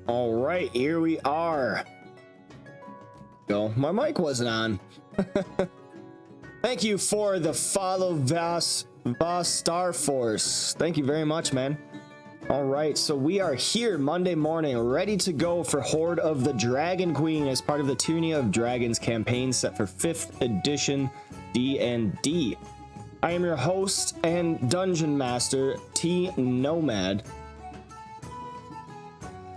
All right, here we are. Go. My mic wasn't on. Thank you for the follow, Vas Star Force. Thank you very much, man. All right, so we are here Monday morning, ready to go for Hoard of the Dragon Queen as part of the Tyranny of Dragons campaign set for 5th edition D&D. I am your host and dungeon master, tNomad.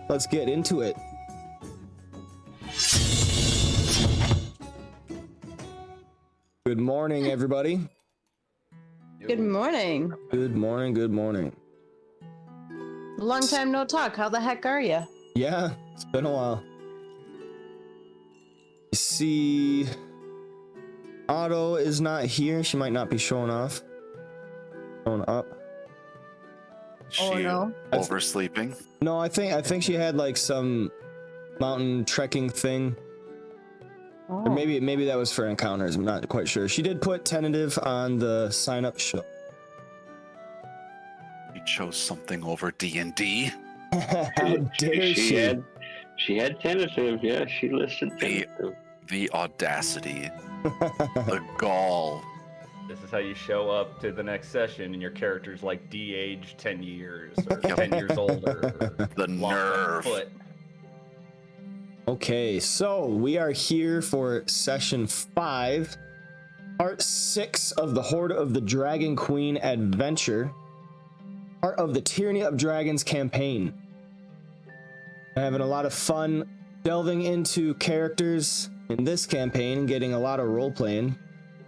Let's get into it. Good morning, everybody. Good morning. Good morning, good morning. Long time no talk. How the heck are you? Yeah, it's been a while. You see, Otto is not here. She might not be showing up. She no. oversleeping? No, I think she had like some mountain trekking thing. Oh. Or maybe that was for encounters. I'm not quite sure. She did put tentative on the sign up show. You chose something over D&D? How dare she? She had tentative, yeah, she listed tentative. The audacity. The gall. This is how you show up to the next session and your character's like de-aged 10 years or 10 years older. The nerve. Foot. Okay, so we are here for session 5, part 6 of the Hoard of the Dragon Queen adventure, part of the Tyranny of Dragons campaign. I'm having a lot of fun delving into characters in this campaign, getting a lot of role playing.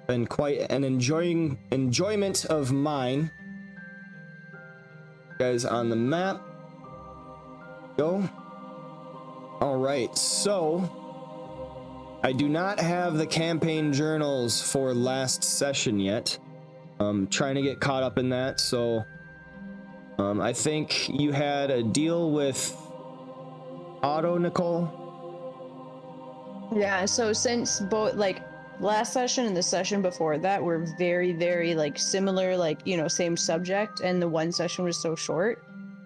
Been quite an enjoyment of mine. Guys on the map. Go. All right, so I do not have the campaign journals for last session yet. I'm trying to get caught up in that. So I think you had a deal with Otto, Nicole. Yeah, so since both like last session and the session before that were very, very like similar, like, you know, same subject, and the one session was so short,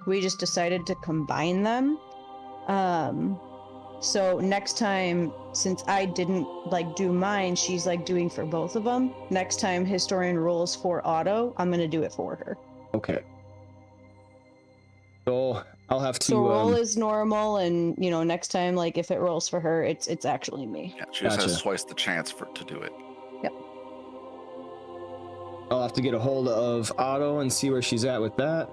we just decided to combine them. So next time, since I didn't like do mine, she's like doing for both of them. Next time historian rolls for Otto, I'm gonna do it for her. Okay. So I'll have to. So roll is normal, and you know, next time, like if it rolls for her, it's actually me. Yeah, she just Gotcha. has twice the chance to do it. Yep. I'll have to get a hold of Otto and see where she's at with that.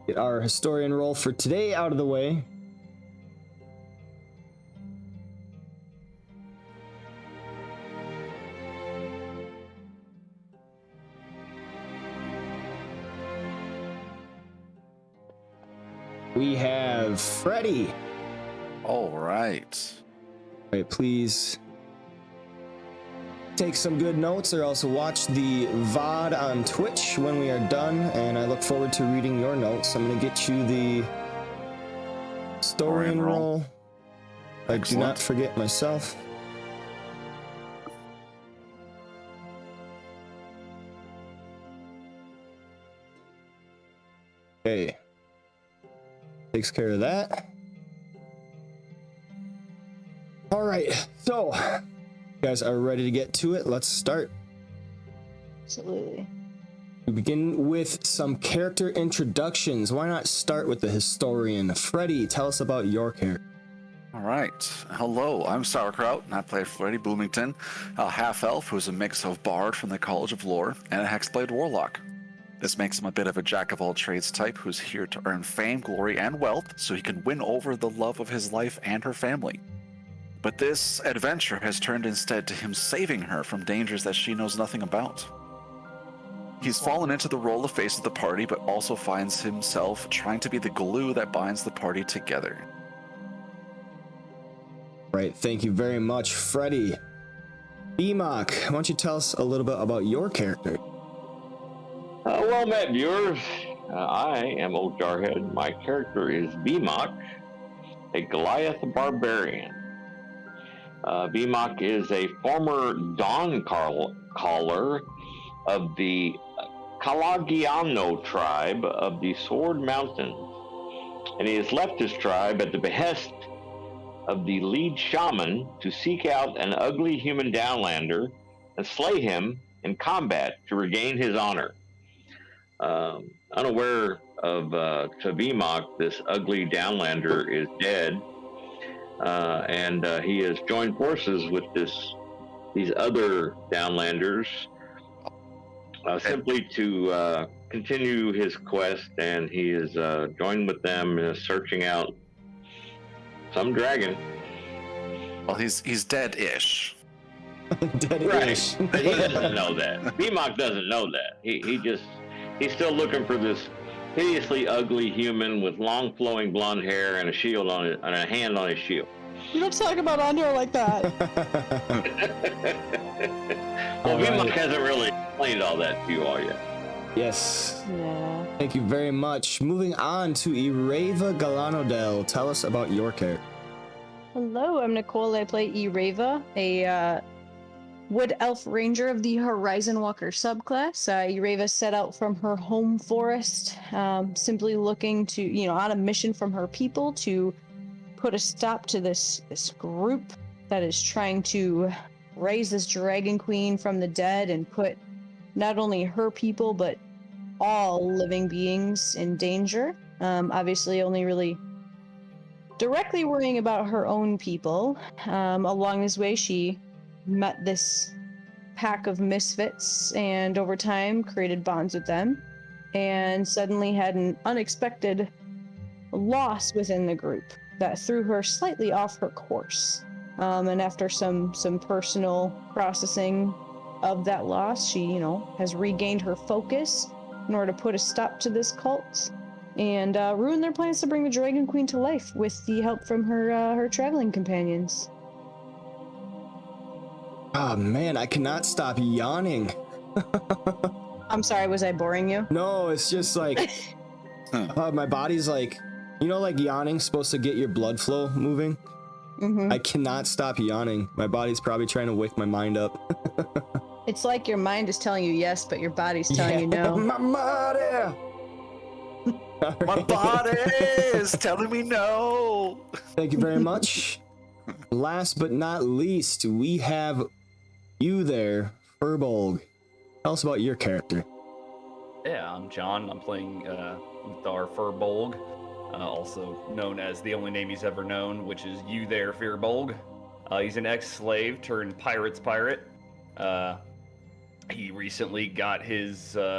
Get our historian roll for today out of the way. We have Freddie. All right. Wait, please take some good notes, or else watch the VOD on Twitch when we are done, and I look forward to reading your notes. I'm going to get you the historian roll. I do not forget myself. Okay. Takes care of that. All right, so you guys are ready to get to it. Let's start. Absolutely. We begin with some character introductions. Why not start with the historian? Freddie, tell us about your character. All right. Hello, I'm Sauerkraut, and I play Freddie Bloomington, a half-elf who's a mix of bard from the College of Lore and a hexblade warlock. This makes him a bit of a jack-of-all-trades type who's here to earn fame, glory, and wealth so he can win over the love of his life and her family. But this adventure has turned instead to him saving her from dangers that she knows nothing about. He's fallen into the role of face of the party, but also finds himself trying to be the glue that binds the party together. Right, thank you very much, Freddie. Beamok, why don't you tell us a little bit about your character? Well met, viewers. I am Old Jarhead. My character is Beamok, a Goliath barbarian. Beamok is a former Dawn caller of the Calagiano tribe of the Sword Mountains. and he has left his tribe at the behest of the lead shaman to seek out an ugly human downlander and slay him in combat to regain his honor. Unaware of Tavimok, this ugly downlander is dead, and he has joined forces with these other downlanders simply to continue his quest, and he is joined with them searching out some dragon. Well, he's dead-ish. Dead-ish. Right, but he doesn't know that. Vmok doesn't know that. He's still looking for this hideously ugly human with long flowing blonde hair and a shield on it, and a hand on his shield. You don't talk about Andor like that. Well, Vmok hasn't really explained all that to you all yet. Yes. Yeah. Thank you very much. Moving on to Ireva Galanodel. Tell us about your character. Hello, I'm Nicole. I play Ireva, a Wood Elf Ranger of the Horizon Walker subclass. Ireva set out from her home forest, simply looking to, on a mission from her people to put a stop to this group that is trying to raise this Dragon Queen from the dead and put not only her people, but all living beings in danger. Obviously, only really directly worrying about her own people. Along this way, she met this pack of misfits and over time created bonds with them and suddenly had an unexpected loss within the group that threw her slightly off her course. And after some personal processing of that loss, she, has regained her focus in order to put a stop to this cult and ruin their plans to bring the Dragon Queen to life with the help from her traveling companions. Oh man, I cannot stop yawning. I'm sorry, was I boring you? No, it's just like my body's like, like yawning's supposed to get your blood flow moving. Mm-hmm. I cannot stop yawning. My body's probably trying to wake my mind up. It's like your mind is telling you yes, but your body's telling you no. My body. My body is telling me no. Thank you very much. Last but not least, we have you there, Furbolg. Tell us about your character. Yeah, I'm John. I'm playing Thar Furbolg, also known as the only name he's ever known, which is You There, Firbolg. He's an ex-slave turned pirate's pirate. He recently got his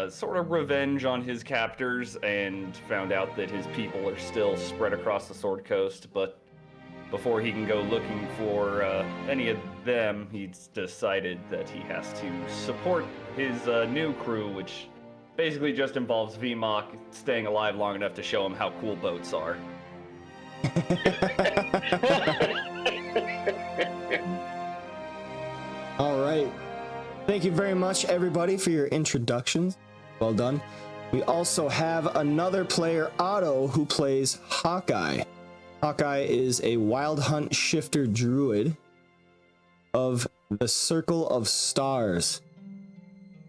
sort of revenge on his captors and found out that his people are still spread across the Sword Coast, but before he can go looking for any of them, he's decided that he has to support his new crew, which basically just involves Vmok staying alive long enough to show him how cool boats are. All right. Thank you very much, everybody, for your introductions. Well done. We also have another player, Otto, who plays Hawkeye. Hawkeye is a wild hunt shifter druid of the Circle of Stars.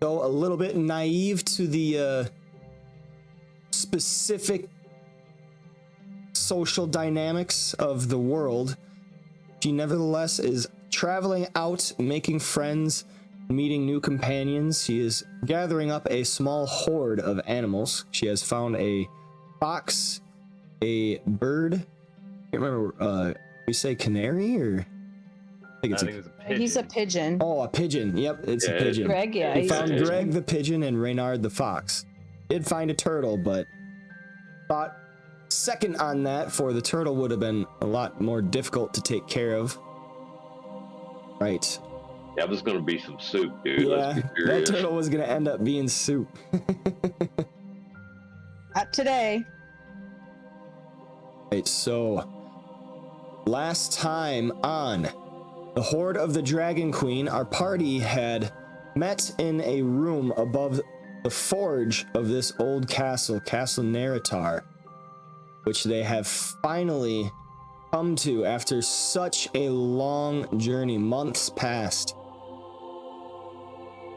So a little bit naive to the specific social dynamics of the world. She nevertheless is traveling out, making friends, meeting new companions. She is gathering up a small horde of animals. She has found a fox, a bird. I can't remember, we say canary or? I think it's it was a pigeon. He's a pigeon. Oh, a pigeon. Yep, it's a pigeon. Greg, yeah. We he's a found pigeon. Greg the pigeon and Reynard the fox. Did find a turtle, but thought second on that for the turtle would have been a lot more difficult to take care of. Right. That was going to be some soup, dude. Yeah, Let's be that serious. turtle was going to end up being soup. Not today. Right, so last time on the Hoard of the Dragon Queen, our party had met in a room above the forge of this old castle, Castle Neritar, which they have finally come to after such a long journey, months past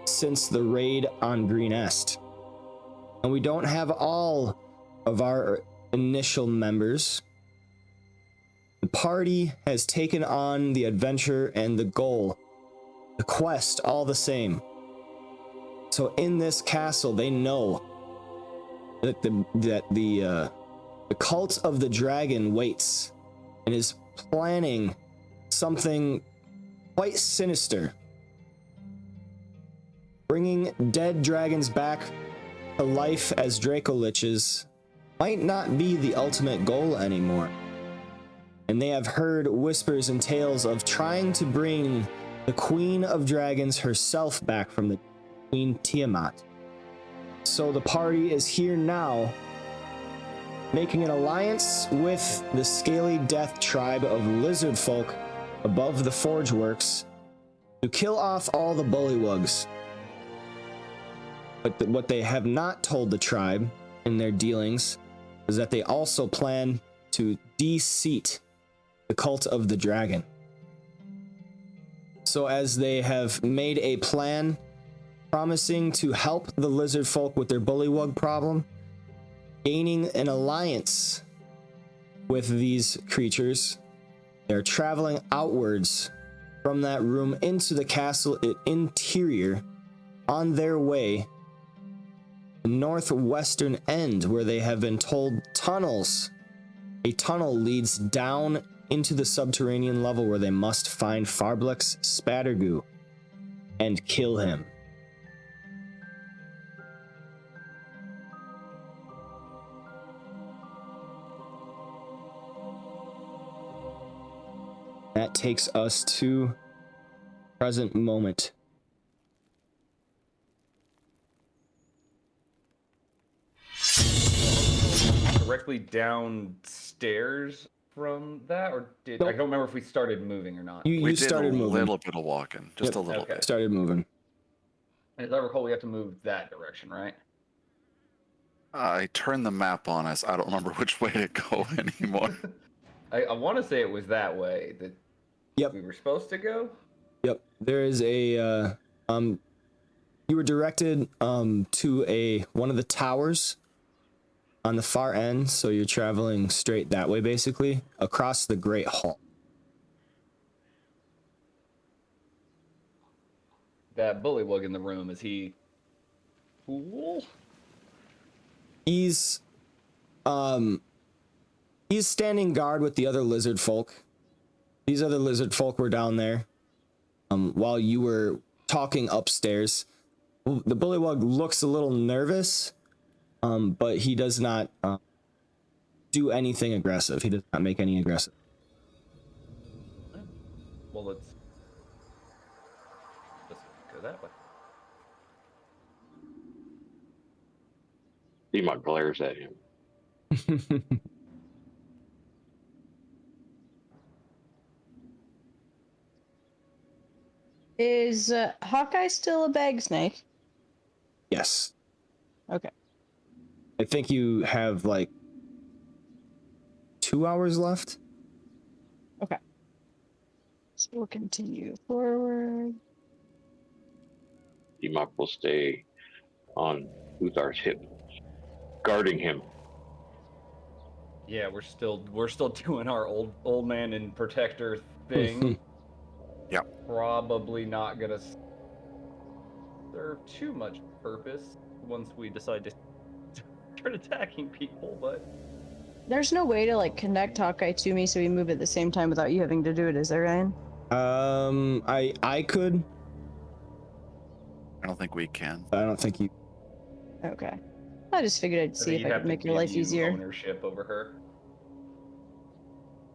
since the raid on Green Est. And we don't have all of our initial members. The party has taken on the adventure and the goal, the quest, all the same. So in this castle, they know that the cult of the dragon waits and is planning something quite sinister. Bringing dead dragons back to life as Dracoliches might not be the ultimate goal anymore. And they have heard whispers and tales of trying to bring the Queen of Dragons herself back from the Queen Tiamat. So the party is here now, making an alliance with the Scaly Death tribe of lizard folk above the Forge Works to kill off all the bullywugs. But what they have not told the tribe in their dealings is that they also plan to de-seat the cult of the dragon. So as they have made a plan promising to help the lizard folk with their bullywug problem, gaining an alliance with these creatures, they're traveling outwards from that room into the castle interior on their way the northwestern end, where they have been told a tunnel leads down into the subterranean level where they must find Farblex Spattergoo and kill him. That takes us to present moment. Directly downstairs from that, or did Nope. I don't remember if we started moving or not. You We did started a moving. little bit of walking, just Yep. a little Okay. bit. Started moving. As I recall, we have to move that direction, right? I turned the map on us. I don't remember which way to go anymore. I want to say it was that way that Yep. we were supposed to go. Yep. There is a you were directed to one of the towers on the far end, so you're traveling straight that way, basically across the Great Hall. That bullywug in the room, is he cool? He's standing guard with the other lizard folk. These other lizard folk were down there while you were talking upstairs. The bullywug looks a little nervous, but he does not do anything aggressive. He does not make any aggressive. Well, let's go that way. Demon glares at him. Is Hawkeye still a bag snake? Yes. Okay. I think you have like 2 hours left. Okay. So we'll continue forward. Demon will stay on Uthar's hip, guarding him. Yeah, we're still doing our old man and protector thing. Yep. Probably not gonna serve too much purpose once we decide to start attacking people, but There's no way to like connect Hawkeye to me so we move at the same time without you having to do it, is there, Ryan? I could. I don't think we can. I don't think you. Okay. I just figured I'd see you'd if I have could to make your give life you easier. ownership over her.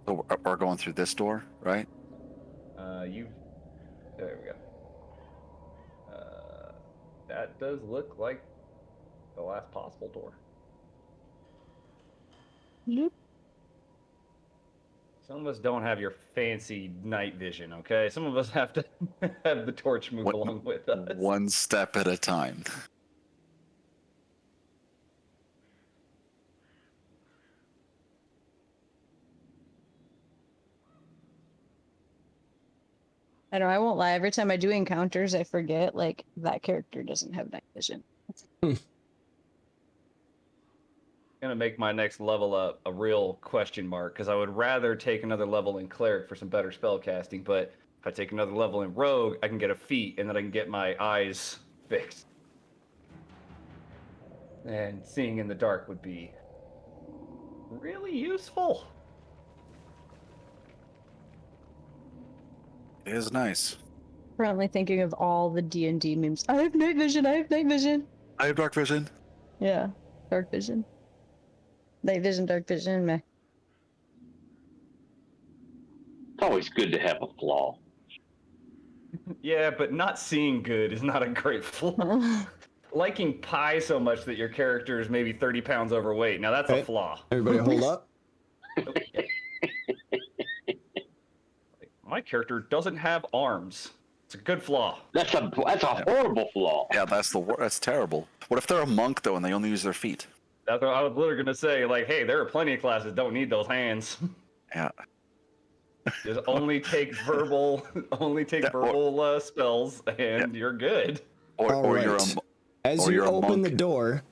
So we're going through this door, right? There we go. That does look like the last possible door. Nope. Some of us don't have your fancy night vision, okay? Some of us have to have the torch move along with us. One step at a time. I know, I won't lie. Every time I do encounters, I forget, like, that character doesn't have night vision. gonna make my next level up a real question mark because I would rather take another level in cleric for some better spell casting. But if I take another level in rogue, I can get a feat, and then I can get my eyes fixed. And seeing in the dark would be really useful. It is nice. Currently thinking of all the D&D memes. I have night vision. I have night vision. I have dark vision. Yeah, dark vision. Night vision, dark vision. Meh. It's always good to have a flaw. Yeah, but not seeing good is not a great flaw. Liking pie so much that your character is maybe 30 pounds overweight. Now that's Okay. a flaw. Everybody hold up. Like, my character doesn't have arms. It's a good flaw. That's a horrible flaw. Yeah, that's terrible. What if they're a monk though and they only use their feet? That's what I was literally gonna say. Like, hey, there are plenty of classes don't need those hands. Yeah. Just only take verbal, spells, and you're good. Or All or you're a right. mo- As or you you're a open the monk. door,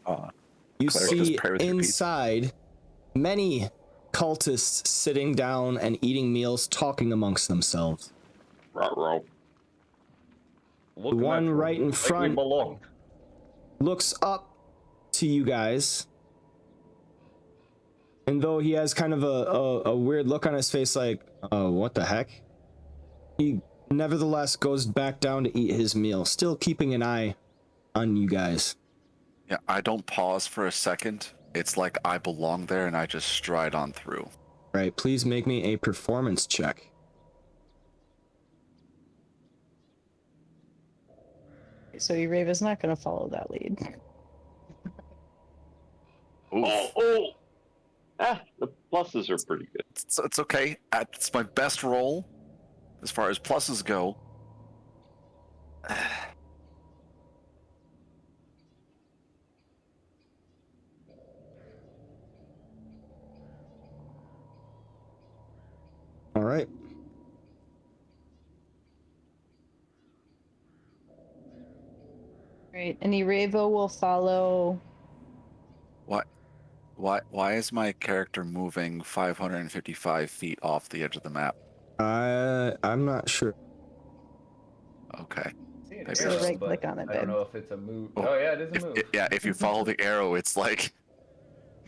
you cleric, just see pray with your feet. inside many cultists sitting down and eating meals, talking amongst themselves. Ruh-roh. Looking The one at you right in like we front belong. looks up to you guys, and though he has kind of a weird look on his face, like, oh, what the heck, he nevertheless goes back down to eat his meal, still keeping an eye on you guys. Yeah, I don't pause for a second. It's like I belong there and I just stride on through. Right, please make me a performance check. So Erava's not going to follow that lead. Oof. The pluses are pretty good. It's okay. It's my best roll as far as pluses go. All right. Right, and Erava will follow. Why is my character moving 555 feet off the edge of the map? I'm not sure. Okay. See an Maybe So arrow, right but click on it, I don't babe. know if it's a move. Oh, Oh yeah, it is a move. If you follow the arrow, it's like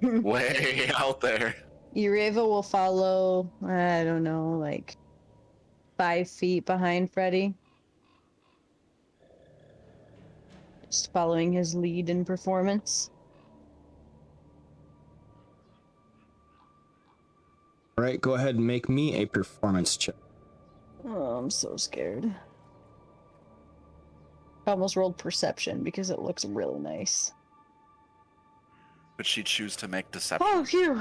way out there. Erava will follow, I don't know, like 5 feet behind Freddy. Just following his lead in performance. All right, go ahead and make me a performance check. Oh, I'm so scared. I almost rolled perception because it looks really nice. But she choose to make deception. Oh, phew!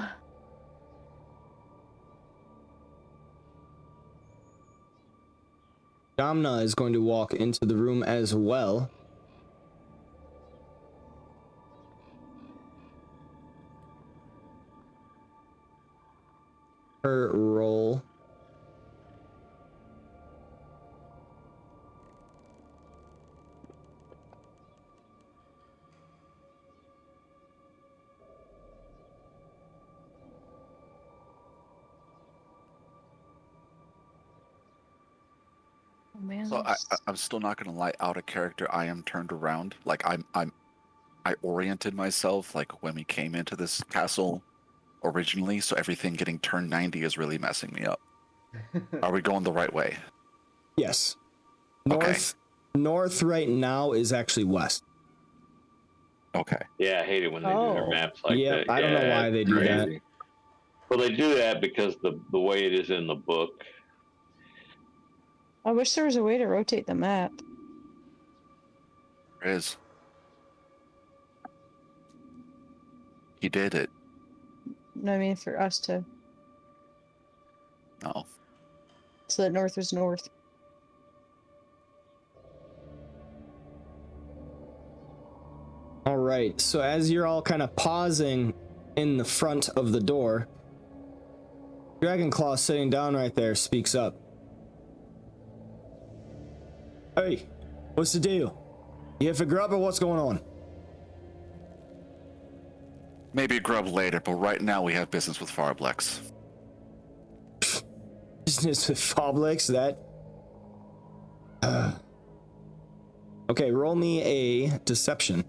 Damna is going to walk into the room as well. Her roll. Oh, man. So I'm still not gonna lie. Out of character, I am turned around. Like I oriented myself like when we came into this castle originally. So everything getting turned 90 is really messing me up. Are we going the right way? Yes. Okay. North right now is actually west. Okay. Yeah, I hate it when they do their Oh. maps like Yeah, that. I don't know why it's they do that. crazy. Well, they do that because the way it is in the book. I wish there was a way to rotate the map. There is. He did it. No, I mean for us to, No. so that north was north. All right, so as you're all kind of pausing in the front of the door, Dragonclaw sitting down right there speaks up. Hey, what's the deal? You here for grub or what's going on? Maybe grub later, but right now we have business with Farblex. Business with Farblex, that... Okay, roll me a deception.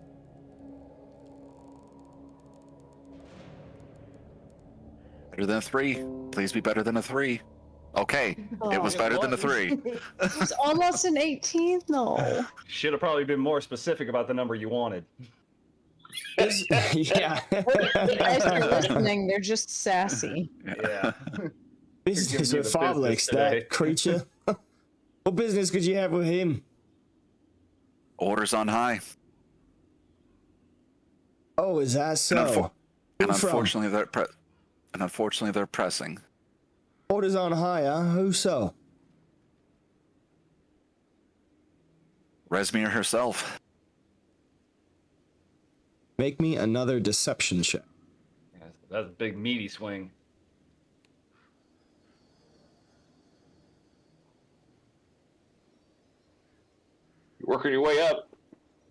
Better than a 3. Please be better than a 3. Okay, it was Oh, better than a 3. it's almost an 18. No. Should have probably been more specific about the number you wanted. Yeah. You guys are listening. They're just sassy. Yeah. Business you with the business Farblex, today. that creature. What business could you have with him? Orders on high. Oh, is that so? And Who from? unfortunately they're pressing. Orders on high, huh? Who so? Resmir herself. Make me another deception check. That's a big meaty swing. You're working your way up.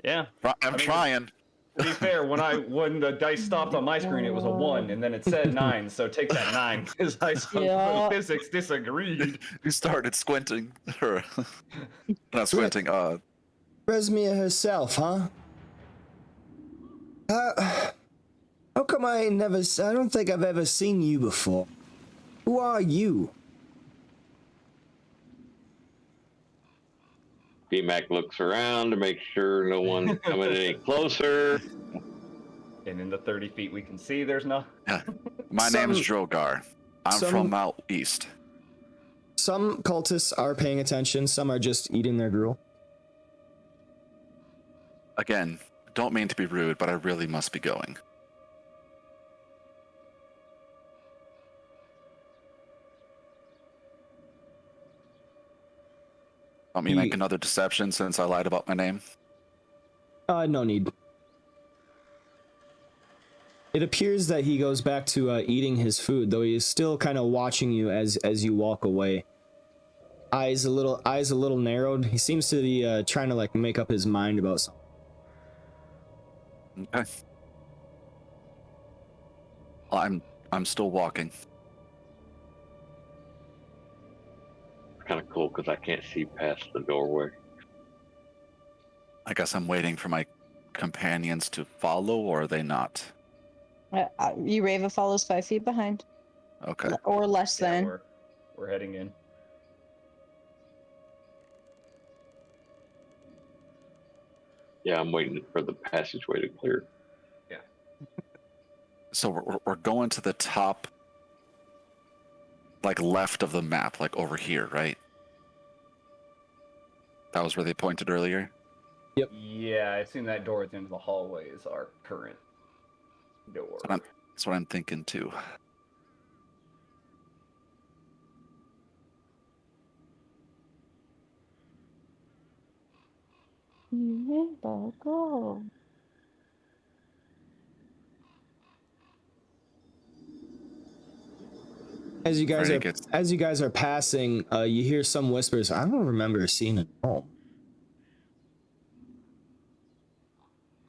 Yeah. I'm trying. To be fair, when the dice stopped on my screen, it was a 1, and then it said 9. So take that 9, because Yeah. physics disagreed. You started squinting. Or not squinting. Resmir herself, huh? How come I don't think I've ever seen you before. Who are you? BMAC looks around to make sure no one's coming any closer. And in the 30 feet we can see, there's no... My name is Drogar. I'm from out east. Some cultists are paying attention, some are just eating their gruel. Again, don't mean to be rude, but I really must be going. Want me to make another deception since I lied about my name? No need. It appears that he goes back to eating his food, though he is still kind of watching you as you walk away. Eyes a little narrowed. He seems to be trying to like make up his mind about something. Okay. Well, I'm still walking. Kind of cool because I can't see past the doorway. I guess I'm waiting for my companions to follow, or are they not? Urava follows 5 feet behind. Okay. Or less Yeah, than. we're heading in. Yeah, I'm waiting for the passageway to clear. Yeah. So we're going to the top, like left of the map, like over here, right? That was where they pointed earlier? Yeah, I assume that door at the end of the hallway is our current door. That's what I'm thinking too. Go. As you guys are passing, you hear some whispers. I don't remember seeing a gnome.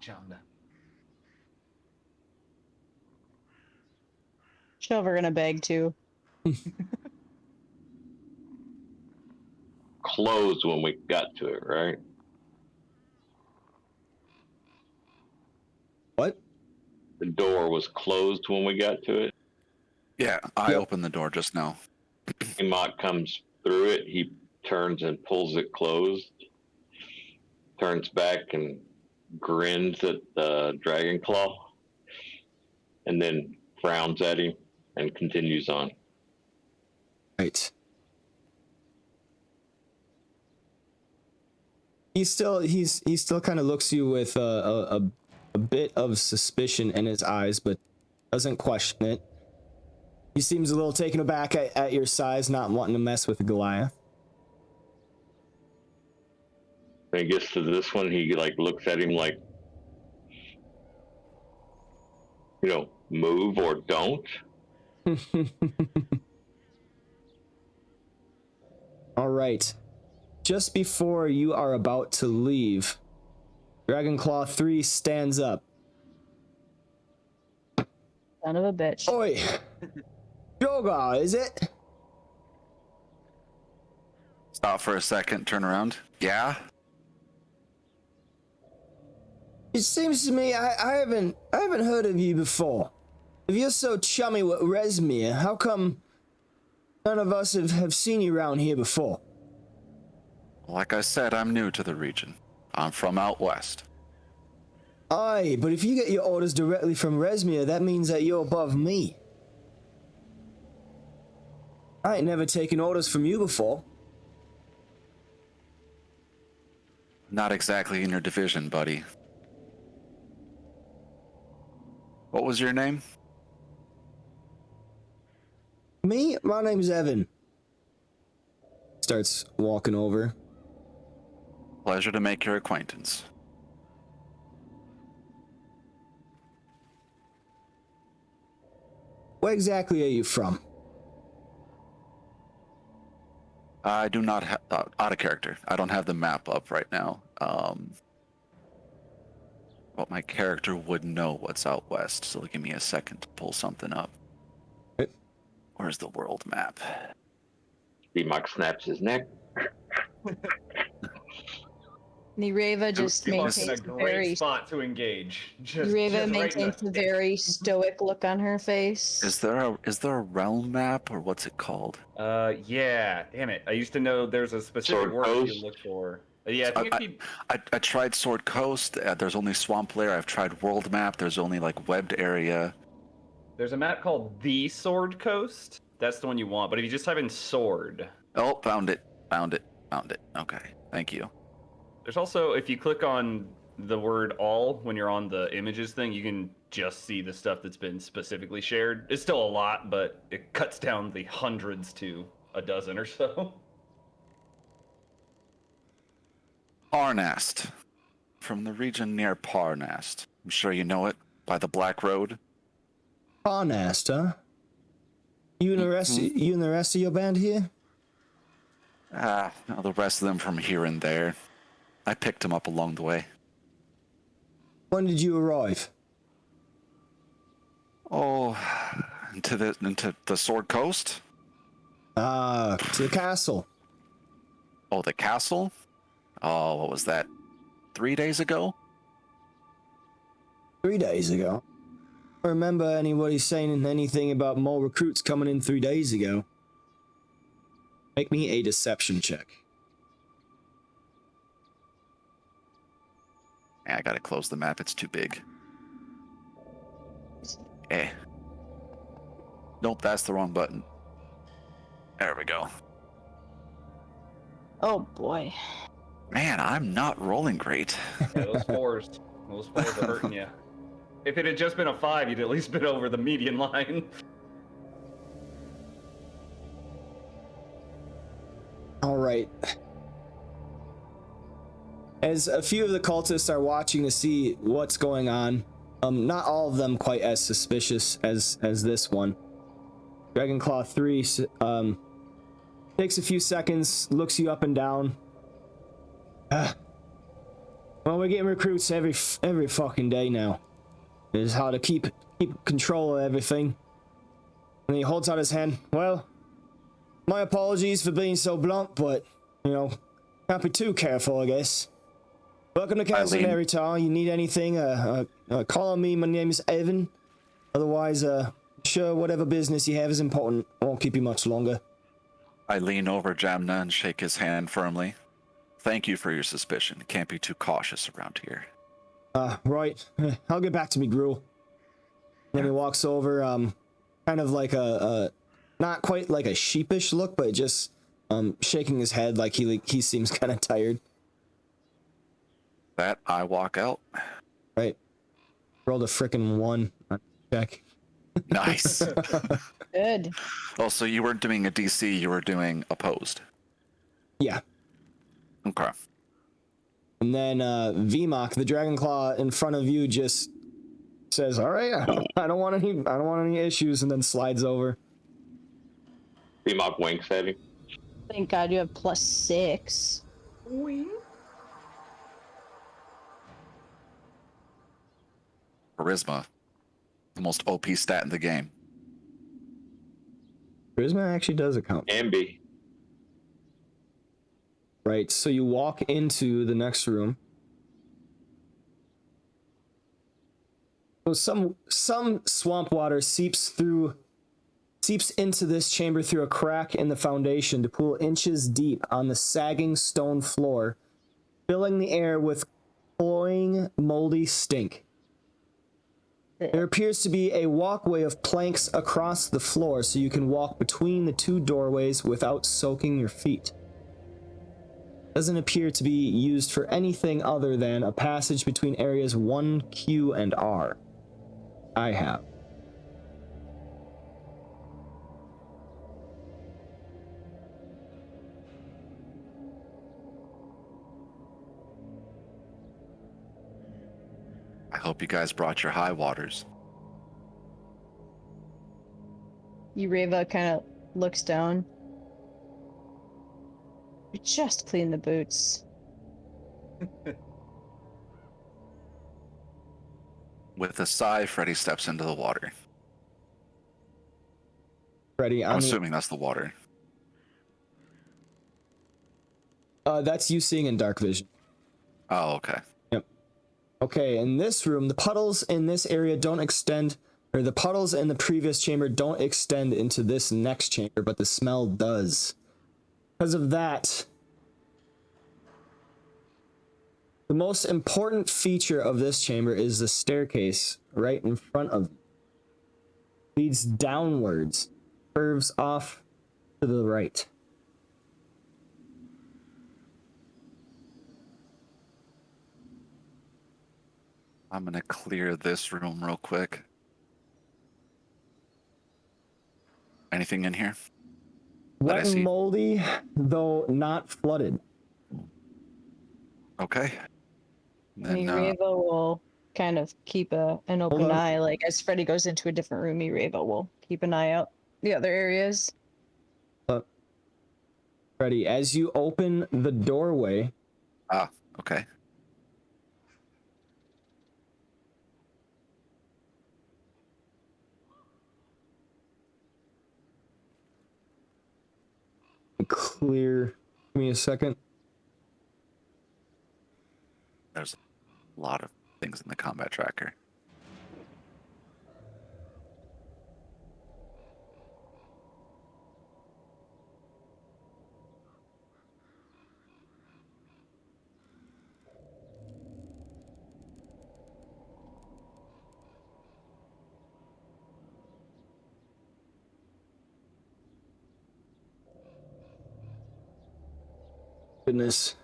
Chanda. We're gonna beg too. Closed when we got to it, right? What? The door was closed when we got to it. Yeah, I opened the door just now. Emot comes through it. He turns and pulls it closed. Turns back and grins at the dragon claw. And then frowns at him and continues on. Right. He still kind of looks you with a bit of suspicion in his eyes, but doesn't question it. He seems a little taken aback at your size, not wanting to mess with Goliath. When he gets to this one, he like looks at him like, you know, move or don't. All right. Just before you are about to leave, Dragonclaw 3 stands up. Son of a bitch. Oi! Yoga, is it? Stop for a second, turn around. Yeah? It seems to me I haven't heard of you before. If you're so chummy with Resmir, how come none of us have seen you around here before? Like I said, I'm new to the region. I'm from out west. Aye, but if you get your orders directly from Resmir, that means that you're above me. I ain't never taken orders from you before. Not exactly in your division, buddy. What was your name? Me? My name's Evan. Starts walking over. Pleasure to make your acquaintance. Where exactly are you from? I do not have... out of character. I don't have the map up right now. But my character would know what's out west, so give me a second to pull something up. Okay. Where's the world map? B-Mock snaps his neck. Nireva just P.6 in a maintains a great very spot to engage. Nireva Just right in maintains the a very stoic look on her face. Is there a realm map, or what's it called? Yeah, damn it. I used to know there's a specific Sword word you Coast? look for. Yeah, I think it'd be I tried Sword Coast. There's only Swamp Lair. I've tried World Map. There's only like webbed area. there's a map called The Sword Coast. That's the one you want. But if you just type in sword, Oh, found it. Found it. Okay, thank you. there's also, if you click on the word all when you're on the images thing, you can just see the stuff that's been specifically shared. It's still a lot, but it cuts down the hundreds to a dozen or so. Parnast. From the region near Parnast. I'm sure you know it, by the Black Road. Honest, huh? You and the rest of your band here? No, the rest of them from here and there. I picked them up along the way. When did you arrive? Oh, into the Sword Coast? To the castle. Oh, the castle? Oh, what was that? 3 days ago? 3 days ago. I don't remember anybody saying anything about more recruits coming in 3 days ago. Make me a deception check. I gotta close the map, it's too big. Nope, that's the wrong button. There we go. Oh boy. Man, I'm not rolling great. Yeah, those fours are hurting you. If it had just been a 5, you'd at least been over the median line. All right. As a few of the cultists are watching to see what's going on, not all of them quite as suspicious as this one. Dragonclaw 3 takes a few seconds, looks you up and down. Well, we're getting recruits every fucking day now. It's hard to keep control of everything. And he holds out his hand. Well, my apologies for being so blunt, but, you know, can't be too careful, I guess. Welcome to Castle Neritar. You need anything, call on me. My name is Evan. Otherwise, sure, whatever business you have is important. I won't keep you much longer. I lean over Jamna and shake his hand firmly. Thank you for your suspicion. Can't be too cautious around here. Right. I'll get back to me, Gruel. Then he walks over, kind of like a not quite like a sheepish look, but just shaking his head like he seems kind of tired. That I walk out. Right. Rolled a frickin' 1 on check. Nice. Good. Oh, so you weren't doing a DC, you were doing opposed. Yeah. Okay. And then VMOC, the Dragonclaw in front of you, just says, "All right, I don't want any issues," and then slides over. B-Mock winks at him. Thank God you have +6. Charisma. The most OP stat in the game. Charisma actually does account. Ambi. Right, so you walk into the next room. So some swamp water seeps into this chamber through a crack in the foundation to pool inches deep on the sagging stone floor, filling the air with cloying, moldy stink. There appears to be a walkway of planks across the floor so you can walk between the two doorways without soaking your feet. Doesn't appear to be used for anything other than a passage between areas 1Q and R. I have. I hope you guys brought your high waters. Ureva kind of looks down. We just cleaned the boots. With a sigh, Freddy steps into the water. Freddy, I'm assuming that's the water. That's you seeing in dark vision. Oh, okay. Yep. Okay, in this room, the puddles in this area don't extend, or the puddles in the previous chamber don't extend into this next chamber, but the smell does. Because of that, the most important feature of this chamber is the staircase right in front of you. Leads downwards, curves off to the right. I'm gonna clear this room real quick. Anything in here? Wet I and see. moldy, though not flooded. Okay. Then, Ureva will kind of keep an open on. eye. Like, as Freddy goes into a different room, Ureva will keep an eye out the other areas. Freddy, as you open the doorway, okay. clear. Give me a second. There's a lot of things in the combat tracker. Goodness.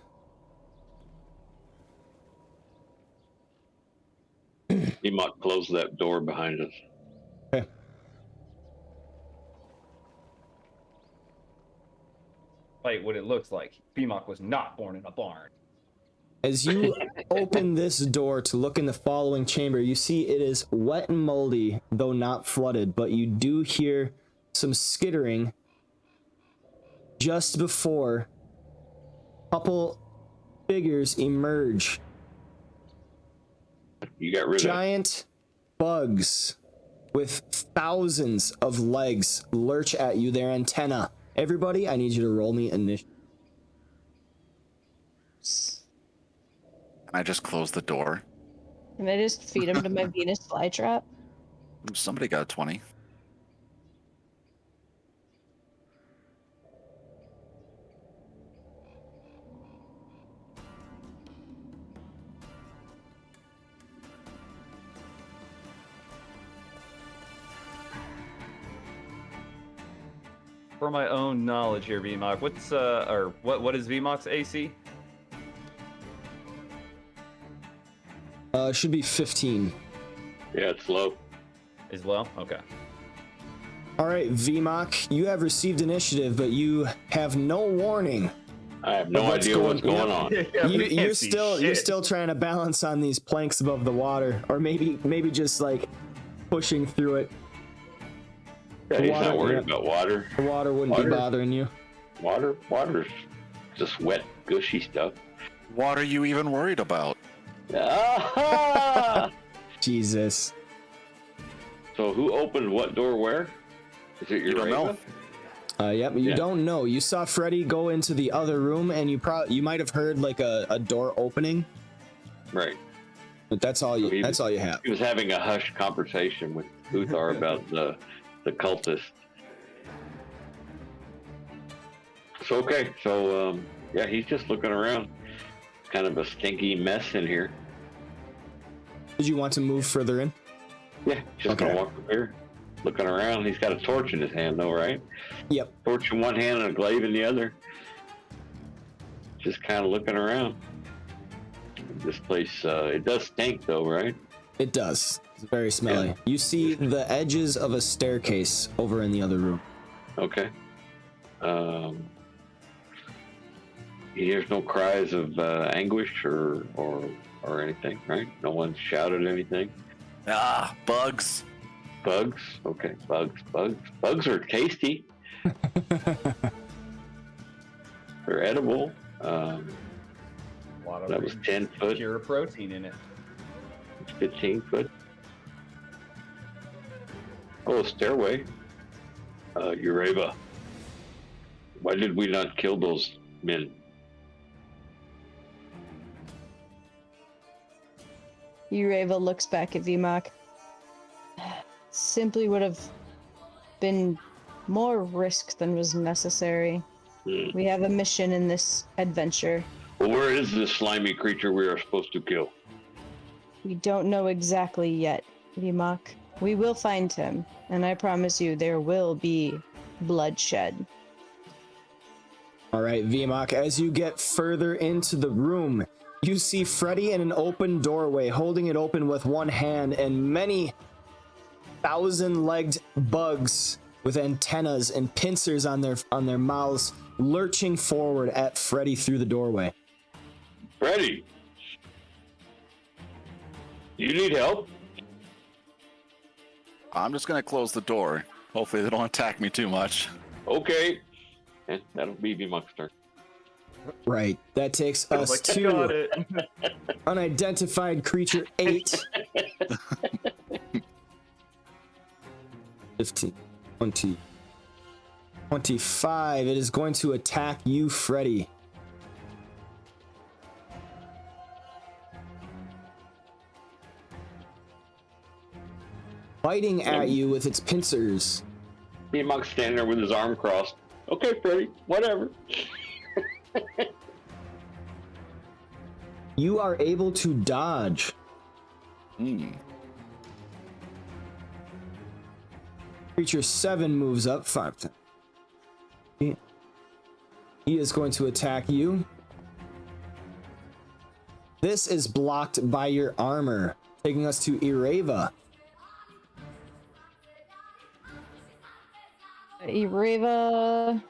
He might close that door behind us. Okay. Like what it looks like. BMOC was not born in a barn. As you open this door to look in the following chamber, you see it is wet and moldy, though not flooded, but you do hear some skittering just before a couple figures emerge. You got rid of Giant bugs with thousands of legs lurch at you, their antenna. Everybody, I need you to roll me initiative. Can I just close the door? Can I just feed him to my Venus flytrap? Somebody got a 20. For my own knowledge here, VMOC, what is VMOC's AC? Should be 15. Yeah, it's low. Is low? Okay. All right, VMOC, you have received initiative, but you have no warning. I have no idea what's going on. Yeah, we can't You're see you're shit. still trying to balance on these planks above the water, or maybe just like pushing through it. Yeah, he's Water, not worried yeah. about water. The water wouldn't be Water. bothering you. Water's just wet, gushy stuff. What are you even worried about? Ah! Jesus. So who opened what door where? Is it You don't know. Ureva? Yep, you don't know. You saw Freddy go into the other room, and you might have heard like a door opening, Right. but that's all you have. He was having a hushed conversation with Uthar about the cultist. So okay, so yeah, he's just looking around. Kind of a stinky mess in here. Did you want to move further in? Yeah, just Okay. gonna walk up here, looking around. He's got a torch in his hand, though, right? Yep. Torch in one hand and a glaive in the other. Just kind of looking around. This place, it does stink, though, right? It does. It's very smelly. Yeah. You see the edges of a staircase over in the other room. Okay. He hears no cries of anguish or anything, right? No one shouted anything. Ah, bugs. Bugs? Okay, bugs. Bugs are tasty. They're edible. A lot of That was 10 foot, pure protein in it. 15 foot. Oh, stairway. Ureva. Why did we not kill those men? Ureva looks back at Vmok. Simply would have been more risk than was necessary. We have a mission in this adventure. Well, where is this slimy creature we are supposed to kill? We don't know exactly yet, Vmok. We will find him, and I promise you there will be bloodshed. All right, Vmok, as you get further into the room, you see Freddy in an open doorway, holding it open with one hand, and many thousand-legged bugs with antennas and pincers on their mouths lurching forward at Freddy through the doorway. Freddy! You need help? I'm just gonna close the door. Hopefully they don't attack me too much. Okay. And that'll be Vmok's turn. Right, that takes I was us like, I got to it. unidentified creature 8. 15, 20, 25. It is going to attack you, Freddy. Biting at you with its pincers. Vmok's standing there with his arm crossed. Okay, Freddy, whatever. You are able to dodge. Creature 7 moves up 5 times. He is going to attack you. This is blocked by your armor, taking us to Ureva. Ureva,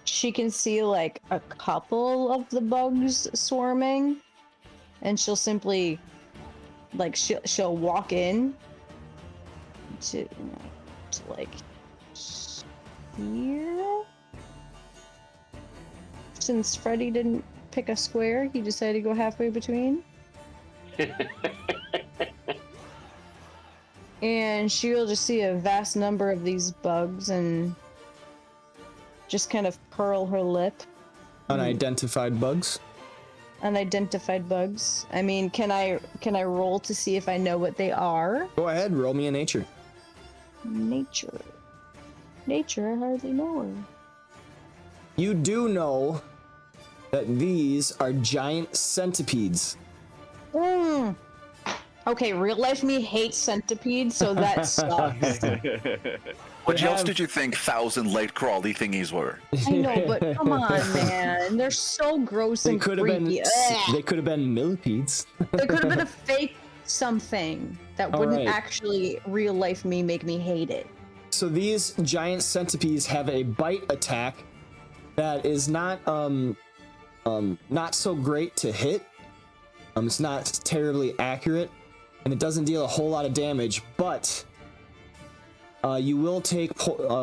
she can see like a couple of the bugs swarming, and she'll simply, like, she'll walk in to like here. Since Freddy didn't pick a square, he decided to go halfway between. And she will just see a vast number of these bugs and just kind of curl her lip. Unidentified bugs. Unidentified bugs. I mean, can I roll to see if I know what they are? Go ahead, roll me a nature. Nature, I hardly know her. You do know that these are giant centipedes. Okay, real life me hates centipedes, so that sucks. What else did you think 1,000-legged crawly thingies were? I know, but come on, man. They're so gross They and could have been. creepy. Ugh. They could have been millipedes. There could have been a fake something that wouldn't Alright. actually real life me make me hate it. So these giant centipedes have a bite attack that is not so great to hit. It's not terribly accurate, and it doesn't deal a whole lot of damage, but you will take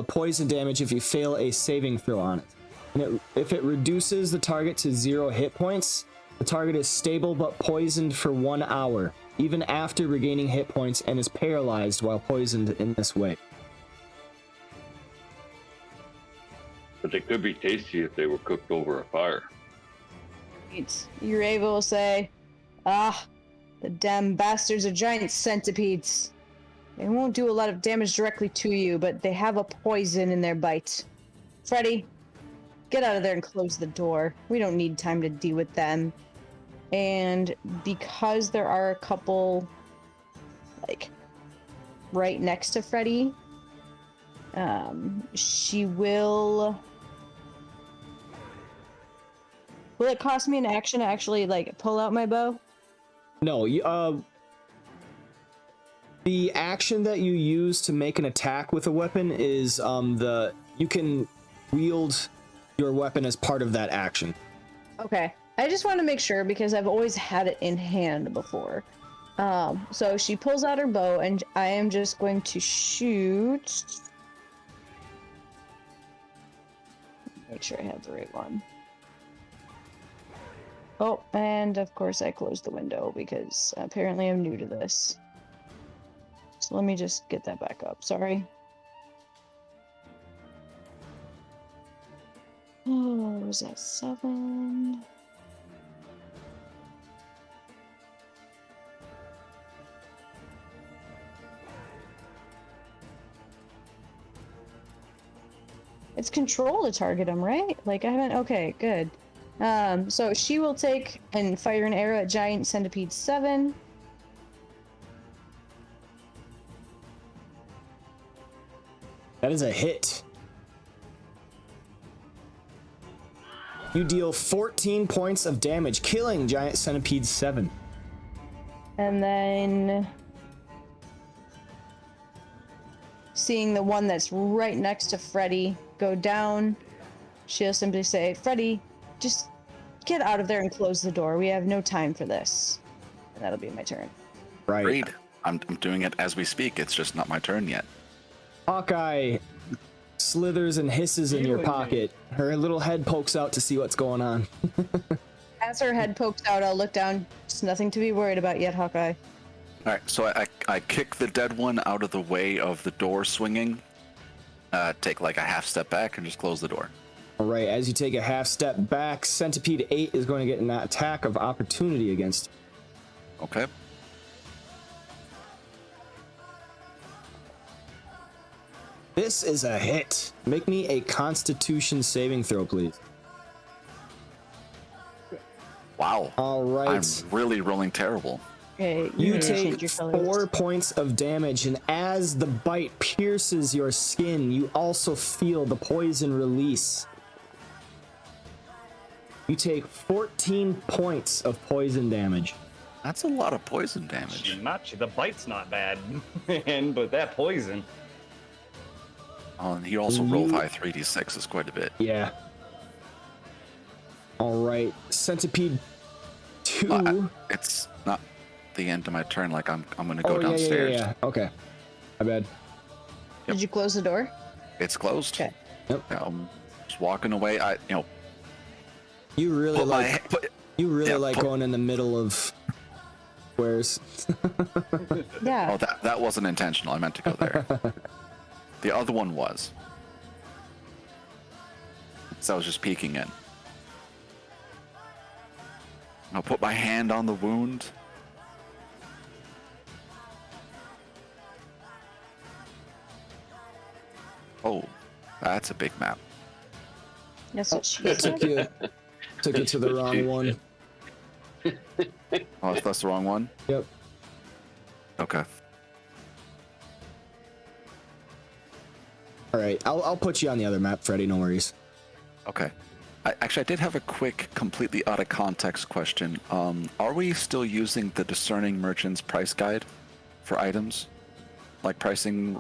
poison damage if you fail a saving throw on it. And if it reduces the target to 0 hit points, the target is stable but poisoned for 1 hour. even after regaining hit points, and is paralyzed while poisoned in this way. But they could be tasty if they were cooked over a fire. You're able to say, "Ah, the damn bastards are giant centipedes. They won't do a lot of damage directly to you, but they have a poison in their bite. Freddy, get out of there and close the door. We don't need time to deal with them." And because there are a couple, like, right next to Freddy, she will... Will it cost me an action to actually, like, pull out my bow? No, the action that you use to make an attack with a weapon is you can wield your weapon as part of that action. Okay. I just want to make sure because I've always had it in hand before. So she pulls out her bow and I am just going to shoot. Make sure I have the right one. Oh, and of course I closed the window because apparently I'm new to this. So let me just get that back up. Sorry. Oh, was that 7? It's control to target him, right? Like, I haven't... Okay, good. So she will take and fire an arrow at Giant Centipede 7. That is a hit. You deal 14 points of damage, killing Giant Centipede 7. And then... seeing the one that's right next to Freddy go down, she'll simply say, "Freddy, just get out of there and close the door. We have no time for this." And that'll be my turn. Right. Agreed. I'm doing it as we speak. It's just not my turn yet. Hawkeye slithers and hisses in your pocket. Her little head pokes out to see what's going on. As her head pokes out, I'll look down. It's nothing to be worried about yet, Hawkeye. All right, so I kick the dead one out of the way of the door swinging, take like a half step back, and just close the door. All right, as you take a half step back, Centipede 8 is going to get an attack of opportunity against you. Okay. This is a hit. Make me a Constitution saving throw, please. Wow. All right. I'm really rolling terrible. Okay, You need to change take your colors. 4 points of damage, and as the bite pierces your skin, you also feel the poison release. You take 14 points of poison damage. That's a lot of poison damage. The bite's not bad, man, but that poison. Oh, and he also rolled high 3d6 is quite a bit. Yeah. All right, Centipede 2. It's not the end of my turn. Like I'm gonna go downstairs. Yeah. Okay. My bad. Did you close the door? It's closed. Okay. Yep. I'm just walking away. You really put like put- going in the middle of squares. Yeah. Oh, that wasn't intentional. I meant to go there. The other one was. So I was just peeking in. I'll put my hand on the wound. Oh, that's a big map. That's what she Took said. you to the wrong one. Oh, that's the wrong one? Yep. Okay. All right, I'll put you on the other map, Freddy. No worries. Okay. I did have a quick, completely out of context question. Are we still using the Discerning Merchant's price guide for items? Like pricing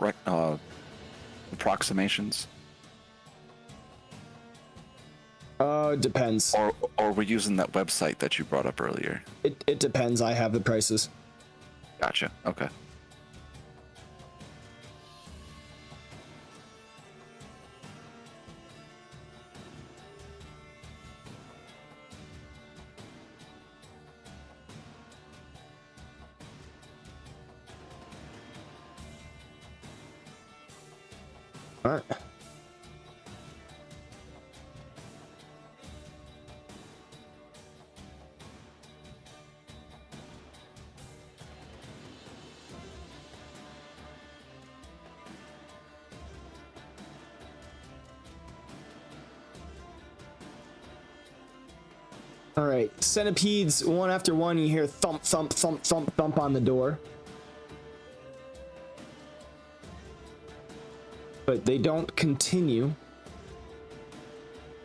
approximations? Depends. Or are we using that website that you brought up earlier? It depends. I have the prices. Gotcha. Okay. All right. All right, centipedes, one after one, you hear thump, thump, thump, thump, thump on the door. But they don't continue.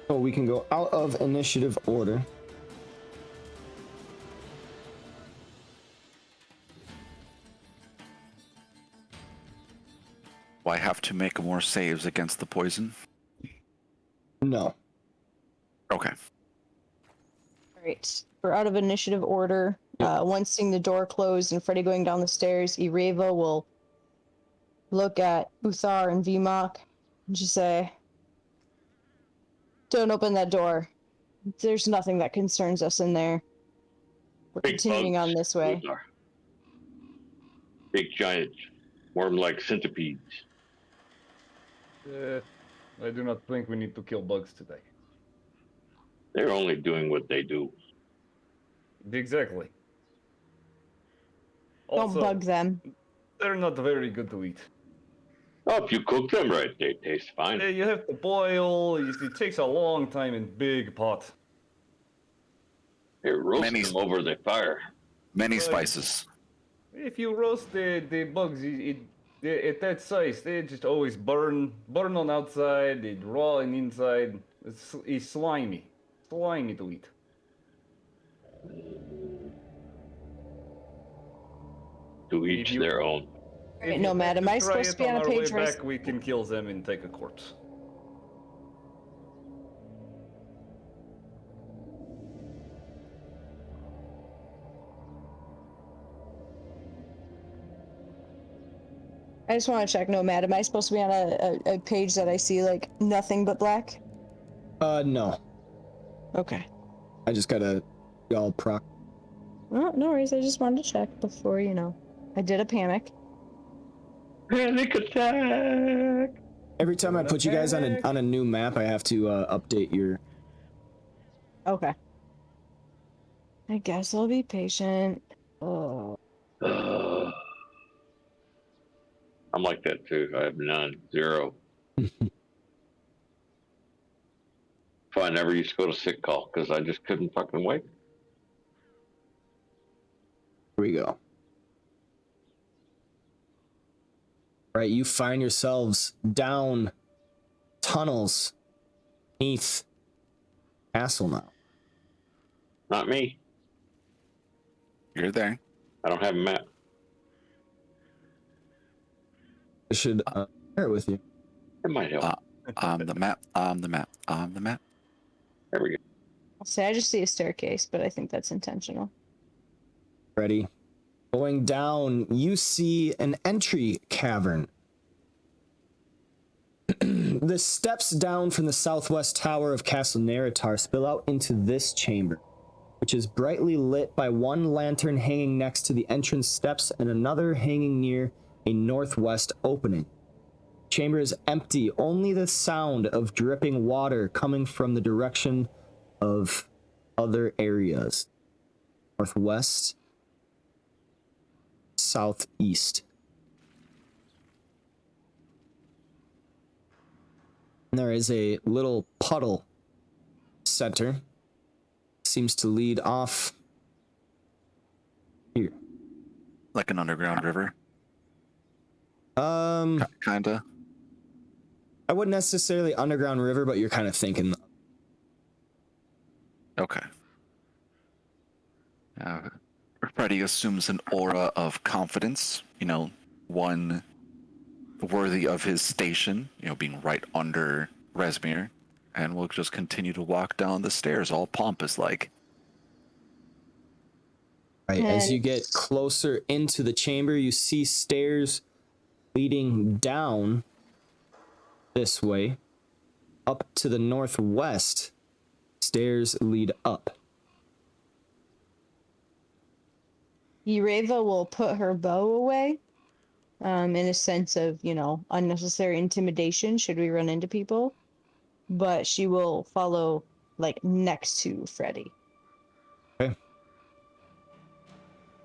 So we can go out of initiative order. Do I have to make more saves against the poison? No. Okay. Alright. We're out of initiative order. Once seeing the door closed and Freddy going down the stairs, Ireva will look at Uthar and Vmok and just say, "Don't open that door. There's nothing that concerns us in there. We're Big continuing bugs, on this way." those are. Big giant worm-like centipedes. I do not think we need to kill bugs today. They're only doing what they do. Exactly. Don't Also, bug them. they're not very good to eat. Oh, if you cook them right, they taste fine. You have to boil. It takes a long time in big pot. They roast Many- them over the fire. Many Right. spices. If you roast the bugs, at that size, they just always burn on outside, it's raw and inside. It's slimy to eat. To each you- their own. Alright, Nomad, am I supposed to be on a page where back, we can kill them and take a corpse. I just want to check, Nomad, am I supposed to be on a page that I see, like, nothing but black? No. Okay. I just gotta y'all proc. Oh, no worries, I just wanted to check before, I did a panic. Panic attack! Every time I put you guys on a new map, I have to update your. Okay. I guess I'll be patient. Oh. I'm like that too. I have none. Zero. So I never used to go to sick call because I just couldn't fucking wait. Here we go. Right, you find yourselves down tunnels beneath castle now. Not me. You're there. I don't have a map. I should share it with you. It might help. The map. The map. The map. There we go. I'll say I just see a staircase, but I think that's intentional. Ready? Going down, you see an entry cavern. The steps down from the southwest tower of Castle Neritar spill out into this chamber, which is brightly lit by one lantern hanging next to the entrance steps and another hanging near a northwest opening. The chamber is empty, only the sound of dripping water coming from the direction of other areas. Northwest, southeast. And there is a little puddle center. Seems to lead off here. Like an underground river. Kinda. I wouldn't necessarily underground river, but you're kind of thinking. Okay. Freddy assumes an aura of confidence, one worthy of his station, being right under Resmir, and we'll just continue to walk down the stairs, all pompous like. Right, as you get closer into the chamber, you see stairs leading down this way. Up to the northwest, stairs lead up. Ireva will put her bow away in a sense of, unnecessary intimidation should we run into people. But she will follow, like, next to Freddy. Okay.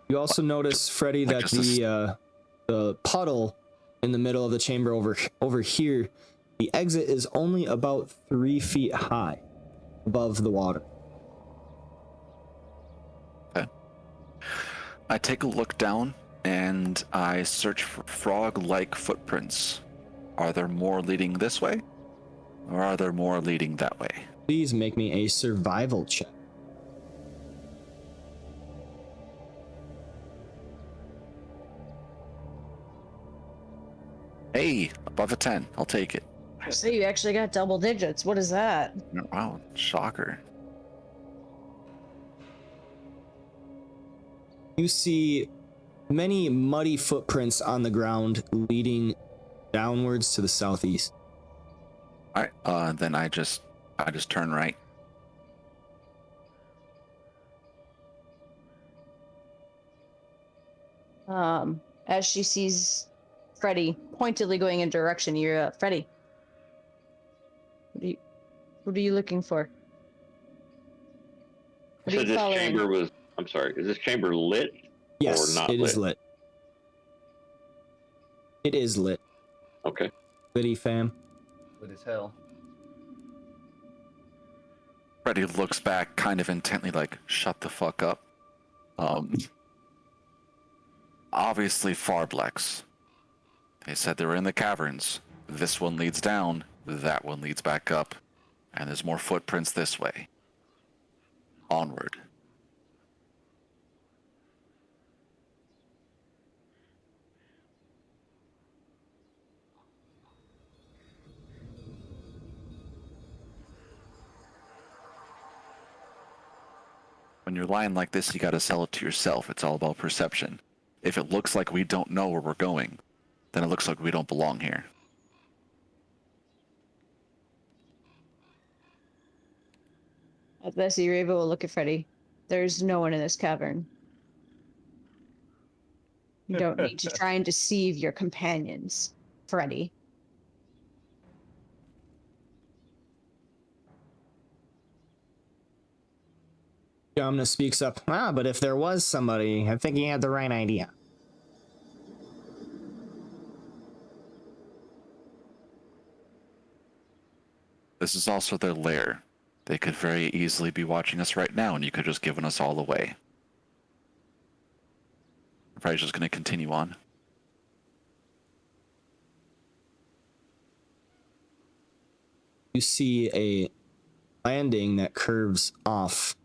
You also notice, Freddy, Like that just this- the puddle in the middle of the chamber over here, the exit is only about 3 feet high above the water. Okay. I take a look down and I search for frog-like footprints. Are there more leading this way? Or are there more leading that way? Please make me a survival check. Hey, above a 10. I'll take it. So you actually got double digits. What is that? Wow, shocker. You see many muddy footprints on the ground leading downwards to the southeast. All right, then I just turn right. As she sees Freddy pointedly going in a direction, you're Freddy. What are you looking for? What are So you this following? chamber was. I'm sorry. Is this chamber lit? Yes, Or not it is lit? lit. It is lit. Okay. Liddy fam. Lit as hell. Freddy looks back kind of intently like, shut the fuck up. Obviously Farblex. They said they were in the caverns. This one leads down, that one leads back up, and there's more footprints this way. Onward. When you're lying like this, you gotta sell it to yourself. It's all about perception. If it looks like we don't know where we're going, then it looks like we don't belong here. At this, Reva will look at Freddy. There's no one in this cavern. You don't need to try and deceive your companions, Freddy. Yamna speaks up. But if there was somebody, I think he had the right idea. This is also their lair. They could very easily be watching us right now, and you could have just given us all away. I'm probably just going to continue on. You see a landing that curves off.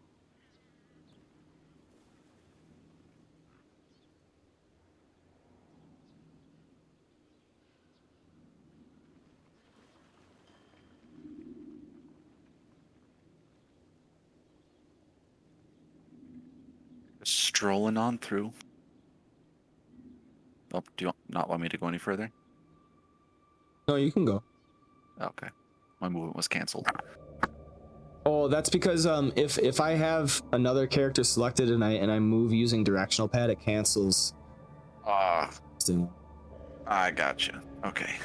Strolling on through. Oh, do you not want me to go any further? No, you can go. Okay. My movement was canceled. Oh, that's because if I have another character selected and I move using directional pad, it cancels. I gotcha. Okay.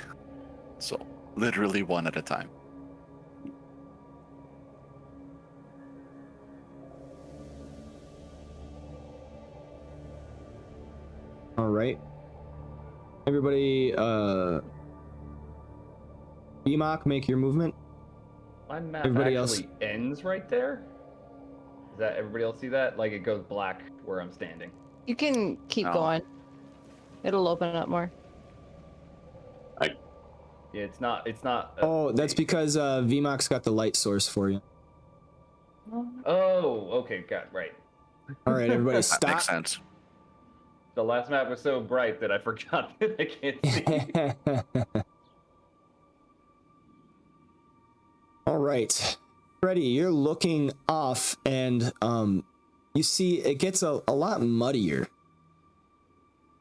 So, literally one at a time. All right. Everybody, BMOC, make your movement. My map Everybody actually ends right there. Does that everybody else see that? Like it goes black where I'm standing. You can keep Oh. going. It'll open up more. Yeah, it's not. Oh, that's because VMOC's got the light source for you. Oh, okay, got right. All right, everybody, That stop. makes sense. The last map was so bright that I forgot that I can't see. All right, Freddy, you're looking off, and you see it gets a lot muddier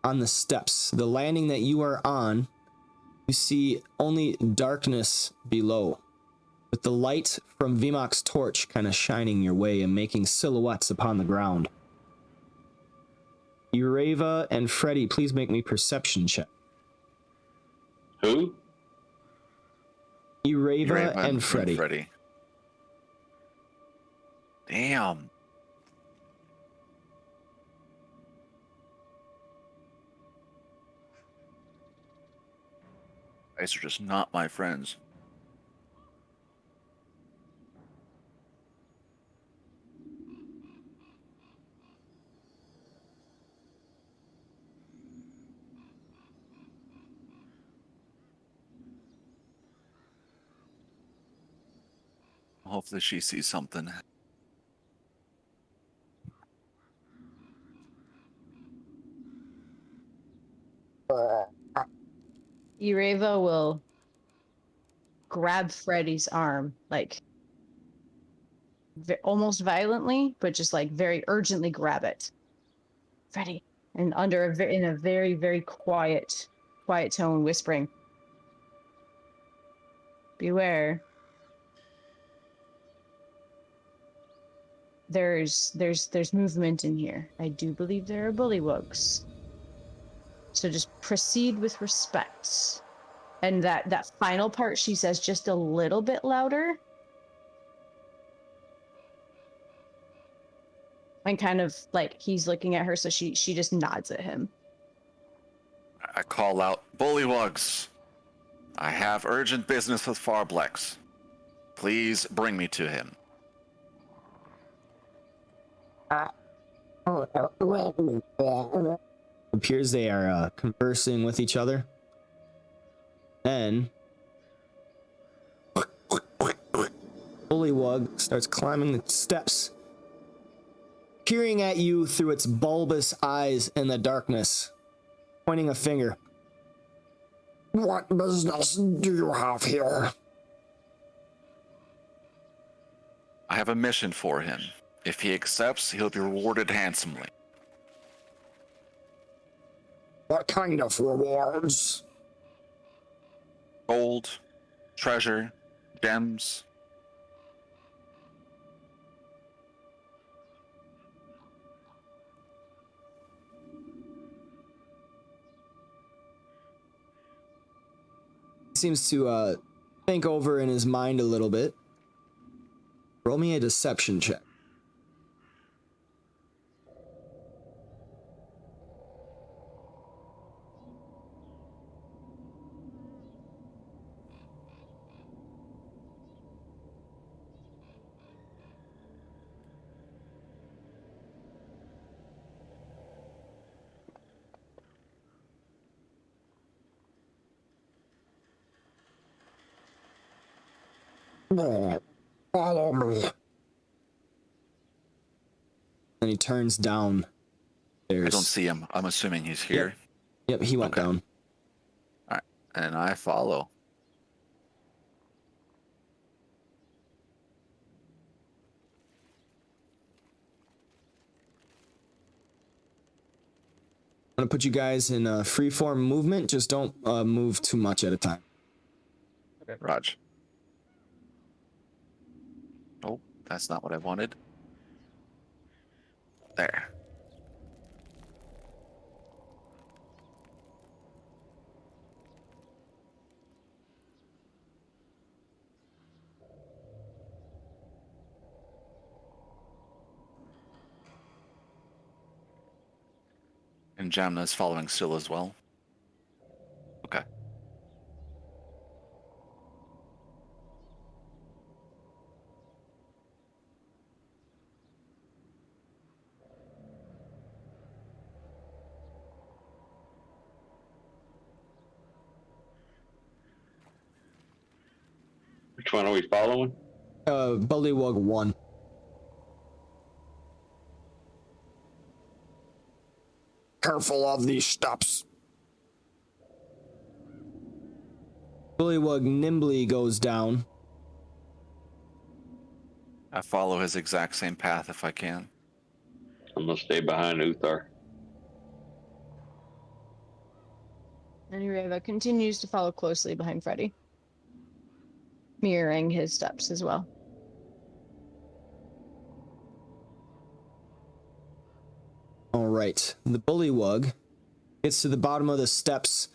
on the steps. The landing that you are on, you see only darkness below, with the light from VMOC's torch kind of shining your way and making silhouettes upon the ground. Ureva and Freddy, please make me perception check. Who? Ureva and Freddy. Damn. Guys are just not my friends. Hopefully she sees something. Ureva will grab Freddy's arm, like almost violently, but just like very urgently grab it. Freddy, and in a very, very quiet tone, whispering, "Beware. There's movement in here. I do believe there are bullywugs. So just proceed with respect." And that final part she says just a little bit louder. And kind of like he's looking at her, so she just nods at him. I call out, Bullywugs! I have urgent business with Farblex. Please bring me to him. Appears they are conversing with each other. Then Bullywug starts climbing the steps, peering at you through its bulbous eyes in the darkness, pointing a finger. What business do you have here? I have a mission for him. If he accepts, he'll be rewarded handsomely. What kind of rewards? Gold, treasure, gems. Seems to think over in his mind a little bit. Roll me a deception check. Follow me. And he turns down. I don't see him. I'm assuming he's here. Yep, he went down. All right, and I follow. I'm gonna put you guys in a freeform movement. Just don't move too much at a time. Okay. Raj. Oh, that's not what I wanted. There. And Jamna is following still as well. Okay. Which one are we following? Bullywug 1. Careful of these steps. Bullywug nimbly goes down. I follow his exact same path if I can. I'm gonna stay behind Uthar. And Ureva continues to follow closely behind Freddy, mirroring his steps as well. All right. The Bullywug gets to the bottom of the steps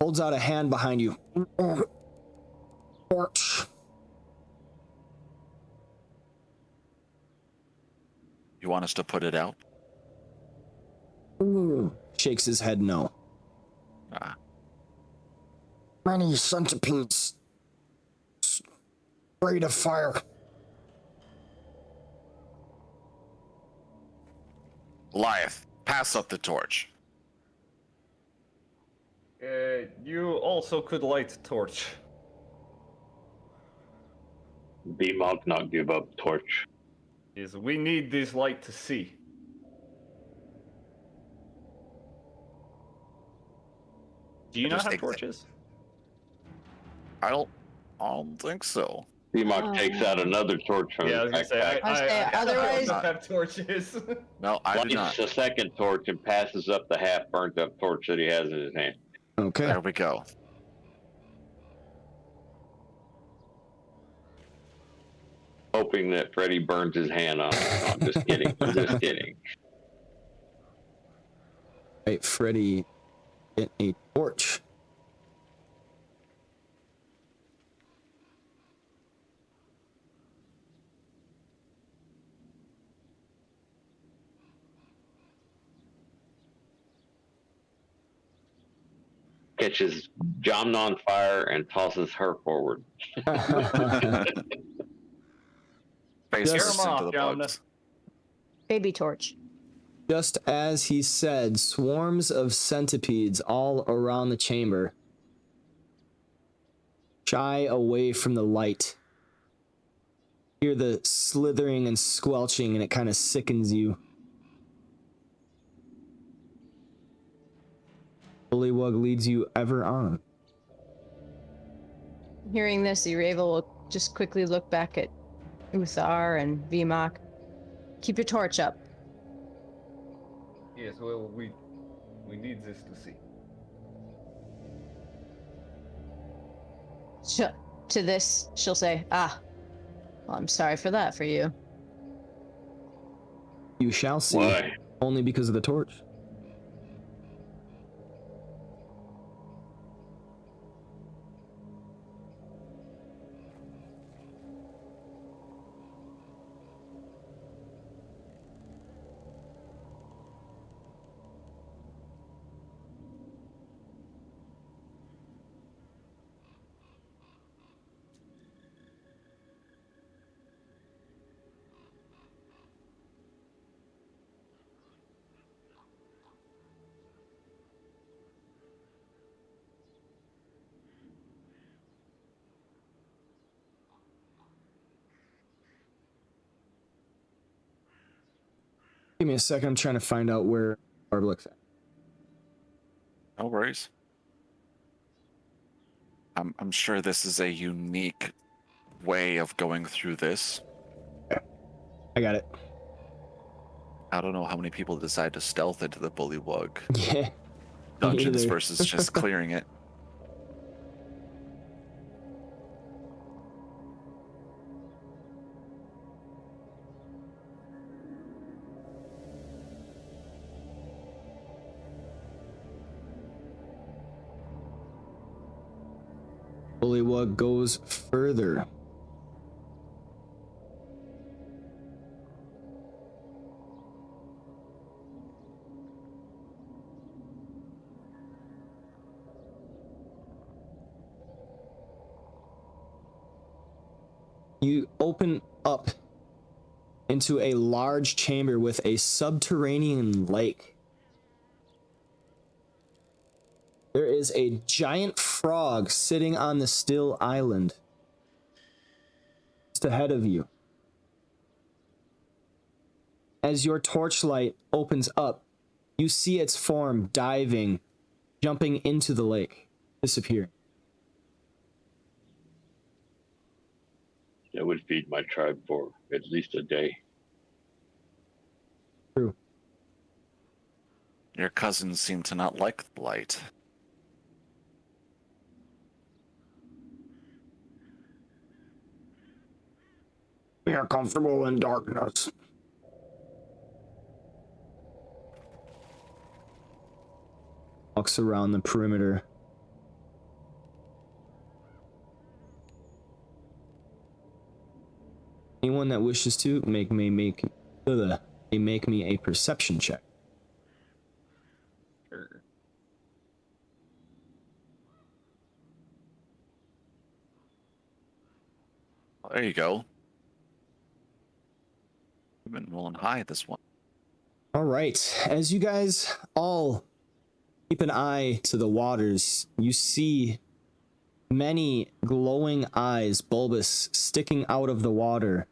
Holds out a hand behind you. Torch. You want us to put it out? Shakes his head no. Ah, Many centipedes. Afraid of fire. Goliath, pass up the torch. You also could light a torch. B-Monk not give up torch. Is we need this light to see. Do you not Just have take that. torches? I don't think so. B-Monk takes out another torch from Yeah, I his was gonna say. backpack. I was saying, otherwise- don't have torches. No, I do Lights not. a second torch and passes up the half burnt up torch that he has in his hand. Okay. There we go. Hoping that Freddy burns his hand on it. No, I'm just kidding. I'm just kidding. Right, Freddy, get a torch. Catches Jomna on fire and tosses her forward. Face Yes. first Tear 'em into off, the Jomna. bugs. Baby torch. Just as he said, swarms of centipedes all around the chamber shy away from the light. Hear the slithering and squelching, and it kind of sickens you. Bullywug leads you ever on. Hearing this, Ireva will just quickly look back at Uthar and Vimok. Keep your torch up. Yes, well, we need this to see. To this, she'll say, well, I'm sorry for that for you. You shall see. Why? Only because of the torch. Give me a second. I'm trying to find out where Barb looks at. No worries. I'm sure this is a unique way of going through this. I got it. I don't know how many people decide to stealth into the Bullywug Yeah. dungeons either. versus just clearing it. Bullywug goes further. You open up into a large chamber with a subterranean lake. There is a giant frog sitting on the still island just ahead of you. As your torchlight opens up, you see its form diving, jumping into the lake, disappearing. That would feed my tribe for at least a day. True. Your cousins seem to not like the light. We are comfortable in darkness. Walks around the perimeter. Anyone that wishes to make me a perception check. Sure. Well, there you go. We've been rolling high at this one. All right, as you guys all keep an eye to the waters, you see many glowing eyes, bulbous, sticking out of the water.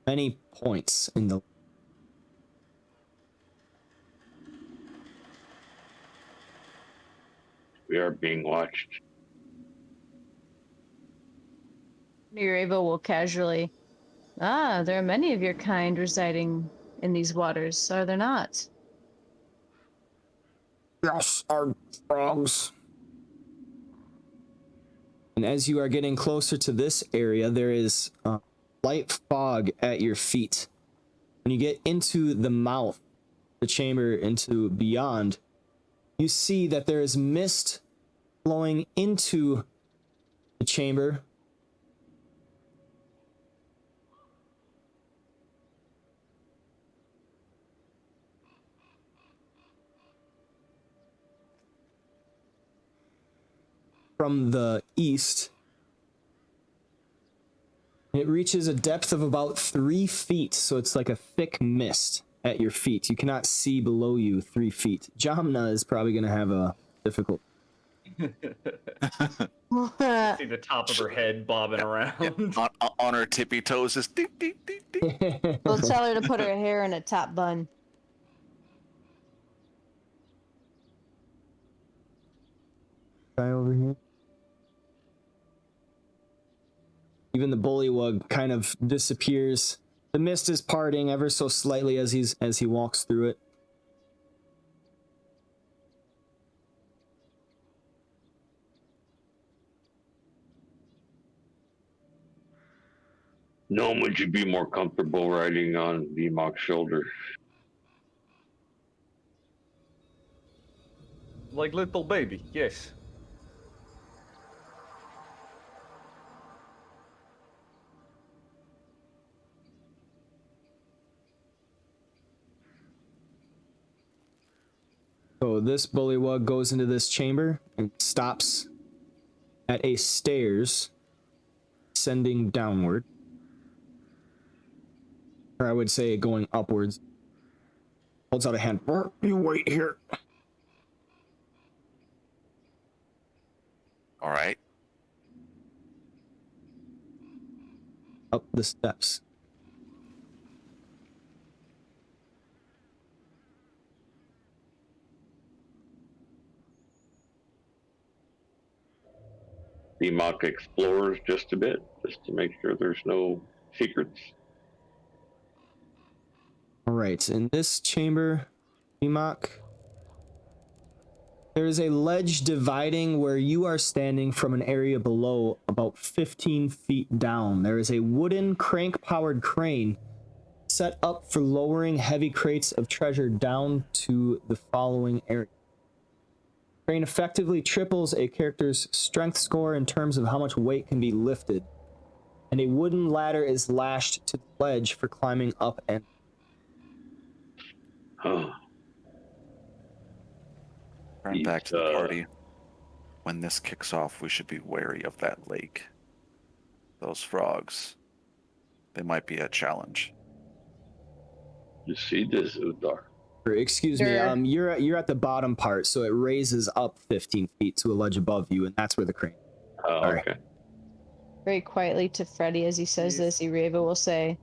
Many points in the... We are being watched. Mireva will casually. Ah, there are many of your kind residing in these waters, are there not? Yes, our frogs. And as you are getting closer to this area, there is light fog at your feet. When you get into the mouth, the chamber, into beyond, you see that there is mist flowing into the chamber. From the east. It reaches a depth of about 3 feet, so it's like a thick mist at your feet. You cannot see below you 3 feet. Jamna is probably going to have a difficult... See the top of her head bobbing around. On her tippy toes, just ding, ding, ding, ding. We'll tell her to put her hair in a top bun. Guy over here. Even the bullywug kind of disappears. The mist is parting ever so slightly as he walks through it. Gnome, would you be more comfortable riding on Vmok's shoulder? Like little baby, yes. So this bullywug goes into this chamber and stops at a stairs ascending downward. Or I would say going upwards. Holds out a hand. You wait here. All right. Up the steps. Vmok explores just a bit, just to make sure there's no secrets. All right, in this chamber, Vmok, there is a ledge dividing where you are standing from an area below about 15 feet down. There is a wooden crank-powered crane set up for lowering heavy crates of treasure down to the following area. The crane effectively triples a character's strength score in terms of how much weight can be lifted, and a wooden ladder is lashed to the ledge for climbing up and... Huh. Turn back to the party. When this kicks off, we should be wary of that lake. Those frogs. They might be a challenge. You see this, Uthar? Excuse me, Sure. you're at the bottom part, so it raises up 15 feet to a ledge above you, and that's where the crane... Oh, Sorry. okay. Very quietly to Freddy as he says this, Ireva will say,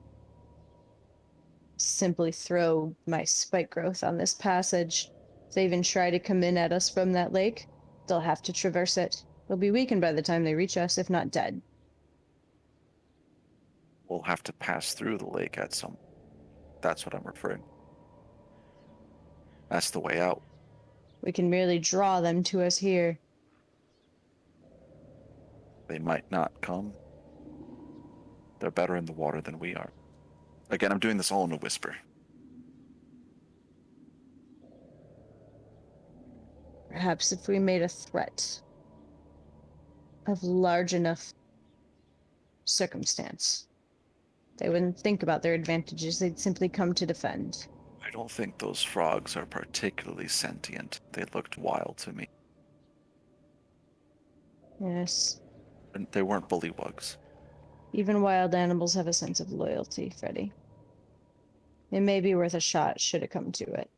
simply throw my spike growth on this passage. If they even try to come in at us from that lake, they'll have to traverse it. They'll be weakened by the time they reach us, if not dead. We'll have to pass through the lake at some... That's what I'm referring. That's the way out. We can merely draw them to us here. They might not come. They're better in the water than we are. Again, I'm doing this all in a whisper. Perhaps if we made a threat of large enough circumstance, They wouldn't think about their advantages, they'd simply come to defend. I don't think those frogs are particularly sentient. They looked wild to me. Yes. And they weren't bullywugs. Even wild animals have a sense of loyalty, Freddy. It may be worth a shot should it come to it.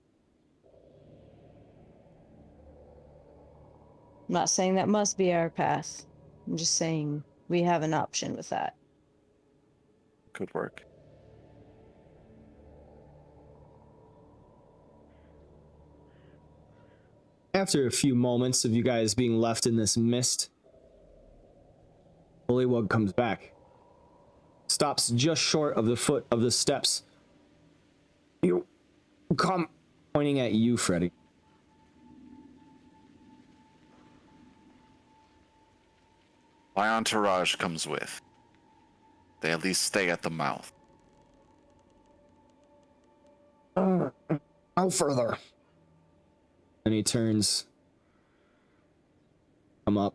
I'm not saying that must be our path. I'm just saying we have an option with that. Good work. After a few moments of you guys being left in this mist, Bullywug comes back. Stops just short of the foot of the steps. You come, pointing at you, Freddy. My entourage comes with. They at least stay at the mouth. No further. And he turns. Come up.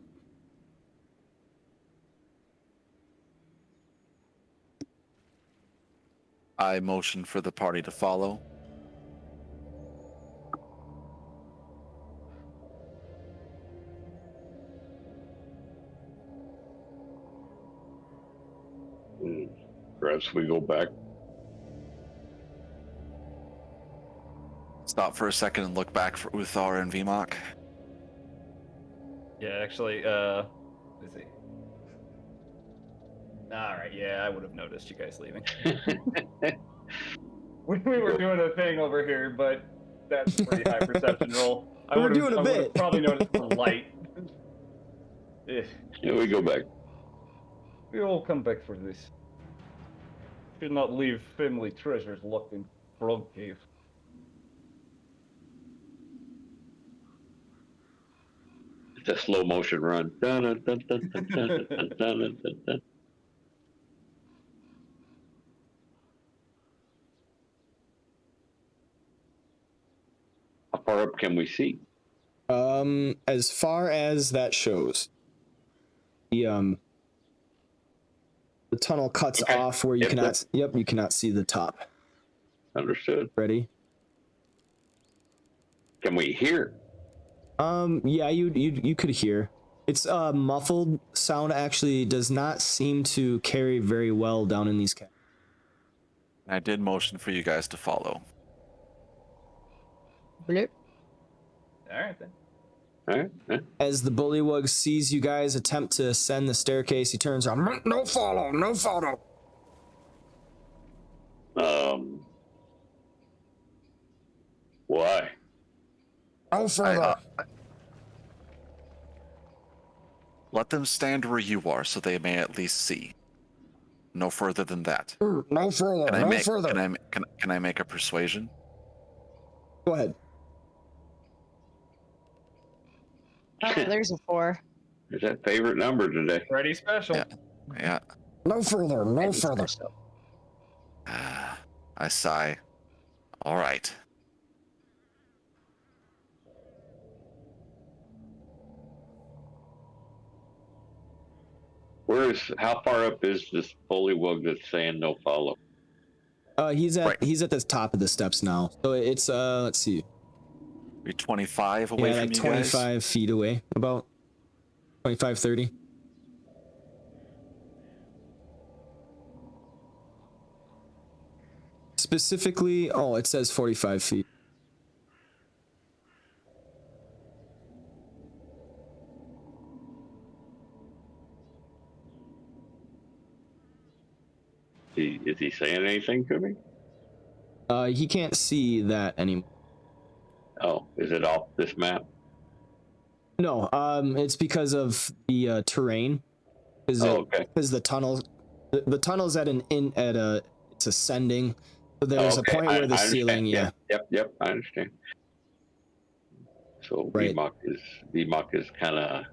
I motion for the party to follow. Perhaps we go back. Stop for a second and look back for Uthar and Vimok. Yeah, actually, let's see. Alright, yeah, I would have noticed you guys leaving. we were doing a thing over here, but that's a pretty high perception roll. I We're would doing a have bit. probably noticed the light. Yeah, we go back. We all come back for this. Should not leave family treasures locked in frog cave. It's a slow motion run. Dun, dun, dun, dun, dun, dun, dun, dun, dun, dun, dun. How far up can we see? As far as that shows, the tunnel cuts Okay. off where you Yep, cannot. Yep, you cannot see the top. Understood. Ready? Can we hear? Yeah, you could hear. It's muffled sound. Actually, does not seem to carry very well down in these caves. I did motion for you guys to follow. Bloop. Alright then. All right. As the bullywug sees you guys attempt to ascend the staircase, he turns around. No follow, no follow. Why? No further. Let them stand where you are so they may at least see. No further than that. No further. Can I No make, further. can I make a persuasion? Go ahead. Oh, there's a 4. Is that favorite number today? Ready special. Yeah. No further. No Pretty further. special. I sigh. All right. How far up is this bullywug that's saying no follow? He's at Right. he's at the top of the steps now. So it's let's see. You're 25 away Yeah, from like you 25 guys. feet away, about 25, 30. Specifically, oh, it says 45 feet. Is he saying anything to me? He can't see that anymore. Oh, is it off this map? No, it's because of the terrain. Okay. Because the tunnel's at it's ascending. So there's a Okay, point where the I ceiling, understand. yeah. Yep, I understand. So Right. VMOC is kind of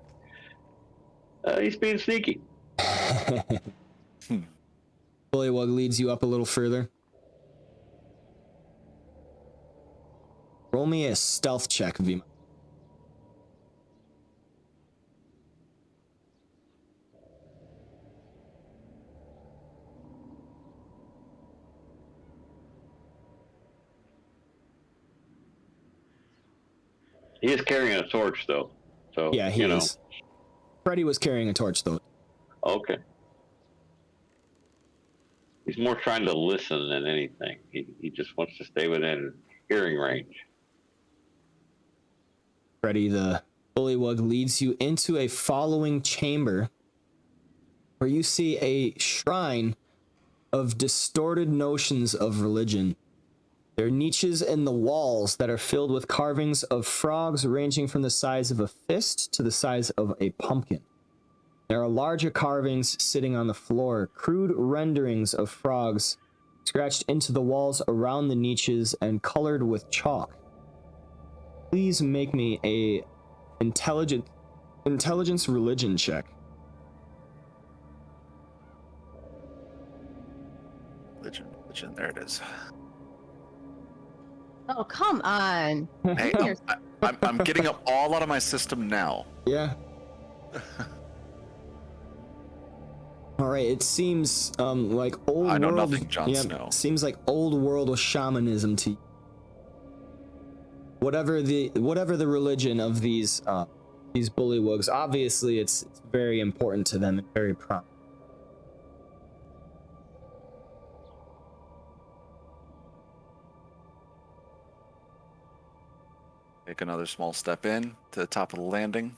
he's being sneaky. Bullywug leads you up a little further. Roll me a stealth check, Vima. He is carrying a torch, though. So Yeah, he is. Freddy was carrying a torch, though. Okay. He's more trying to listen than anything. He just wants to stay within hearing range. Freddy, the bullywug, leads you into a following chamber where you see a shrine of distorted notions of religion. There are niches in the walls that are filled with carvings of frogs ranging from the size of a fist to the size of a pumpkin. There are larger carvings sitting on the floor, crude renderings of frogs scratched into the walls around the niches and colored with chalk. Please make me a intelligence religion check. Religion, there it is. Oh, come on. Hey, I'm getting it all out of my system now. Yeah. All right. It seems like old I know world. nothing, Jon Snow. Seems like old world with shamanism to you. Whatever the religion of these bullywugs, obviously it's very important to them and very prominent. Take another small step in to the top of the landing.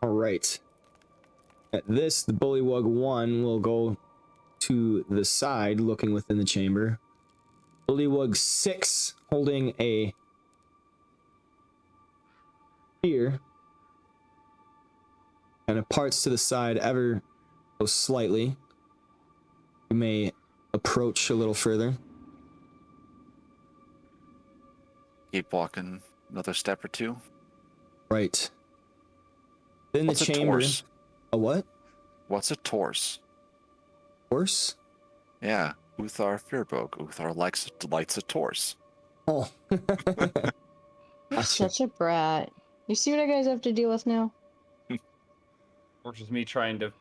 All right. At this, the bullywug 1 will go to the side, looking within the chamber. Bullywug 6, holding a spear, kind of parts to the side ever so slightly. You may approach a little further. Keep walking another step or two. Right. Then What's the a chamber. torse? A what? What's a torse? Horse? Yeah, Uthar Fearbog. Uthar lights a torse. Oh. Gotcha. Such a brat. You see what I guys have to deal with now? Or just me trying to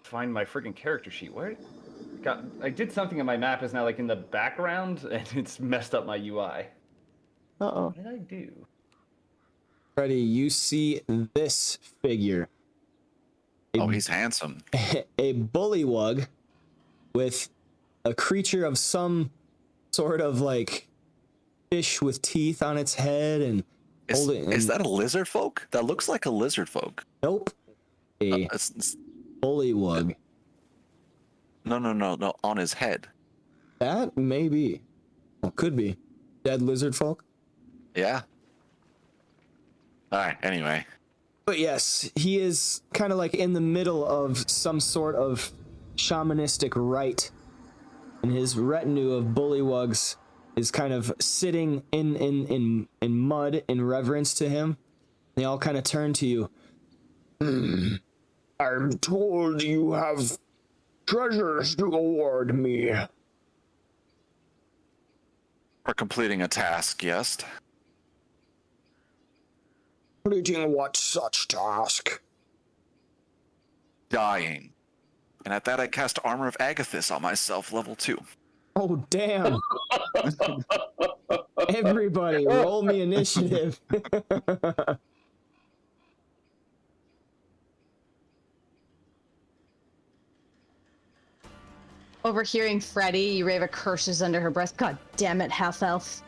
find my freaking character sheet. Where? I did something and my map is now like in the background and it's messed up my UI. Uh-oh. What did I do? Freddy, you see this figure. Oh, he's handsome. A bullywug with a creature of some sort of like fish with teeth on its head and Is that a lizard folk? That looks like a lizard folk. Nope. A bullywug. No, on his head. That may be. Well, could be. Dead lizard folk. Yeah. Alright, anyway. But yes, he is kind of like in the middle of some sort of shamanistic rite. And his retinue of bullywugs is kind of sitting in mud in reverence to him. They all kind of turn to you. I'm told you have treasures to award me. For completing a task, yes. Completing what such task? Dying. And at that I cast Armor of Agathis on myself, level 2. Oh, damn. Everybody, roll me initiative. Overhearing Freddy, Ureva curses under her breath. God damn it, half-elf.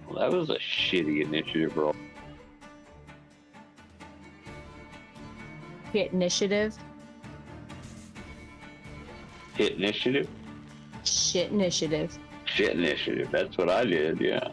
Well, that was a shitty initiative roll. Hit initiative. Hit initiative? Shit initiative. Shit initiative. That's what I did, yeah.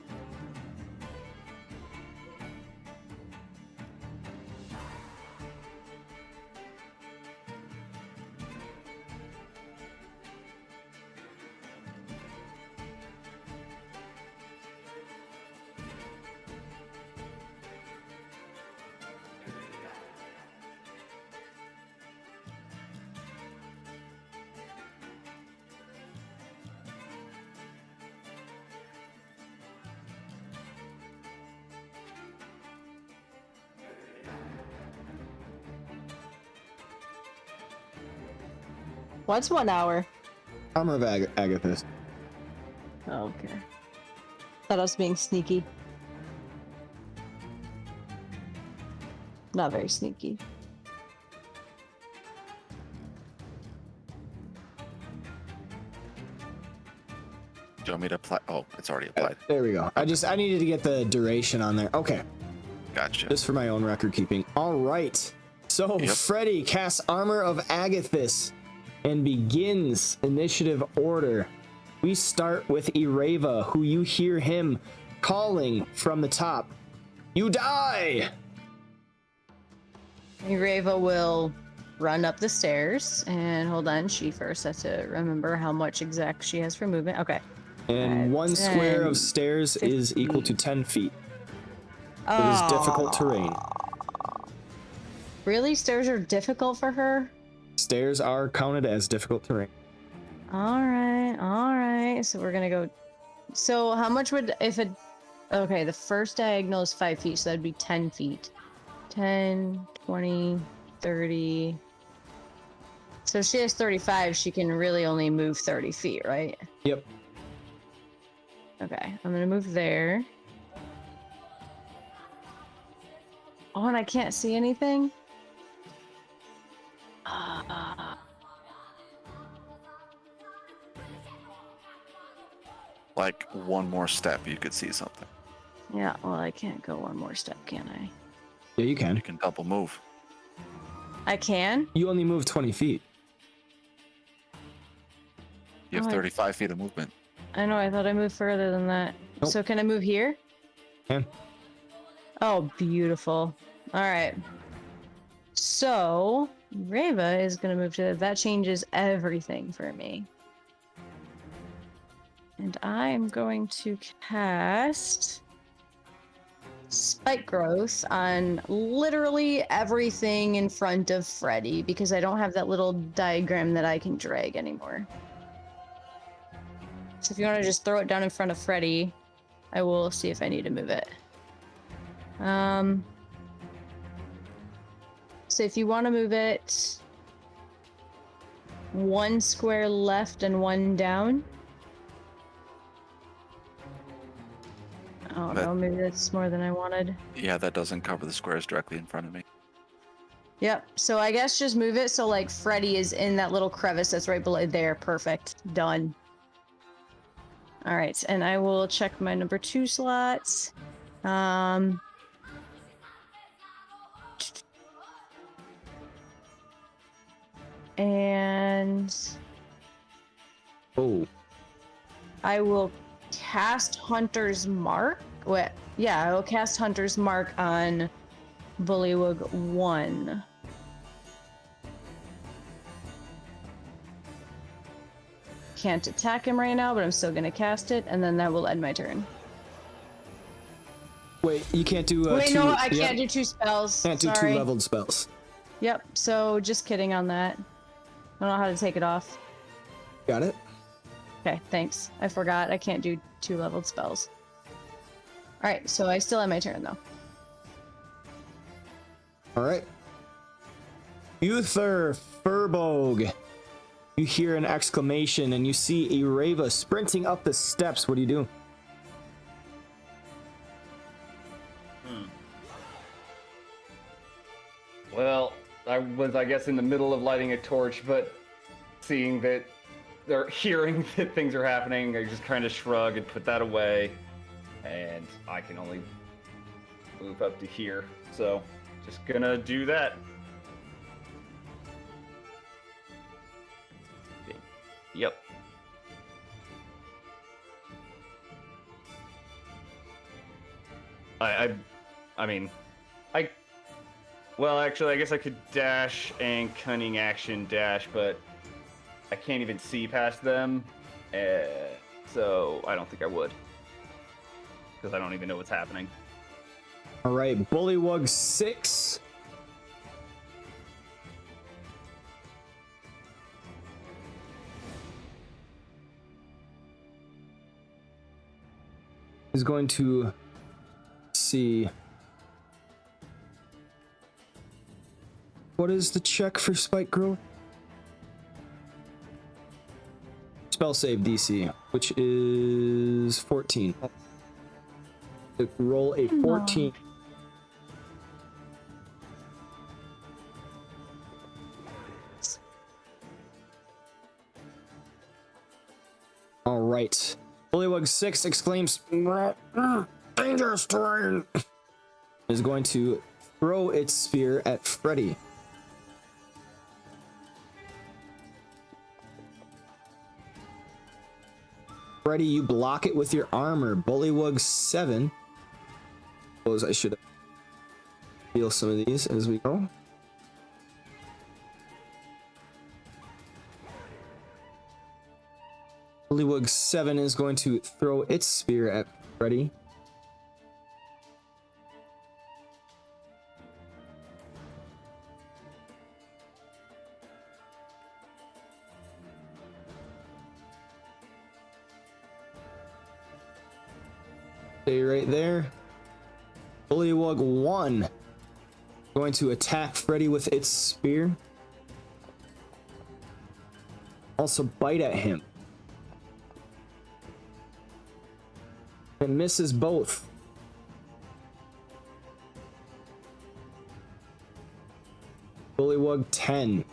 What's 1 hour? Armor of Agathis. Oh, okay. Thought I was being sneaky. Not very sneaky. Do you want me to apply? Oh, it's already applied. There we go. I needed to get the duration on there. Okay. Gotcha. Just for my own record keeping. All right. So Yep. Freddy casts Armor of Agathis and begins initiative order. We start with Ireva, who you hear him calling from the top. You die! Reva will run up the stairs, and hold on, she first has to remember how much exact she has for movement. Okay. And 1 square of stairs is equal to 10 feet. It is difficult terrain. Really? Stairs are difficult for her? Stairs are counted as difficult terrain. Alright. So we're gonna go. So how much would, if it. Okay, the first diagonal is 5 feet, so that'd be 10 feet. 10, 20, 30. So if she has 35, she can really only move 30 feet, right? Yep. Okay, I'm gonna move there. Oh, and I can't see anything? Like one more step, you could see something. Yeah, well, I can't go one more step, can I? Yeah, you can. You can double move. I can? You only move 20 feet. You have Oh, 35 feet of movement. I know, I thought I moved further than that. Nope. So can I move here? Can. Oh, beautiful. Alright. So, Reva is gonna move to that. Changes everything for me. And I'm going to cast Spike Growth on literally everything in front of Freddy because I don't have that little diagram that I can drag anymore. So if you want to just throw it down in front of Freddy, I will see if I need to move it. So if you want to move it 1 square left and 1 down. Oh no, maybe that's more than I wanted. Yeah, that doesn't cover the squares directly in front of me. Yep, so I guess just move it so like Freddy is in that little crevice that's right below there. Perfect. Done. Alright, and I will check my number 2 slots. And Oh. I will cast Hunter's Mark. Wait, yeah, I will cast Hunter's Mark on Bullywug 1. Can't attack him right now, but I'm still gonna cast it, and then that will end my turn. Wait, you can't do Wait, two, no, I yep. can't do 2 spells. Can't do Sorry. 2 leveled spells. Yep, so just kidding on that. I don't know how to take it off. Got it? Okay, thanks. I forgot I can't do 2 leveled spells. Alright, so I still have my turn though. Alright. Uther Furbolg. You hear an exclamation and you see Ireva sprinting up the steps. What do you do? Well, I was, I guess, in the middle of lighting a torch, but seeing that they're hearing that things are happening, I just kind of shrug and put that away. And I can only move up to here, so just gonna do that. Yep. I mean, well, actually, I guess I could dash and cunning action dash, but I can't even see past them, so I don't think I would, because I don't even know what's happening. Alright, Bullywug 6. Is going to see. What is the check for spike growth? spell save DC, which is 14. Roll a 14. All right. Bullywug 6 exclaims, dangerous terrain, is going to throw its spear at Freddy. Freddy, you block it with your armor. Bullywug 7. Suppose I should heal some of these as we go. Bullywug 7 is going to throw its spear at Freddy. Stay right there. Bullywug 1 going to attack Freddy with its spear. Also bite at him. It misses both. Bullywug 10.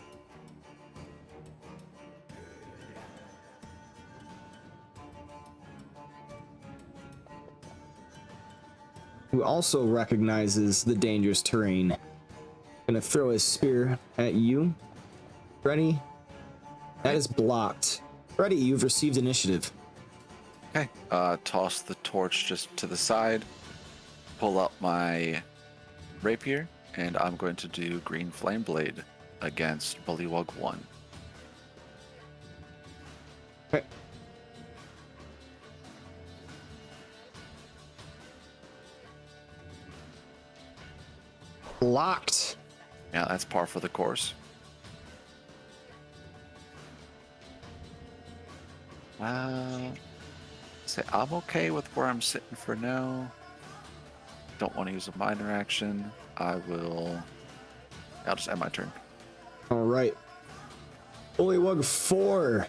Who also recognizes the dangerous terrain. Gonna throw his spear at you. Freddy. That is blocked. Freddy, you've received initiative. Okay. Toss the torch just to the side. Pull out my rapier, and I'm going to do Green Flame Blade against Bullywug 1. Okay. Blocked. Yeah, that's par for the course. Say I'm okay with where I'm sitting for now. Don't want to use a minor action. I'll just end my turn. All right. Bullywug 4.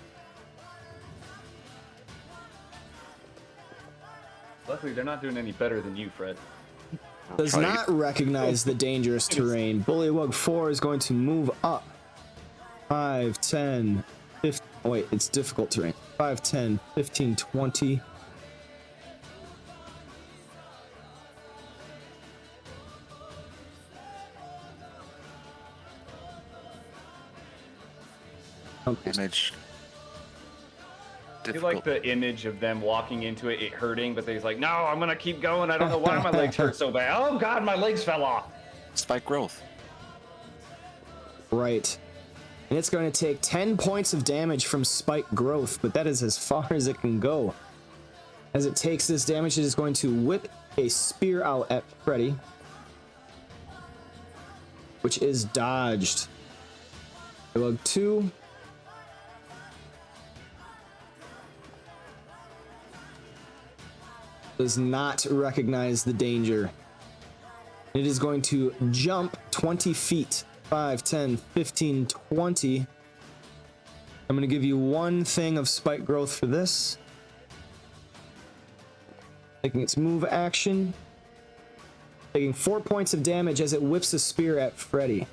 Luckily, they're not doing any better than you, Fred. Does Try to not recognize the dangerous terrain. Bullywug 4 is going to move up. 5, 10, 15. Oh, wait, it's difficult terrain. 5, 10, 15, 20. Image. I feel like the image of them walking into it hurting, but he's like, no, I'm gonna keep going. I don't know why my legs hurt so bad. Oh god, my legs fell off. Spike growth. Right. And it's going to take 10 points of damage from spike growth, but that is as far as it can go. As it takes this damage, it is going to whip a spear out at Freddy, which is dodged. Bullywug 2. Does not recognize the danger. It is going to jump 20 feet. 5, 10, 15, 20. I'm going to give you one thing of spike growth for this. Taking its move action. Taking 4 points of damage as it whips a spear at Freddy.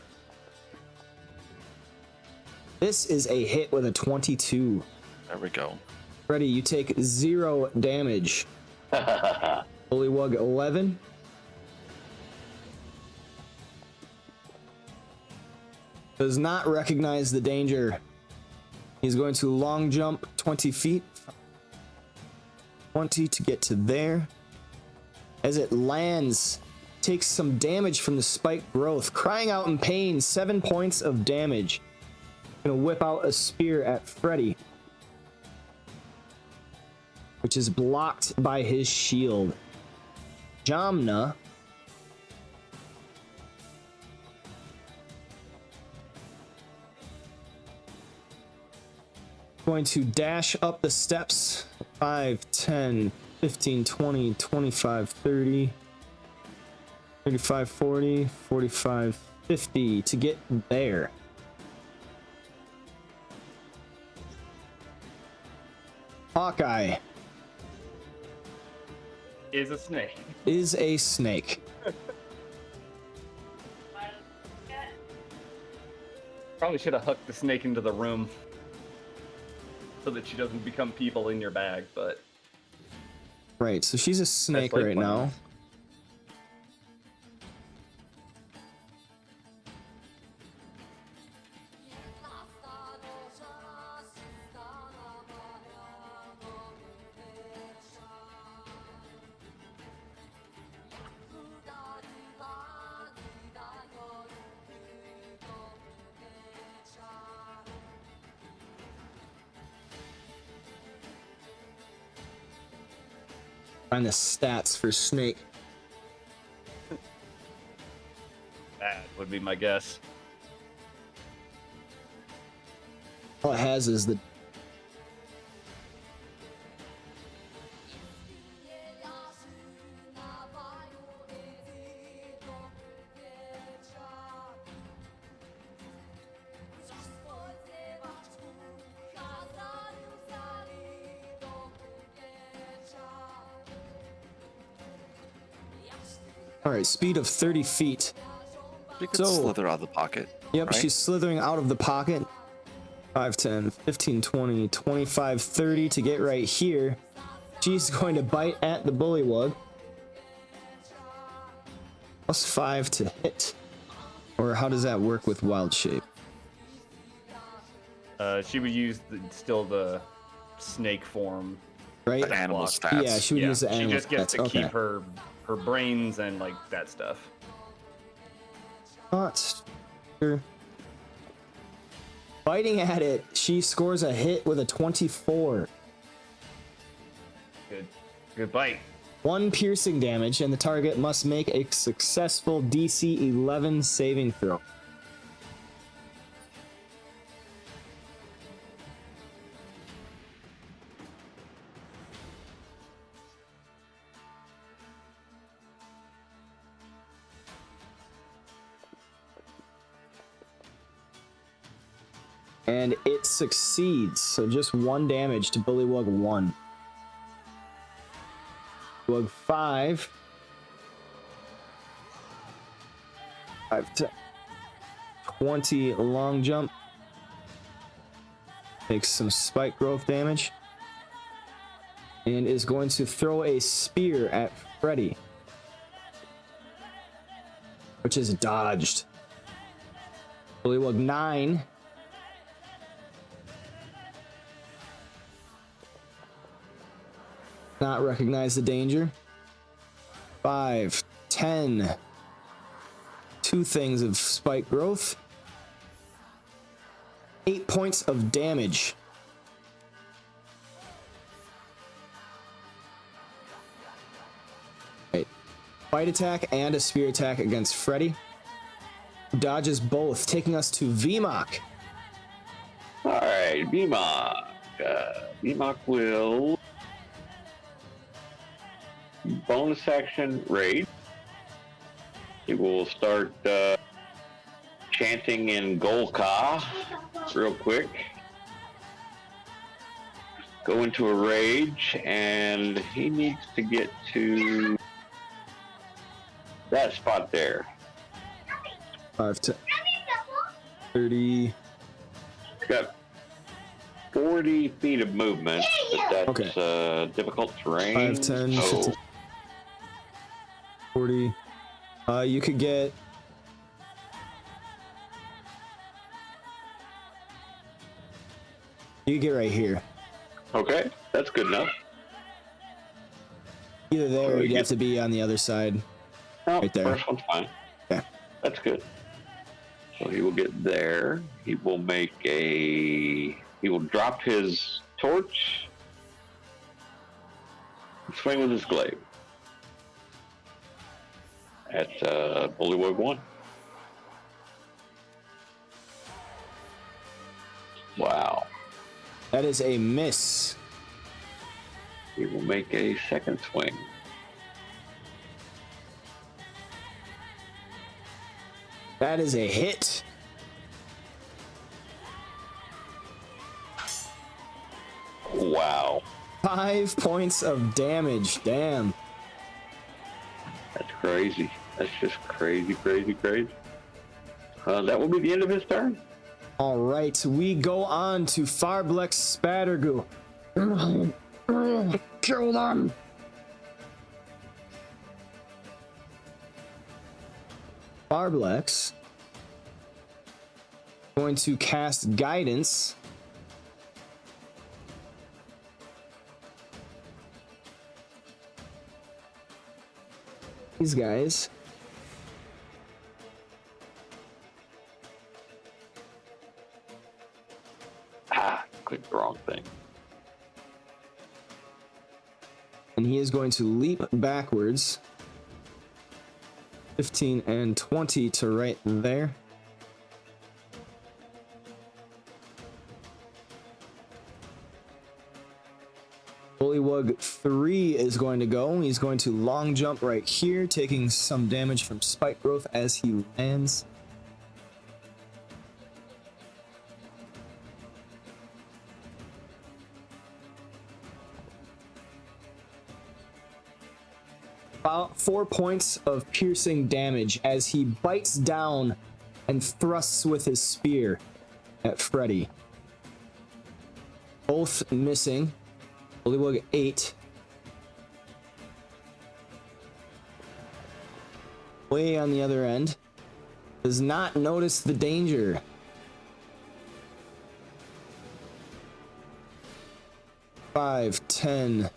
This is a hit with a 22. There we go. Freddy, you take 0 damage. Bullywug 11. Does not recognize the danger. He's going to long jump 20 feet. 20 to get to there. As it lands, takes some damage from the spike growth. Crying out in pain, 7 points of damage. Gonna whip out a spear at Freddy, which is blocked by his shield. Jamna going to dash up the steps. 5, 10, 15, 20, 25, 30, 35, 40, 45, 50 to get there. Hawkeye Is a snake. is a snake. Probably should have hooked the snake into the room so that she doesn't become people in your bag, but Right, so she's a snake like right fun. now. Find the stats for snake. that would be my guess. All it has is the all right, speed of 30 feet. She could So- slither out of the pocket. Yep, right? she's slithering out of the pocket. 5, 10, 15, 20, 25, 30 to get right here. She's going to bite at the bullywug. +5 to hit. Or how does that work with wild shape? She would use still the snake form. Right? The animal block. stats. Yeah, she would use the she animal just gets stats. to Okay. keep her brains and like that stuff. Not sure. Biting at it, she scores a hit with a 24. Good bite. 1 piercing damage, and the target must make a successful DC 11 saving throw. And it succeeds, so just 1 damage to Bullywug 1. Bullywug 5. 5 to 20 long jump. Takes some spike growth damage. And is going to throw a spear at Freddy, which is dodged. Bullywug 9. Not recognize the danger. 5, 10. 2 things of spike growth. 8 points of damage. Right. Bite attack and a spear attack against Freddy. Dodges both, taking us to VMOC. All right, VMOC. VMOC will bonus action raid. He will start chanting in Golka real quick. Go into a rage, and he needs to get to that spot there. 5, 10, 30. He's got 40 feet of movement, but that's difficult terrain. 5, 10, 15, 40. You could get. You could get right here. Okay, that's good enough. Either there, or you you get- have to be on the other side. No, Right there. First one's fine. Okay. That's good. So he will get there. He will make a. He will drop his torch. Swing with his glaive. At Bullywug 1. Wow. That is a miss. He will make a second swing. That is a hit. Wow. 5 points of damage. Damn. That's crazy. That's just crazy, crazy, crazy. That will be the end of his turn. All right, we go on to Farblex Spattergoo. Kill them. Farblex going to cast Guidance. These guys. Clicked the wrong thing. And he is going to leap backwards. 15 and 20 to right there. Bullywug 3 is going to go. He's going to long jump right here, taking some damage from spike growth as he lands. About 4 points of piercing damage as he bites down and thrusts with his spear at Freddy. Both missing. Bullywug 8. Way on the other end. Does not notice the danger. Five, 10,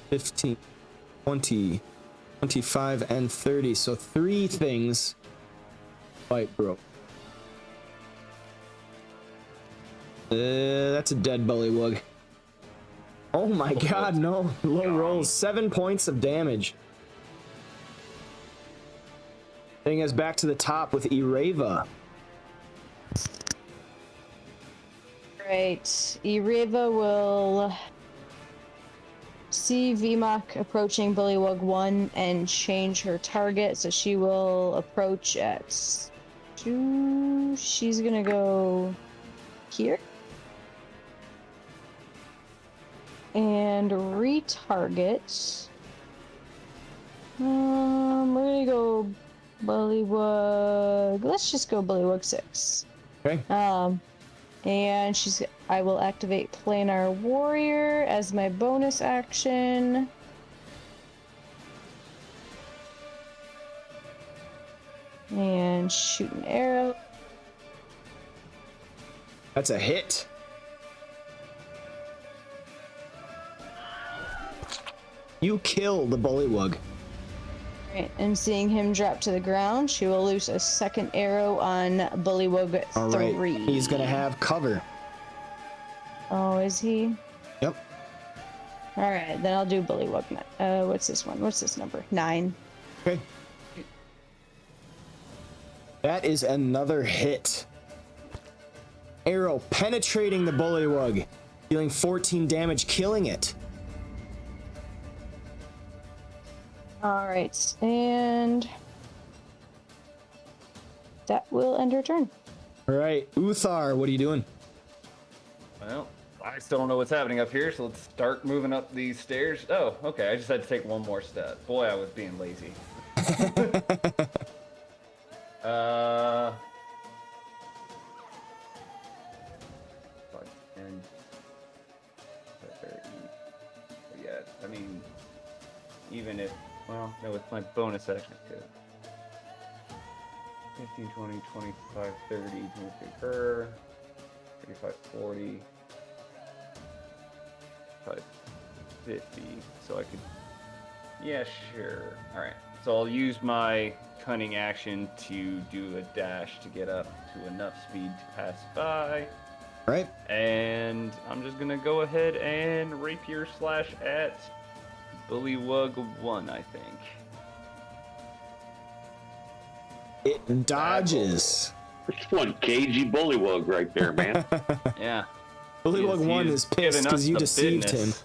15, 20, 25, and 30. So 3 things fight broke. That's a dead Bullywug. Oh my god, no. Low rolls. 7 points of damage. Bringing us back to the top with Ireva. Right. Ireva will see VMOC approaching Bullywug 1 and change her target. So she will approach at 2. She's gonna go here. And retarget. We're gonna go Bullywug. Let's just go Bullywug 6. Okay. And I will activate Planar Warrior as my bonus action. And shoot an arrow. That's a hit. You kill the Bullywug. Right, and seeing him drop to the ground, she will loose a second arrow on Bullywug 3. All right, he's gonna have cover. Oh, is he? Yep. All right, then I'll do Bullywug. What's this one? What's this number? 9. Okay. That is another hit. Arrow penetrating the Bullywug, dealing 14 damage, killing it. All right, and that will end her turn. All right, Uthar, what are you doing? Well, I still don't know what's happening up here, so let's start moving up these stairs. Oh, okay, I just had to take one more step. Boy, I was being lazy. 5, 10, 30. Yeah, I mean, even if, well, no, with my bonus action, I could. 15, 20, 25, 30, 23 per, 35, 40, 5, 50, so I could, yeah, sure. All right, so I'll use my cunning action to do a dash to get up to enough speed to pass by. Right. And I'm just gonna go ahead and rapier slash at Bullywug 1, I think. It dodges. It's one cagey Bullywug right there, man. Yeah. Bullywug 1 is pissed giving because us you the deceived business.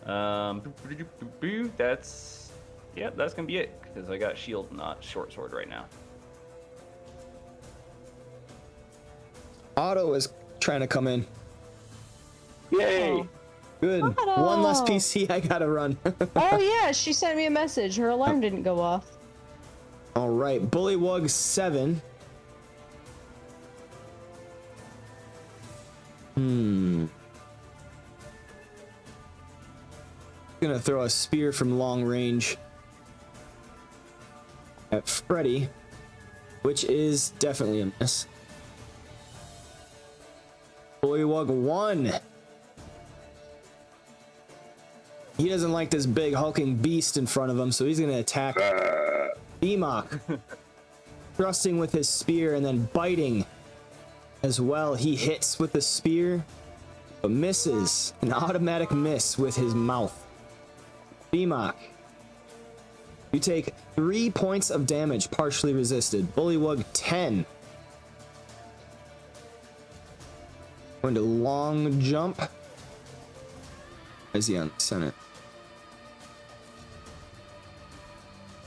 him. That's, yeah, that's gonna be it because I got shield, not short sword right now. Otto is trying to come in. Yay! Oh. Good. One less PC I gotta run. Oh yeah, she sent me a message. Her alarm didn't go off. All right, Bullywug 7. Gonna throw a spear from long range at Freddy, which is definitely a miss. Bullywug 1. He doesn't like this big hulking beast in front of him, so he's gonna attack Beamok, thrusting with his spear and then biting as well. He hits with the spear, but misses. An automatic miss with his mouth. Beamok, you take 3 points of damage, partially resisted. Bullywug 10. Going to long jump. Is he on center?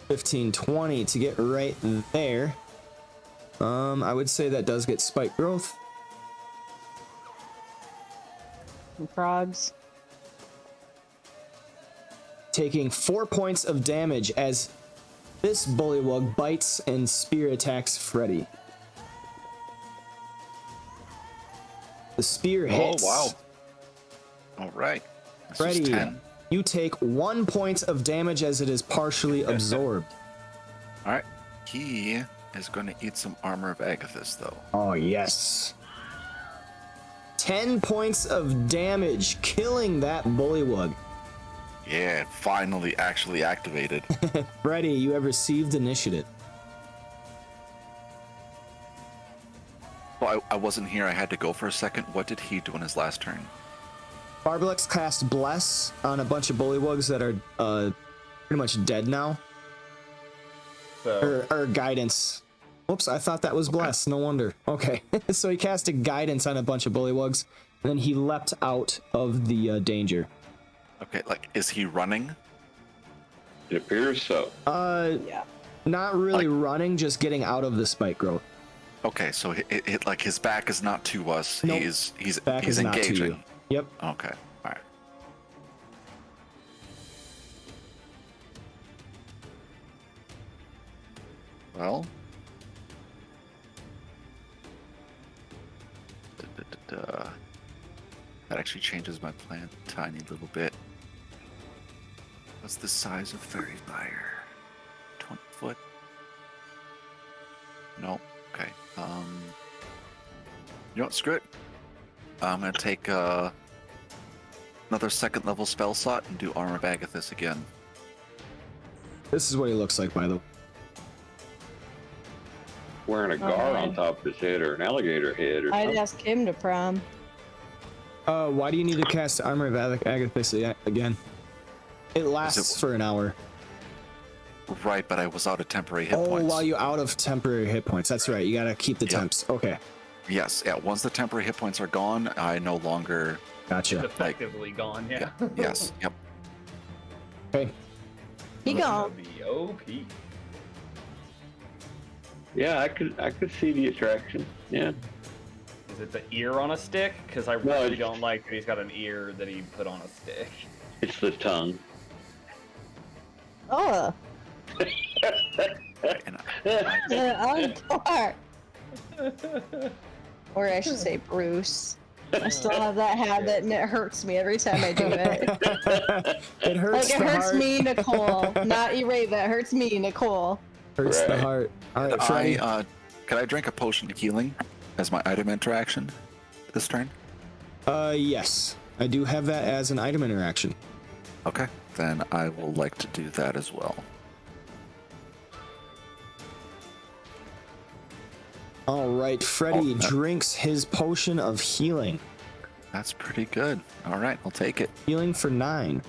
15, 20 to get right there. I would say that does get spike growth. And frogs. Taking 4 points of damage as this Bullywug bites and spear attacks Freddy. The spear hits. Oh, wow. All right. This is Freddy, 10. you take 1 point of damage as it is partially absorbed. All right. He is going to eat some armor of Agathis, though. Oh, yes. 10 points of damage, killing that Bullywug. Yeah, it finally actually activated. Freddy, you have received initiative. Well, I wasn't here. I had to go for a second. What did he do in his last turn? Barblex cast Bless on a bunch of Bullywugs that are pretty much dead now. So Or Guidance. Whoops, I thought that was Bless. No wonder. Okay. So he casted Guidance on a bunch of Bullywugs, and then he leapt out of the danger. Okay, like, is he running? It appears so. Yeah. Not really Like- running, just getting out of the spike growth. Okay, so it like his back is not to us. Nope. He's Back he's is not to engaging. you. Yep. Okay. All right. Well. That actually changes my plan a tiny little bit. What's the size of Fairy Fire? 20 foot? No. Okay. You know what? Screw it. I'm gonna take another second level spell slot and do Armor of Agathis again. This is what he looks like, by the way. Wearing a gar Okay. on top of his head or an alligator head or I'd something. ask him to prom. Why do you need to cast Armor of Agathis again? It lasts for an hour. Right, but I was out of temporary hit Oh, points. while you're out of temporary hit points. That's right. You gotta keep the Yeah. temps. Okay. Yes, yeah. Once the temporary hit points are gone, I no longer. Gotcha. effectively gone, yeah. Yes. Yep. Okay. He gone. Be OP. Yeah, I could see the attraction. Yeah. Is it the ear on a stick? Because I No, really it's- don't like that he's got an ear that he put on a stick. It's the tongue. Oh, And I, encore. Or I should say Bruce. I still have that habit and it hurts me every time I do it. It hurts Like it the hurts heart. me, Nicole. Not Erava, it hurts me, Nicole. Hurts the Right. heart. All right, Freddy. can I drink a potion of healing as my item interaction this turn? Yes. I do have that as an item interaction. Okay, then I will like to do that as well. All right, Freddy Oh, that- drinks his potion of healing. That's pretty good. All right, I'll take it. Healing for 9.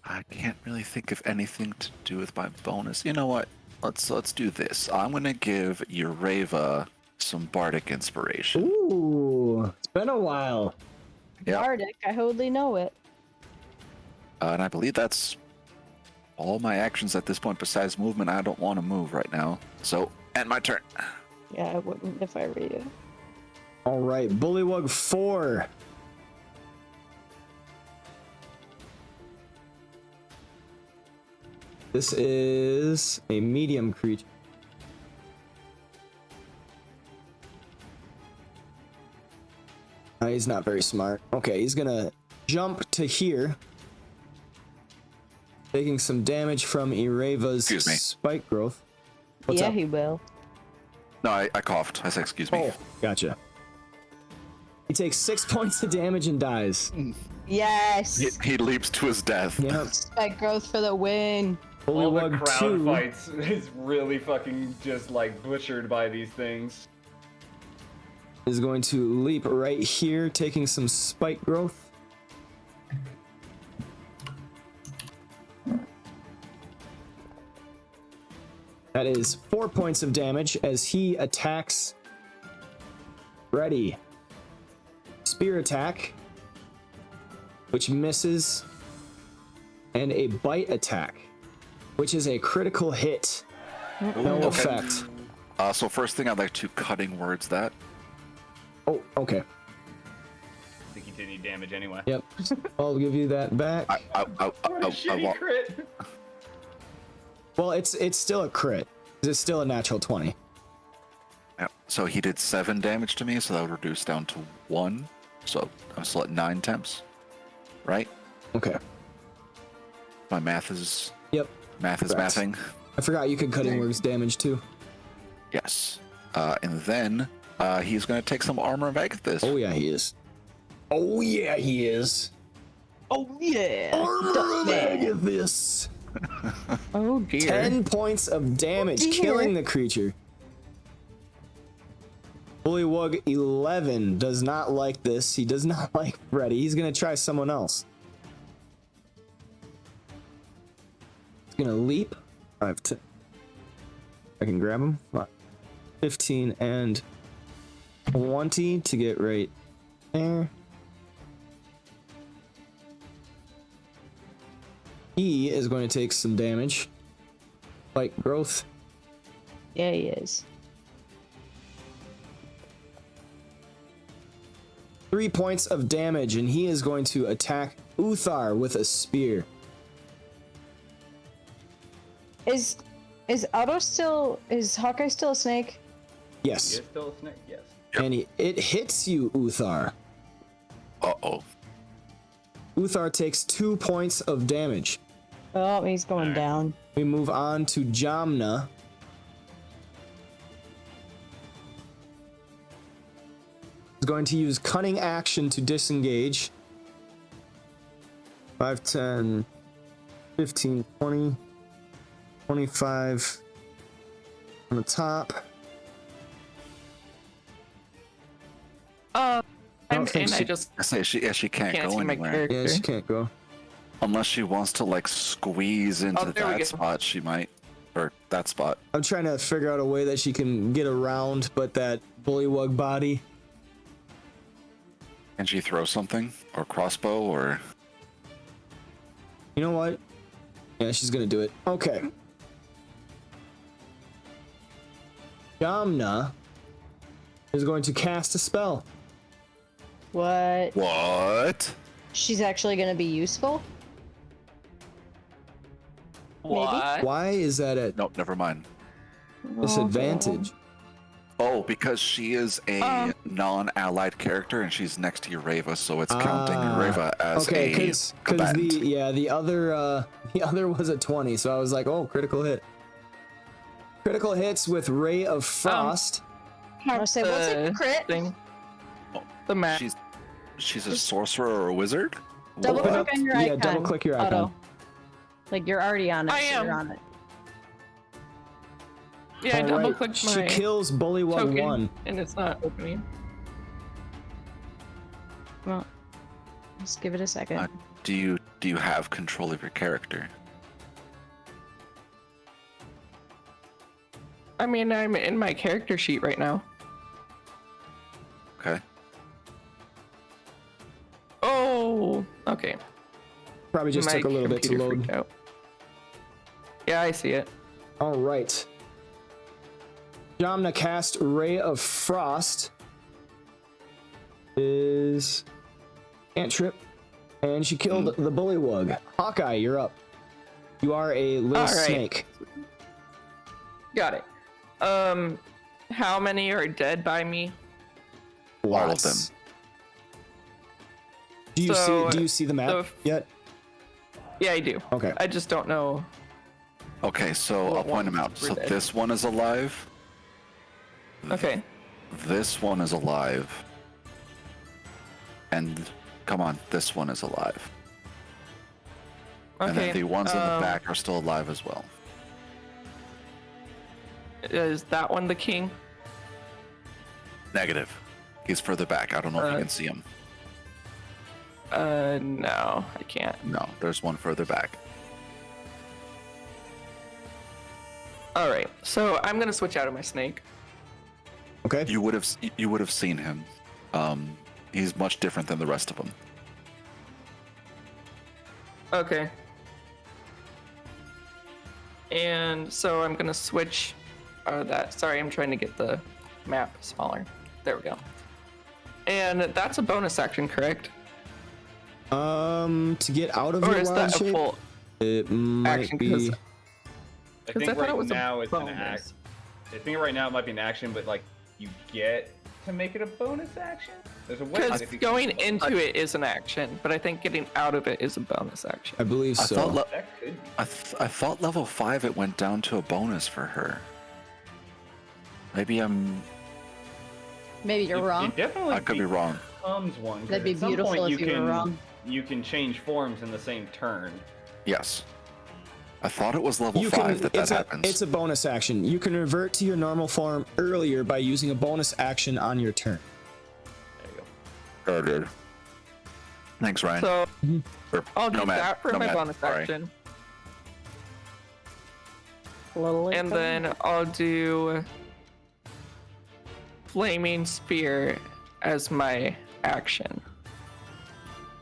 I can't really think of anything to do with my bonus. You know what? Let's do this. I'm gonna give Urava some bardic inspiration. Ooh, it's been a while. Yep. Bardic, I wholly know it. And I believe that's all my actions at this point. Besides movement, I don't want to move right now. So, end my turn. Yeah, I wouldn't if I read it. All right, Bullywug 4. This is a medium creature. He's not very smart. Okay, he's gonna jump to here, taking some damage from Ireva's Excuse me. spike growth. What's yeah, up? he will. No, I coughed. I said, excuse me. Oh, gotcha. He takes 6 points of damage and dies. Yes. He leaps to his death. Yep. Spike growth for the win. All the Bullywug crowd 2. fights is really fucking just like butchered by these things. Is going to leap right here, taking some spike growth. That is 4 points of damage as he attacks Freddy. Spear attack, which misses, and a bite attack, which is a critical hit. No Okay. effect. So first thing, I'd like to cutting words that. Oh, okay. The continued damage anyway. Yep. I'll give you that back. I What a shitty want- crit. Well, it's still a crit. It's still a natural 20. Yeah. So he did 7 damage to me, so that would reduce down to 1. So I'm still at 9 temps, right? Okay. My math is Yep. mathing. Correct. I forgot you could cutting words damage too. Yes. And then he's going to take some armor of Agathis. Oh yeah, he is. Oh yeah, he is. Oh yeah. Armor of Agathis. Oh dear. 10 points of damage, dear. killing the creature. Bullywug 11 does not like this. He does not like Freddy. He's gonna try someone else. He's gonna leap. I have to. I can grab him. 15 and 20 to get right there. He is going to take some damage. Spike growth. Yeah, he is. 3 points of damage, and he is going to attack Uthar with a spear. Is Hawkeye still a snake? Yes. Is still a snake? Yes. And it hits you, Uthar. Uh-oh. Uthar takes 2 points of damage. Oh, he's going down. We move on to Jamna. He's going to use cunning action to disengage. 5, 10, 15, 20, 25 on the top. I'm don't think in. I she- just I say she can't can't go see my anywhere. character. Yeah, she can't go. Unless she wants to like squeeze into there we that go. spot, she might. Or that spot. I'm trying to figure out a way that she can get around, but that bullywug body. Can she throw something? Or crossbow or You know what? Yeah, she's gonna do it. Okay. Jamna is going to cast a spell. What? what? She's actually gonna be useful? What? Why is that at Nope, never mind. disadvantage? Oh, because she is a non-allied character and she's next to Ureva, so it's counting Ureva as Okay, a because combatant. the other was a 20, so I was like, oh, critical hit. Critical hits with Ray of Frost. I'll say, what's a The crit? Thing. Oh, The map. She's a sorcerer or a wizard? Double Open click up- on your yeah, icon. double click your icon. Auto. Like you're already on it. I so you're am. on it. Yeah, I All double right, clicked she my kills Bullywug token 1. and it's not opening. Well, just give it a second. Uh, do you have control of your character? I mean, I'm in my character sheet right now. Okay. Oh, okay. Probably just My took a little bit to computer load. freaked out. Yeah, I see it. All right. Jamna cast Ray of Frost. is cantrip, and she killed the bullywug. Hawkeye, you're up. You are a little All right. snake. Got it. How many are dead by me? All of Lots. them. Do you So, see? Do you see the map so- yet? Yeah, I do. Okay. I just don't know. Okay, so What I'll point them out. ones were So dead? this one is alive. Okay. This one is alive. And come on, this one is alive. And Okay. then the ones in the back are still alive as well. Is that one the king? Negative. He's further back. I don't know if you can see him. No, I can't. No, there's one further back. All right. So I'm gonna switch out of my snake. Okay. You would have seen him. He's much different than the rest of them. Okay. And so I'm gonna switch that. Sorry, I'm trying to get the map smaller. There we go. And that's a bonus action, correct? To get out of Or your is wild that a shape, full it might action? be. Because I 'Cause think I thought it right was a now it's an bonus. act. I think right now it might be an action, but like you get to make it a bonus action. There's a way. that if you going can- into it is an action, but I think getting out of it is a bonus action. I believe I so. thought That could be. I thought level 5 it went down to a bonus for her. Maybe Maybe you're wrong. It definitely I could be wrong. becomes one. 'cause That'd be at some beautiful point if you were wrong. You can change forms in the same turn. Yes. I thought it was level You 5 can. that happens. It's a bonus action. You can revert to your normal form earlier by using a bonus action on your turn. There you go. Good. Thanks, Ryan. So Or I'll do Nomad. that for my Nomad, bonus sorry. action. And then I'll do Flaming Spear as my action.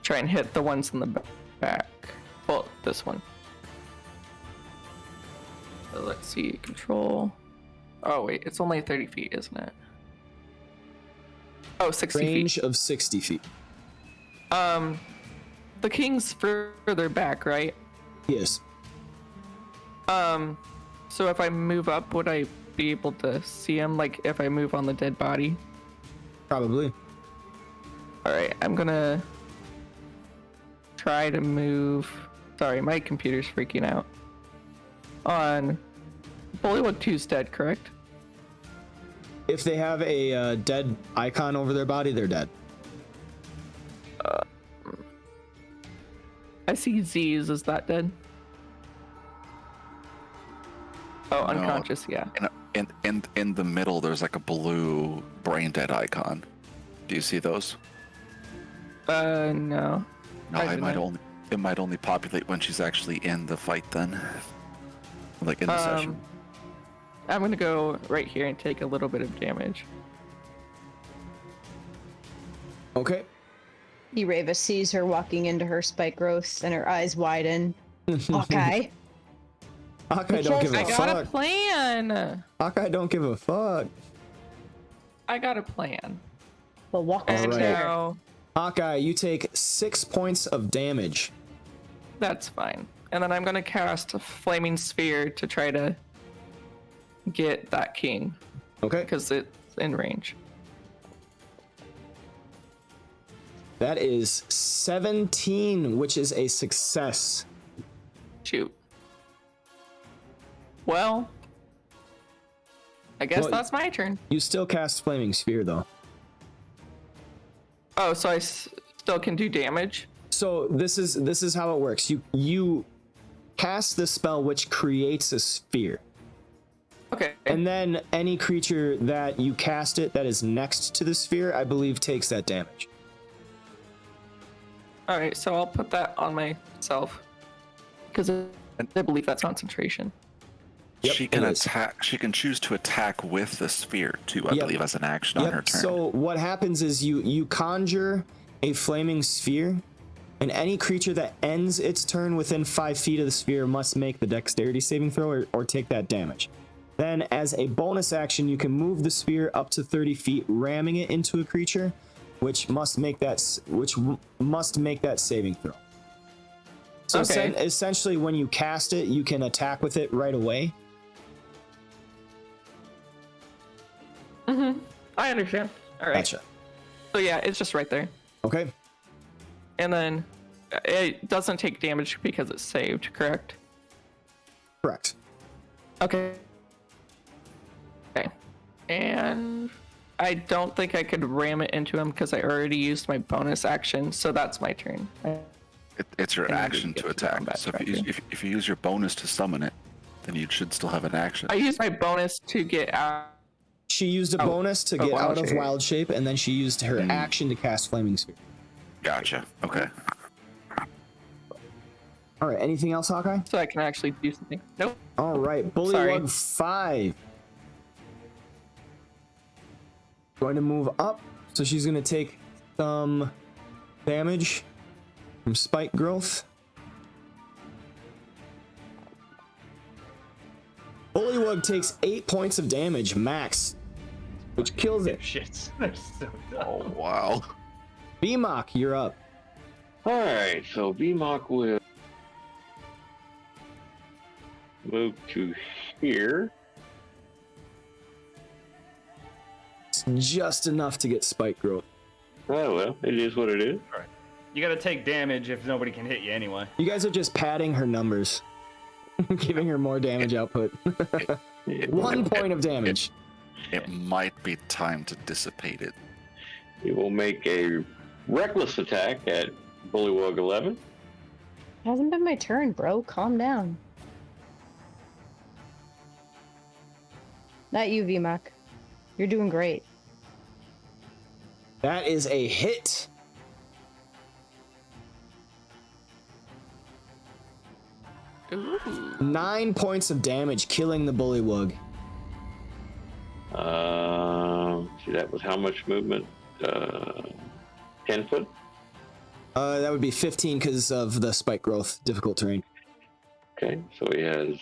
Try and hit the ones in the back. Well, this one. So let's see, control. Oh wait, it's only 30 feet, isn't it? Oh, 60 Range feet. of 60 feet. The king's further back, right? Yes. So if I move up, would I be able to see him? Like if I move on the dead body? Probably. All right, I'm gonna try to move. Sorry, my computer's freaking out. On Bullywug 2's dead, correct? If they have a dead icon over their body, they're dead. I see Z's. Is that dead? Oh, No. unconscious. Yeah. In the middle, there's like a blue brain dead icon. Do you see those? No. No, I it might only populate when she's actually in the fight. Then, like in the session. I'm gonna go right here and take a little bit of damage. Okay. Eravis sees her walking into her spike growth and her eyes widen. Hawkeye. Hawkeye don't give a I got a fuck. plan. Hawkeye don't give a fuck. I got a plan. Well, walk us And Alright. there. now Hawkeye, you take 6 points of damage. that's fine. And then I'm gonna cast a Flaming Sphere to try to get that king Okay. because it's in range. That is 17, which is a success. Shoot. Well, I guess Well, that's my turn. You still cast Flaming Sphere, though. Oh, so I still can do damage? So this is how it works. You cast the spell which creates a sphere. Okay. And then any creature that you cast it that is next to the sphere, I believe, takes that damage. All right, so I'll put that on myself because I believe that's concentration. Yep, She can it is. attack. She can choose to attack with the sphere too. I Yep. believe as an action on her turn. So what happens is you conjure a flaming sphere, and any creature that ends its turn within 5 feet of the sphere must make the dexterity saving throw or take that damage. Then, as a bonus action, you can move the sphere up to 30 feet, ramming it into a creature. which must make that saving throw. So Okay. essentially, when you cast it, you can attack with it right away. I understand. All right. Gotcha. So yeah, it's just right there. Okay. And then it doesn't take damage because it's saved, correct? Correct. Okay. Okay. And I don't think I could ram it into him because I already used my bonus action, so that's my turn. It's your And you action get to to attack. combat So tracking. if you use your bonus to summon it, then you should still have an action. I used my bonus to get out. She used a Out bonus to of get wild out of shape. wild shape, and then she used her action to cast Flaming Sphere. Gotcha. Okay. All right. Anything else, Hawkeye? So I can actually do something. Nope. All right. Bullywug 5. Going to move up, so she's going to take some damage from spike growth. Bullywug takes 8 points of damage max, which kills it. Shits. They're so dumb. Oh wow. VMOC, you're up. All right, so VMOC will move to here. It's just enough to get spike growth. Oh well, it is what it is. You gotta take damage if nobody can hit you anyway. You guys are just padding her numbers, giving her more damage output. 1 point of damage. It might be time to dissipate it. He will make a reckless attack at Bullywug 11. Hasn't been my turn, bro. Calm down. Not you, VMAC. You're doing great. That is a hit. Ooh. 9 points of damage, killing the Bullywug. See, that was how much movement? 10 foot? That would be 15 because of the spike growth, difficult terrain. Okay, so he has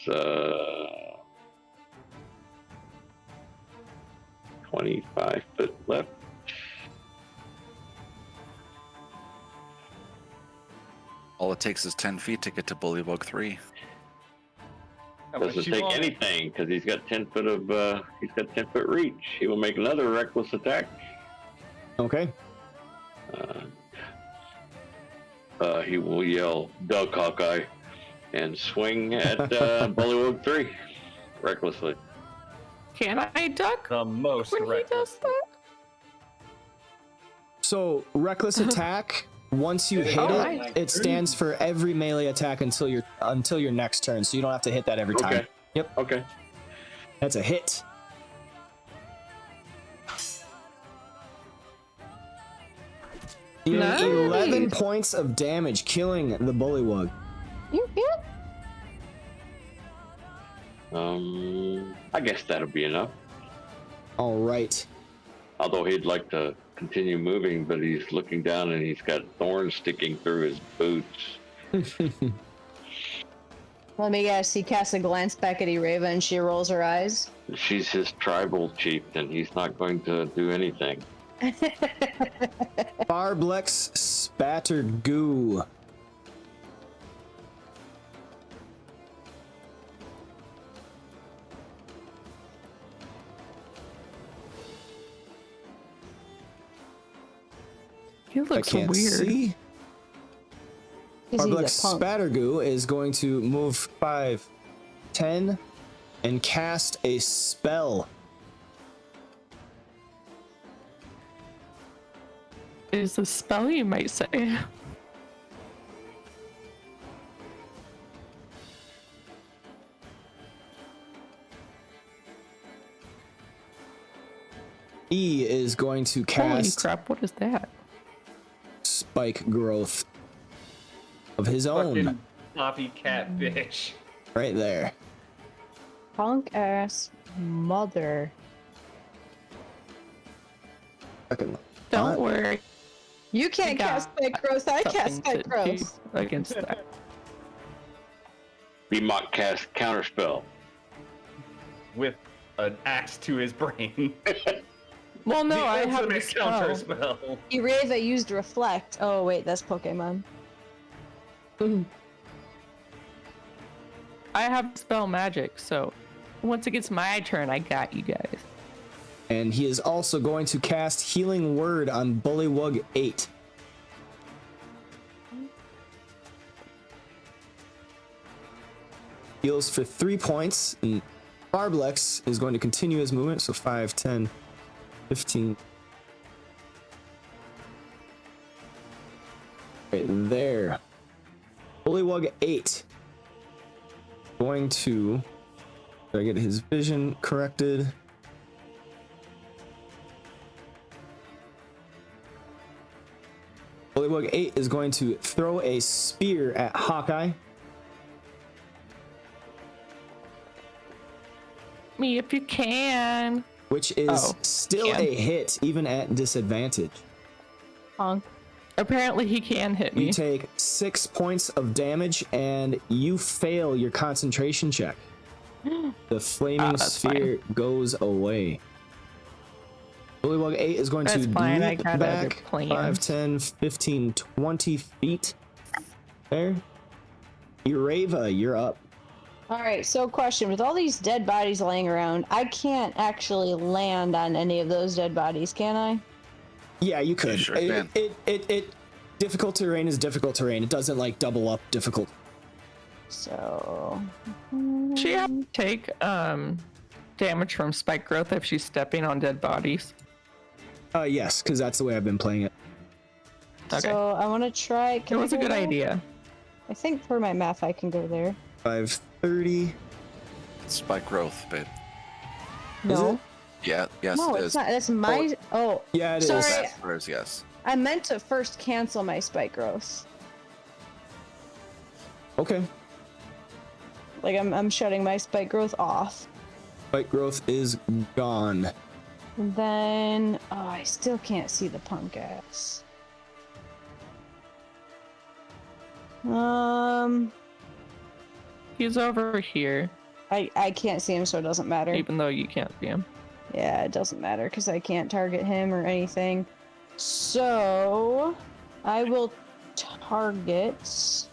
25 foot left. All it takes is 10 feet to get to Bullywug 3. Yeah, but Doesn't she's take only- anything because he's got 10 foot of he's got 10 foot reach. He will make another reckless attack. Okay. He will yell, "Duck, Hawkeye," and swing at Bullywug 3 recklessly. Can I duck The most when he reckless. does that? So, reckless attack, once you hit Alright. it, it stands for every melee attack until your next turn, so you don't have to hit that every time. Okay. Yep, Okay. that's a hit. Dealing Nice. 11 points of damage, killing the Bullywug. I guess that'll be enough. All right. Although he'd like to continue moving, but he's looking down and he's got thorns sticking through his boots. Let me guess. He casts a glance back at Ereva and she rolls her eyes. She's his tribal chieftain. He's not going to do anything. Barblex Spatter Goo. He I looks can't weird. see. 'Cause he's Barblex a punk. Spattergoo is going to move 5, 10, and cast a spell. Is a spell, you might say. E is going to Holy cast crap, what is that? spike growth of his own. Fucking floppy cat bitch. Right there. Punk ass mother. Fucking Don't hot. worry. You can't got cast spike growth. I cast something spike to growth. do against that. VMOC cast counterspell. With an axe to his brain. Well, no, The I have ultimate the counter spell. spell. Ireva used Reflect. Oh, wait, that's Pokemon. I have spell magic, so once it gets my turn, I got you guys. And he is also going to cast Healing Word on Bullywug 8. Heals for 3 points, and Barblex is going to continue his movement, so 5, 10, 15. Right there. Bullywug 8. Going to... Did I get his vision corrected? Bullywug 8 is going to throw a spear at Hawkeye. Me if you can. Which is still can. a hit, even at disadvantage. Honk. Apparently he can hit me. You take 6 points of damage, and you fail your concentration check. The flaming that's sphere goes away. Bullywug 8 is going That's to fine, I leap got other back plans. 5, 10, 15, 20 feet. There. Ireva, you're up. All right, so question. With all these dead bodies laying around, I can't actually land on any of those dead bodies, can I? Yeah, you could. sure can. Difficult terrain is difficult terrain. It doesn't like double up difficult. So... She have to take damage from spike growth if she's stepping on dead bodies. Yes, because that's the way I've been playing it. Okay. So I want to try... It Can I was a go good there? idea. I think for my math I can go there. 530. Spike growth, babe. No. Yeah, yes, No, it it's is. not. That's my... Oh, Yeah, it is. sorry. That's hers, yes. I meant to first cancel my spike growth. Okay. Like, I'm shutting my spike growth off. Spike growth is gone. And then... Oh, I still can't see the punk ass. He's over here, I can't see him, so it doesn't matter. even though you can't see him. Yeah, it doesn't matter because I can't target him or anything. So I will target.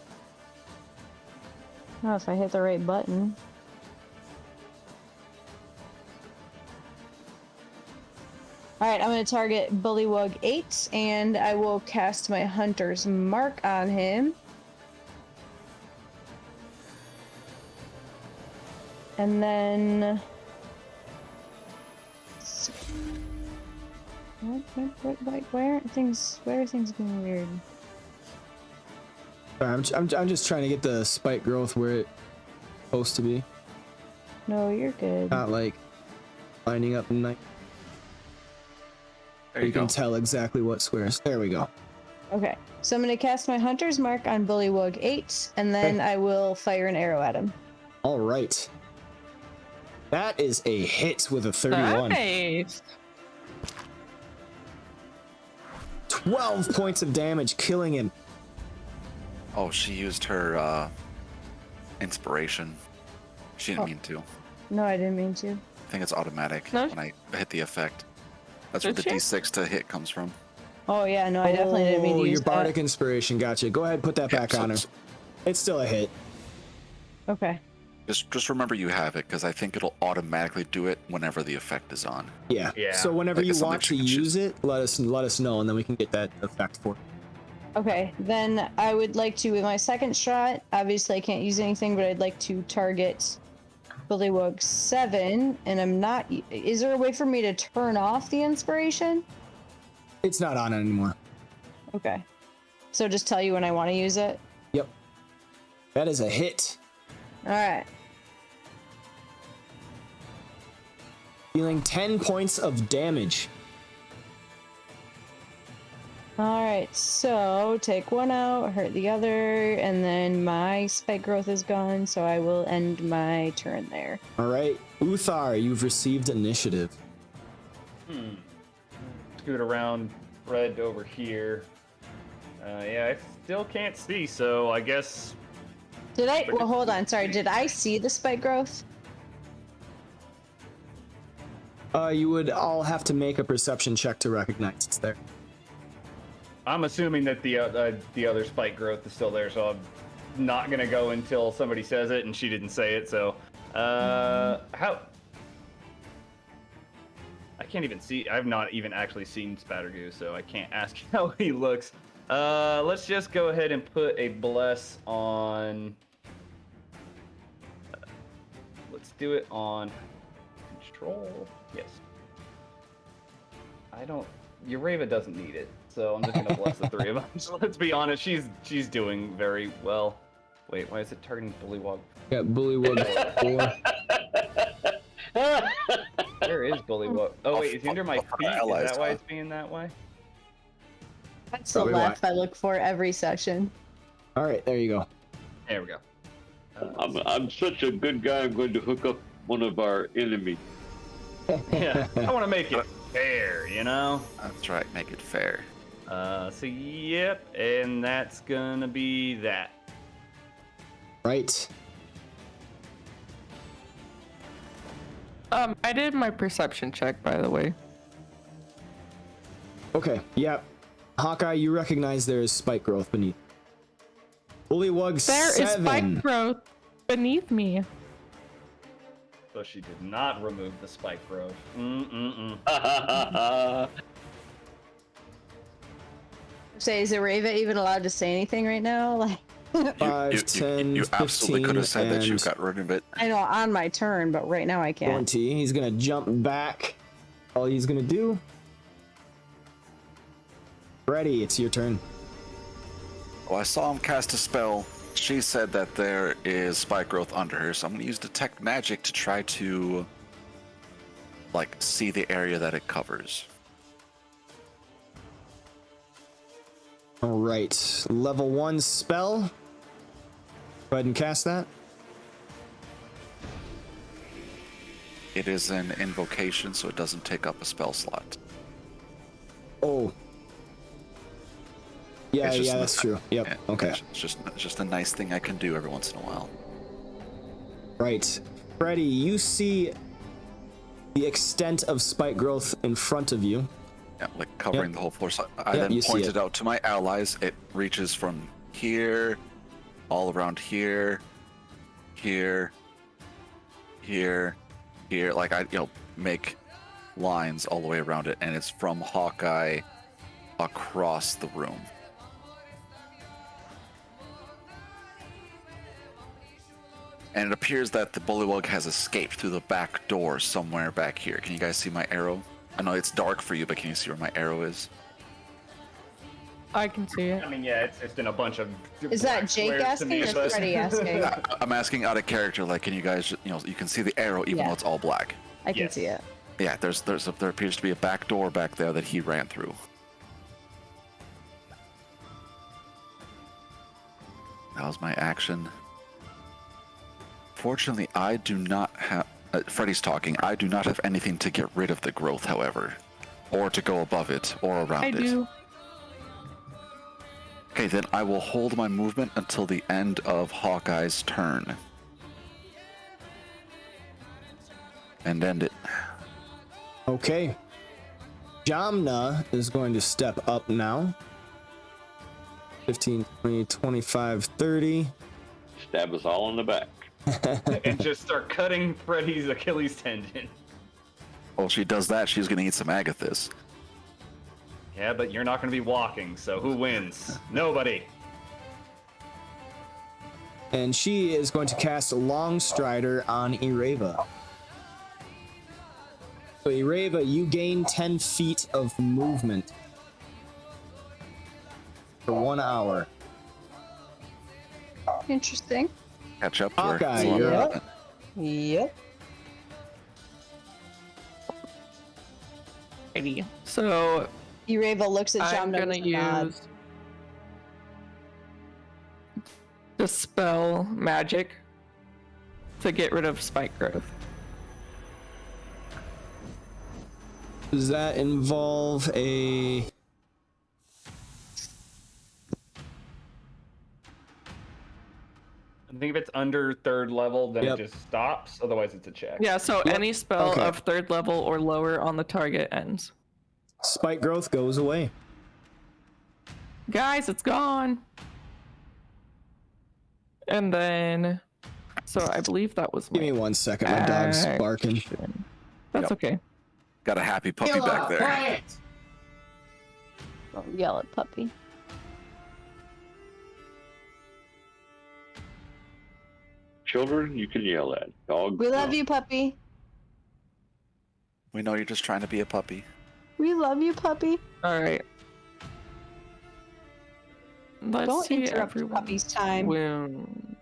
Oh, if I hit the right button. Alright, I'm going to target Bullywug 8 and I will cast my Hunter's Mark on him. And then... Why are things being weird? Sorry, I'm just trying to get the spike growth where it's supposed to be. No, you're good. Not like lining up in night. There you You can go. tell exactly what squares. There we go. Okay, so I'm going to cast my Hunter's Mark on Bullywug 8, and then I will fire an arrow at him. All right. That is a hit with a 31. Nice. 12 points of damage, killing him. Oh, she used her inspiration. She didn't mean to. No, I didn't mean to. I think it's automatic No. when I hit the effect. That's where Did the she? D6 to hit comes from. Oh yeah, no, I definitely didn't mean to use your bardic that. inspiration, gotcha. Go ahead, put that Yeah, back so on her. it's- It's still a hit. Okay. Just remember you have it, because I think it'll automatically do it whenever the effect is on. Yeah. Yeah. So whenever Like you it's want to something she can use it, let us know, and then we can get that effect for it. Okay, then I would like to, with my second shot, obviously I can't use anything, but I'd like to target Bullywug 7, and I'm not... Is there a way for me to turn off the inspiration? It's not on anymore. Okay. So just tell you when I want to use it? Yep. That is a hit. Alright. Dealing 10 points of damage. Alright, so take one out, hurt the other, and then my spike growth is gone, so I will end my turn there. All right. Uthar, you've received initiative. Scoot around Red over here. Yeah, I still can't see, so I guess Did I? Well, hold on. Sorry. Did I see the spike growth? You would all have to make a perception check to recognize it's there. I'm assuming that the other spike growth is still there, so I'm not gonna go until somebody says it, and she didn't say it. So, how? I can't even see. I've not even actually seen Spattergoo, so I can't ask how he looks. Let's just go ahead and put a bless on. Let's do it on control. Yes. I don't. Ureva doesn't need it, so I'm just gonna bless the three of them. So let's be honest, she's doing very well. Wait, why is it targeting Bullywug? Yeah, Bullywug 4. Where is Bullywug? Oh wait, it's under my feet. Is that why it's being that way? That's Probably the why. laugh I look for every session. All right, there you go. There we go. I'm such a good guy. I'm going to hook up one of our enemies. Yeah, I want to make it fair, you know. That's right, make it fair. So yep, and that's gonna be that. Right. I did my perception check, by the way. Okay, yep. Hawkeye, you recognize there is spike growth beneath. Bullywug There 7. is spike growth beneath me. So she did not remove the spike growth. Say, is Areva even allowed to say anything right now? Like, 5, 10, you absolutely 15, could have said that you and got rid of it. I know on my turn, but right now I can't. 20. He's gonna jump back. All he's gonna do. Freddy, it's your turn. Well, I saw him cast a spell. She said that there is spike growth under her, so I'm going to use Detect Magic to try to, like, see the area that it covers. All right, level 1 spell. Go ahead and cast that. It is an invocation, so it doesn't take up a spell slot. Oh. Yeah, It's just yeah, that's true. Yep. Yeah, Okay. It's just a nice thing I can do every once in a while. Right. Freddy, you see the extent of spike growth in front of you. Yeah, like covering the whole floor. So I Yep, you then see pointed it. out to my allies. It reaches from here, all around here, here, here, here. Like I, make lines all the way around it, and it's from Hawkeye across the room. And it appears that the Bullywug has escaped through the back door somewhere back here. Can you guys see my arrow? I know it's dark for you, but can you see where my arrow is? I can see it. I mean, yeah, it's just in a bunch of. Is that black Jake squares to asking me, or but- Freddy asking? I'm asking out of character. Like, can you guys, you can see the arrow even Yeah. though it's all black. I can Yes. see it. Yeah, there appears to be a back door back there that he ran through. That was my action. Fortunately, I do not have. Freddy's talking. I do not have anything to get rid of the growth, however, or to go above it or around I it. do. Okay, then I will hold my movement until the end of Hawkeye's turn. And end it. Okay. Jamna is going to step up now. 15, 20, 25, 30. Stab us all in the back. And just start cutting Freddy's Achilles tendon. Well, if she does that, she's going to eat some Agathis. Yeah, but you're not going to be walking, so who wins? Nobody. And she is going to cast Long Strider on Ireva. So Ireva, you gain 10 feet of movement for 1 hour. Interesting. Catch up to her. Hawkeye, It's a lot of you're up. movement. Yep. Alrighty. So Ureva looks at I'm Jamna gonna with a nod. use Dispel Magic to get rid of spike growth. Does that involve a... I think if it's under 3rd level, then Yep. it just stops. Otherwise, it's a check. Yeah, so Yep. any spell Okay. of 3rd level or lower on the target ends. Spike growth goes away. Guys, it's gone. And then, so I believe that was my Give me 1 second. My dog's barking. action. That's Yep. okay. Got a happy puppy back there. Don't yell at puppy. Children, you can yell at. Dogs, We love no. you, puppy. We know you're just trying to be a puppy. We love you, puppy. All right. Let's Don't see interrupt everyone's puppy's time. wound.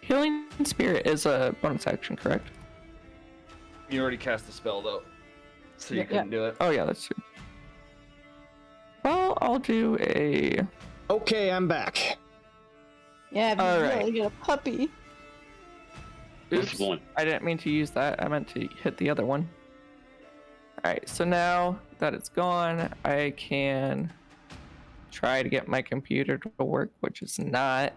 Healing Spirit is a bonus action, correct? You already cast the spell though, so you Yep. couldn't do it. Oh yeah, that's true. Well, I'll do a. Okay, I'm back. Yeah, but All you right. really get a puppy. This Oops, one. I didn't mean to use that. I meant to hit the other one. Alright, so now that it's gone, I can try to get my computer to work, which is not.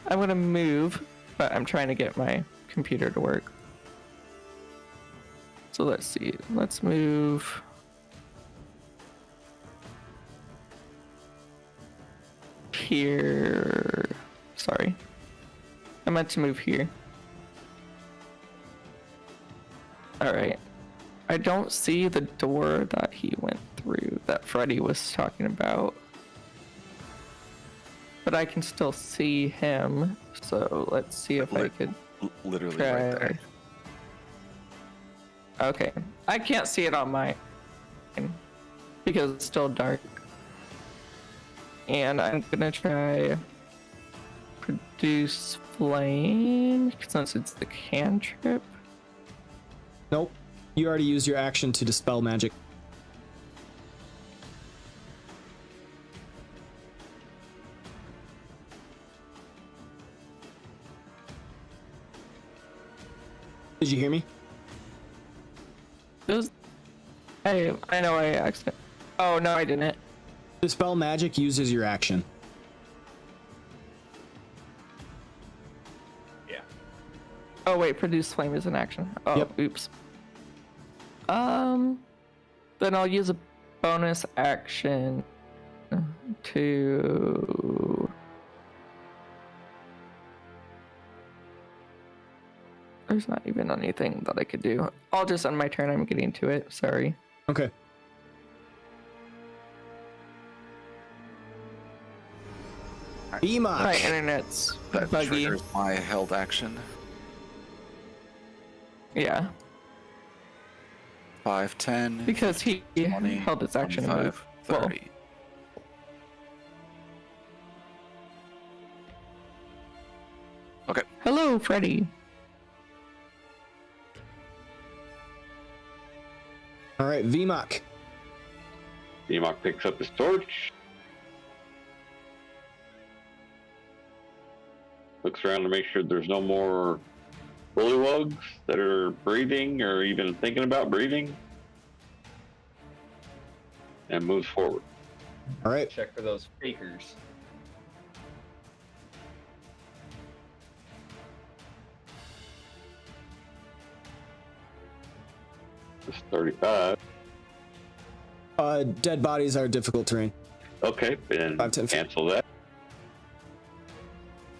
I'm gonna move, but I'm trying to get my computer to work. So let's see. Let's move. Here. Sorry. I meant to move here. Alright. I don't see the door that he went through that Freddy was talking about. But I can still see him. So let's see if I could Literally try. right there. Okay. I can't see it on my because it's still dark. And I'm gonna try produce flame since it's the cantrip. Nope. You already used your action to dispel magic. Did you hear me? It was, I know I accident. Oh no, I didn't. Dispel magic uses your action. Yeah. Oh wait, produce flame is an action. Oh, Yep. oops. Then I'll use a bonus action to. There's not even anything that I could do. I'll just end my turn. I'm getting to it. Sorry. Okay. Emok. My internet's That buggy. triggers my held action. Yeah, 5, 10, because he 20, held his action to 25, move. Well, 30. Okay. hello, Freddy. All right, VMOC. Emok picks up his torch. Looks around to make sure there's no more bullywugs that are breathing or even thinking about breathing. And moves forward. All right. Check for those fakers. It's 35. Dead bodies are difficult terrain. Okay, then 5, 10, cancel that.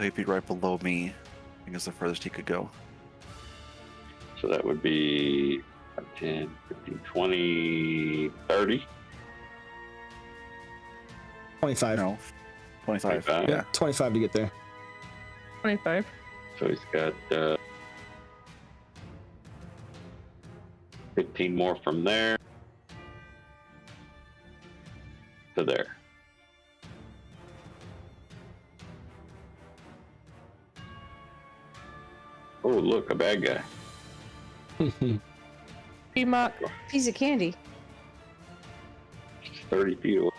He'd be right below me. I think it's the furthest he could go. So that would be 10, 15, 20, 30. 25. No. 25. 25. Yeah, 25 to get there. 25. So he's got 15 more from there to there. Oh, look, a bad guy. Emok. Piece of candy. Just 30 feet away.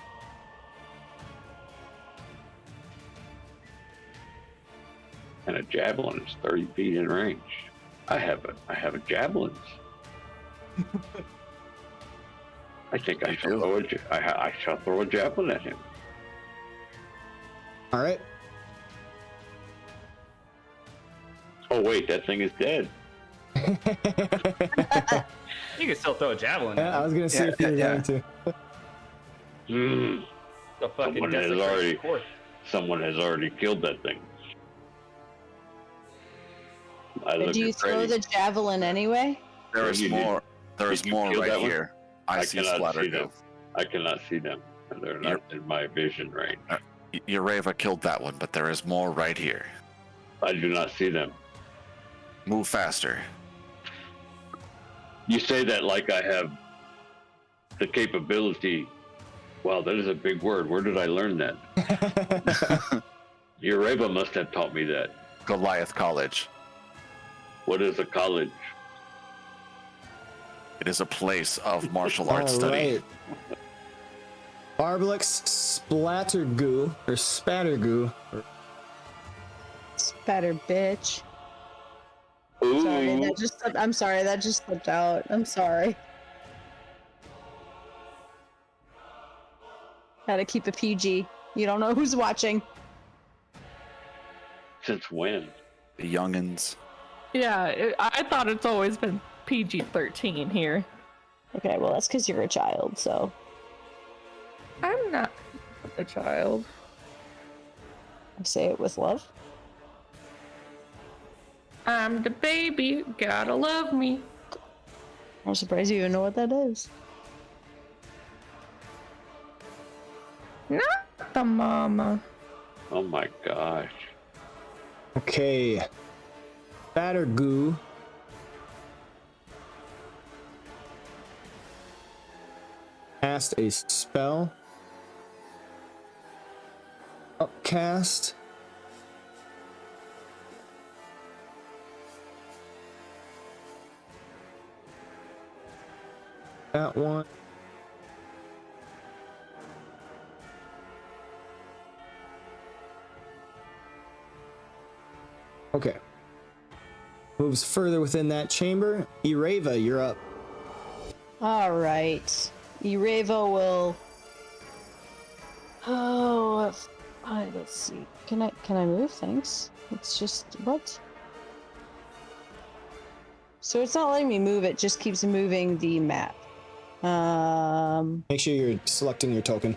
And a javelin is 30 feet in range. I have a javelin. I think I shall throw a javelin at him. All right. Oh wait, that thing is dead. You can still throw a javelin. Yeah, I was gonna see if you were going to. Mm, The fucking someone has desecration already, corpse. someone has already killed that thing. I look Do you at throw Freddy. the javelin anyway? There is You did- more. There is did you more kill right that one? here. I see cannot splatter see go. them. I cannot see them. They're not in my vision range. Ureva killed that one, but there is more right here. I do not see them. Move faster. You say that like I have the capability. Wow, that is a big word. Where did I learn that? Ureva must have taught me that. Goliath College. What is a college? It is a place of martial arts All study. right. Barblix Splattergoo or Spattergoo. Spatter bitch. Ooh, Sorry, that just slipped. I'm sorry, that just slipped out. I'm sorry. Gotta keep it PG. You don't know who's watching. since when? The youngins. Yeah, I thought it's always been PG-13 here. Okay, well that's because you're a child, so. I'm not a child. I say it with love. I'm the baby, gotta love me. I'm surprised you even know what that is. Not the mama. Oh my gosh. Okay. Spattergoo. Cast a spell. Upcast. That one. Okay. Moves further within that chamber. Ureva, you're up. All right. Ureva will. Oh, let's see. Can I move? Thanks. It's just what? So it's not letting me move. It just keeps moving the map. Make sure you're selecting your token.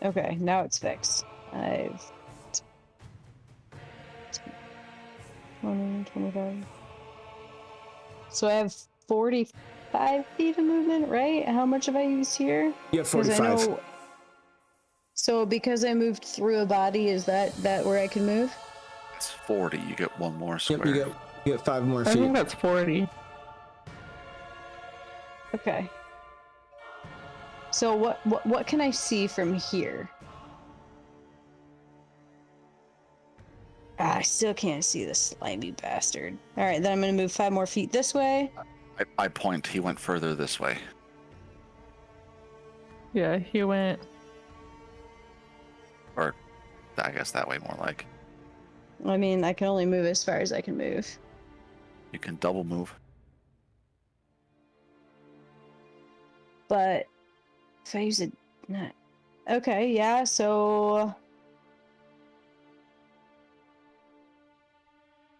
Okay, now it's fixed. I've 20, 25. So I have 45 feet of movement, right? How much have I used here? You have 'Cause I 45. know. So because I moved through a body, is that where I can move? It's 40. You get one more square. Yep, you get 5 more I think feet. that's 40. Okay. So what can I see from here? I still can't see this slimy bastard. All right, then I'm gonna move 5 more feet this way. I point. He went further this way. Yeah, he went. Or, I guess that way more like. I mean, I can only move as far as I can move. You can double move. But if I use it, not okay. Yeah, so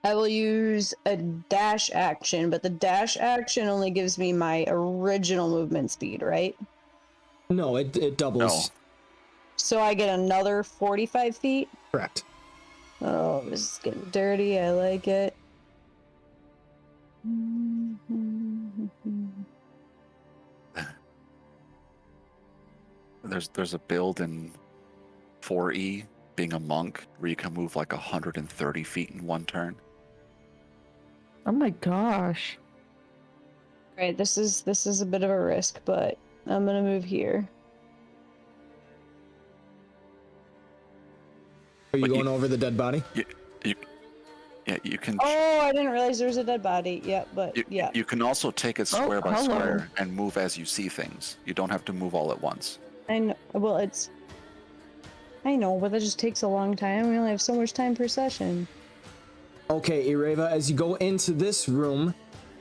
I will use a dash action, but the dash action only gives me my original movement speed, right? No, it doubles. So I get another 45 feet. Correct. Oh, this is getting dirty. I like it. There's a build in 4E, being a monk, where you can move like 130 feet in one turn. Oh my gosh. Right, this is a bit of a risk, but I'm gonna move here. Are you But you- going over the dead body? Yeah, you can. Oh, I didn't realize there was a dead body. Yeah, but yeah. You can also take it square by hello. square and move as you see things. You don't have to move all at once. I know. Well, I know, but that just takes a long time. We only have so much time per session. Okay, Ureva, as you go into this room,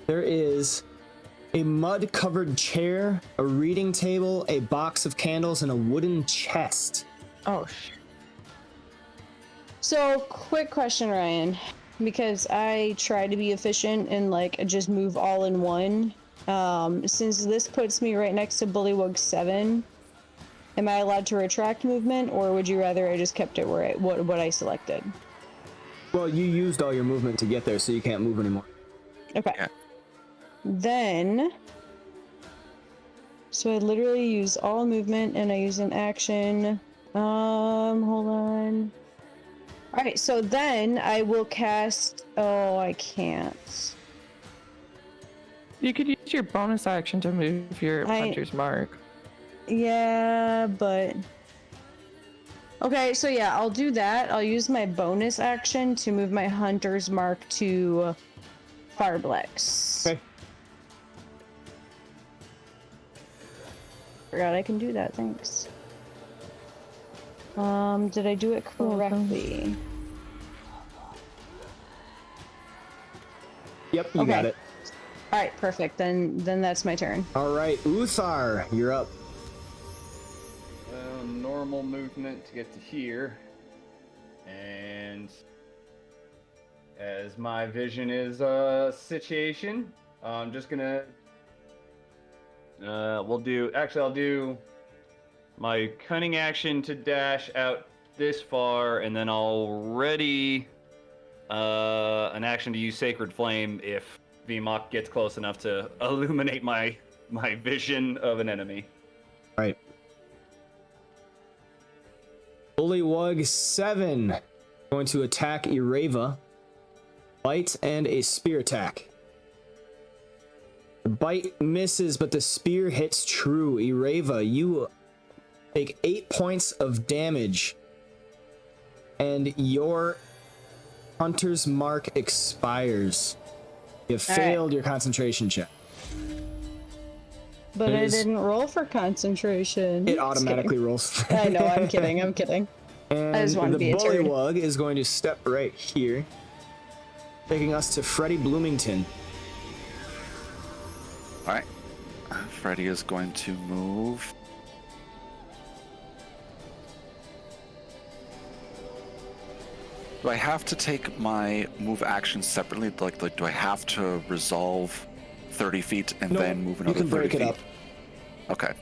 there is a mud-covered chair, a reading table, a box of candles, and a wooden chest. Oh, sh. So, quick question, Ryan, because I try to be efficient and like just move all in one. Since this puts me right next to Bullywug 7, am I allowed to retract movement, or would you rather I just kept it where what I selected? Well, you used all your movement to get there, so you can't move anymore. Okay. Yeah. Then, so I literally use all movement and I use an action. Hold on. All right, so then I will cast. Oh, I can't. You could use your bonus action to move your Hunter's Mark. Yeah, but. Okay, so yeah, I'll do that. I'll use my bonus action to move my Hunter's Mark to Farblex. Okay. Forgot I can do that, thanks. Did I do it correctly? Yep, you got it. Alright, perfect. Then that's my turn. Alright, Uthar, you're up. Normal movement to get to here. And as my vision is situation, I'm just gonna I'll do my cunning action to dash out this far, and then I'll ready an action to use Sacred Flame if VMOC gets close enough to illuminate my vision of an enemy. Right. Bullywug 7 going to attack Ireva. Bite and a spear attack. The bite misses, but the spear hits true. Ireva, you take 8 points of damage, and your Hunter's Mark expires. You have failed your concentration check. But I didn't roll for concentration. It automatically rolls. I know, I'm kidding. And I just want to be a turd. the Bullywug is going to step right here, taking us to Freddie Bloomington. All right. Freddy is going to move. Do I have to take my move action separately? Like, do I have to resolve 30 feet and then move another 30 feet? You can break it up. Okay.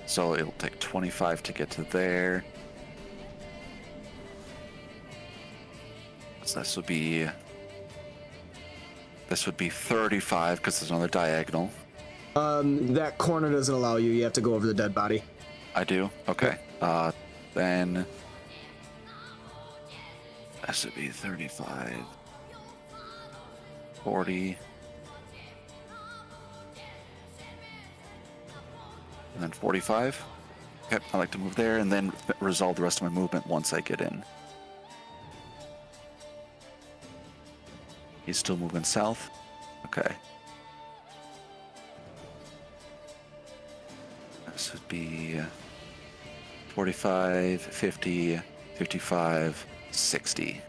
So it'll take 25 to get to there. So this would be 35 because there's another diagonal. That corner doesn't allow you. You have to go over the dead body. I do? Okay. Then that should be 35, 40, and then 45. Okay, I like to move there and then resolve the rest of my movement once I get in. He's still moving south. Okay. This would be 45, 50, 55, 60.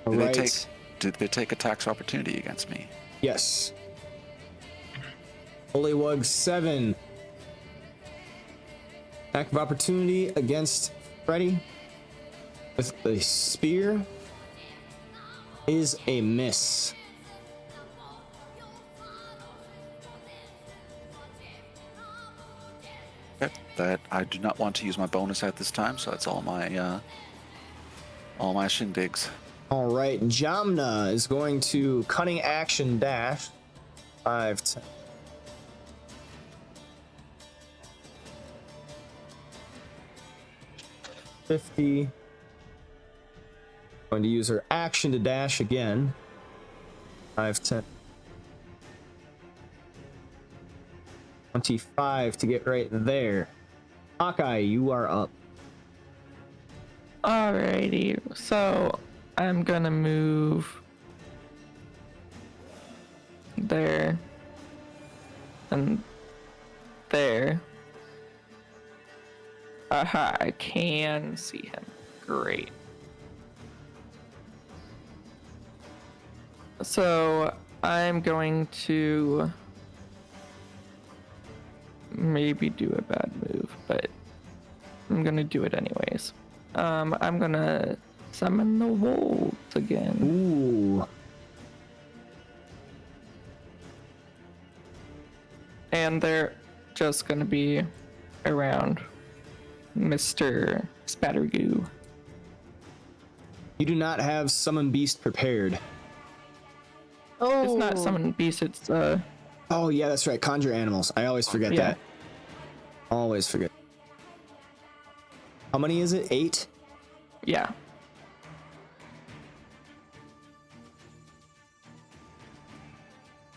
All right. Did they take a tax opportunity against me? Yes. Bullywug 7. Act of opportunity against Freddy with the spear is a miss. Okay. That I do not want to use my bonus at this time, so that's all my shindigs. All right, Jamna is going to cunning action dash. 5, 10. Going to use her action to dash again. 5, 10. 25 to get right there. Hawkeye, you are up. Alrighty, so I'm gonna move there and there. Aha, I can see him. Great. So I'm going to maybe do a bad move, but I'm gonna do it anyways. I'm gonna summon the wolves again. Ooh. And they're just gonna be around Mr. Spattergoo. You do not have Summon Beast prepared. Oh, It's not summon beast, it's Oh, yeah, that's right. Conjure animals. I always forget Yeah. that. Always forget. How many is it? 8? yeah.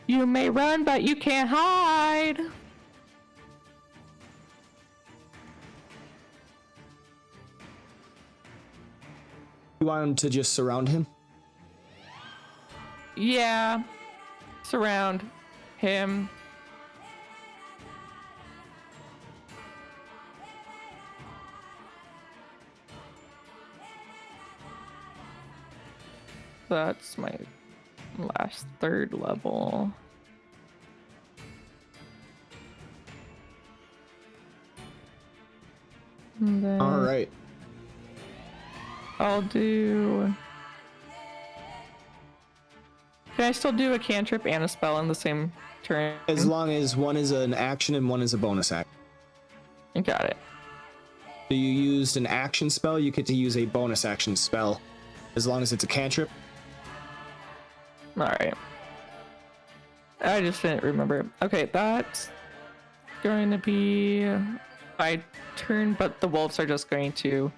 You may run, but you can't hide. You want him to just surround him? Yeah. Surround him. That's my last 3rd level. And then All right. I'll do. Can I still do a cantrip and a spell in the same turn? As long as one is an action and one is a bonus action. Got it. So you used an action spell, you get to use a bonus action spell. As long as it's a cantrip. Alright. I just didn't remember. Okay, that's going to be my turn, but the wolves are just going to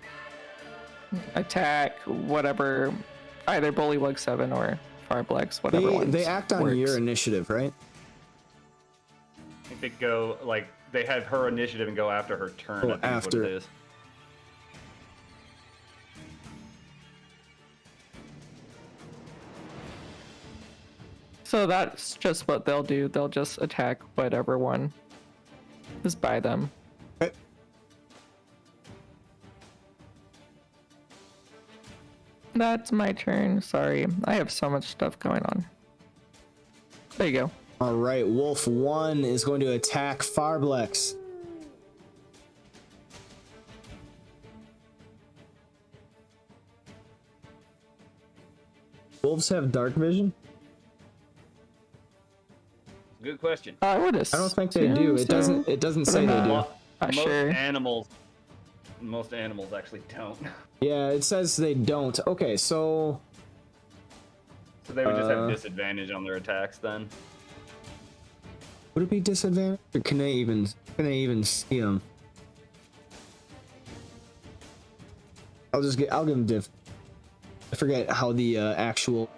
attack whatever, either Bullywug 7 or Farblex, whatever ones They act on works. your initiative, right? I think they go, like, they have her initiative and go after her turn. Oh, I think is after. what it is. So that's just what they'll do. They'll just attack whatever one is by them. Okay. That's my turn. Sorry. I have so much stuff going on. There you go. All right, Wolf 1 is going to attack Farblex. Wolves have dark vision? Good question. I would I don't think they do. It doesn't but say I'm they not- do. Not Most sure. most animals actually don't. Yeah, it says they don't. Okay, so So they would just have disadvantage on their attacks then. would it be disadvantage? Or can they even see them? I'll give them diff. I forget how the actual.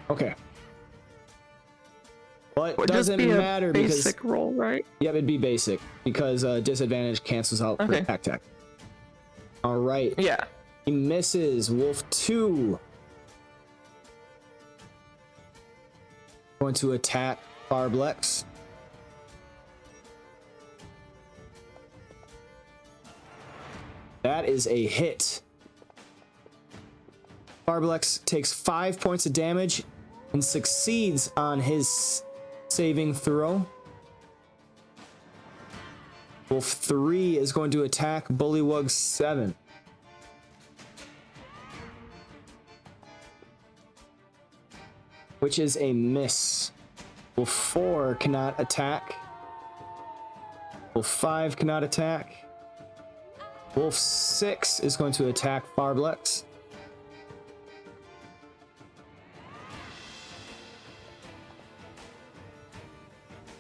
Okay. But Would just doesn't be a matter because basic roll, right? yep, it'd be basic because disadvantage cancels out for Okay. attack tech. All right, Yeah. he misses. Wolf 2 going to attack Farblex. That is a hit. Farblex takes 5 points of damage and succeeds on his saving throw. Wolf 3 is going to attack Bullywug 7. Which is a miss. Wolf 4 cannot attack. Wolf 5 cannot attack. Wolf 6 is going to attack Farblex.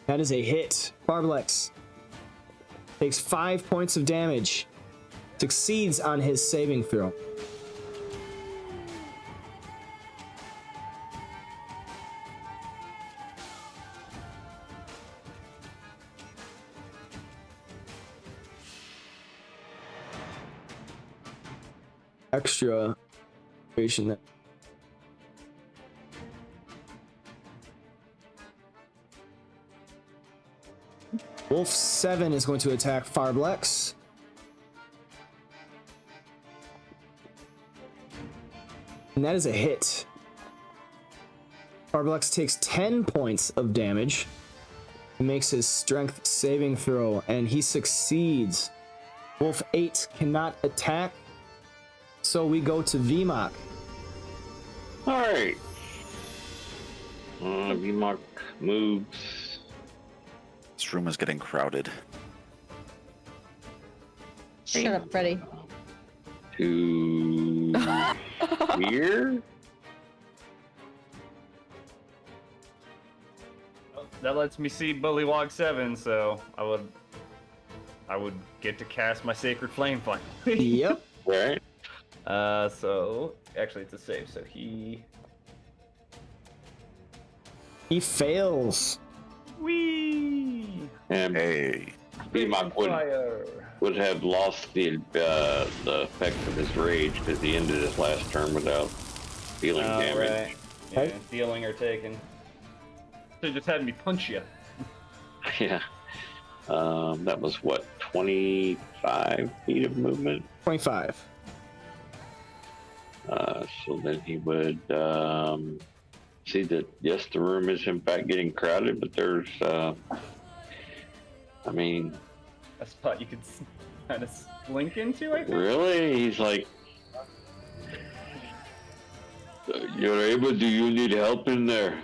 That is a hit. Farblex takes 5 points of damage. Succeeds on his saving throw. Extra creation. Wolf 7 is going to attack Farblex. And that is a hit. Farblex takes 10 points of damage. He makes his strength saving throw, and he succeeds. Wolf 8 cannot attack, so we go to VMOC. All right. VMOC moves. This room is getting crowded. Shut up, Freddy. To here. That lets me see Bullywog 7, so I would get to cast my Sacred Flame finally. Yep. Right. So actually it's a save, so he fails. Whee! And Hey. VMOC would have lost the effect of his rage because he ended his last turn without dealing damage. Right. Yeah, dealing or taking. Should've just had me punch you. Yeah. That was what, 25 feet of movement? 25. So then he would see that, yes, the room is in fact getting crowded, but there's, I mean, A spot you could kind of slink into, I think. really? He's like, you're able, do you need help in there?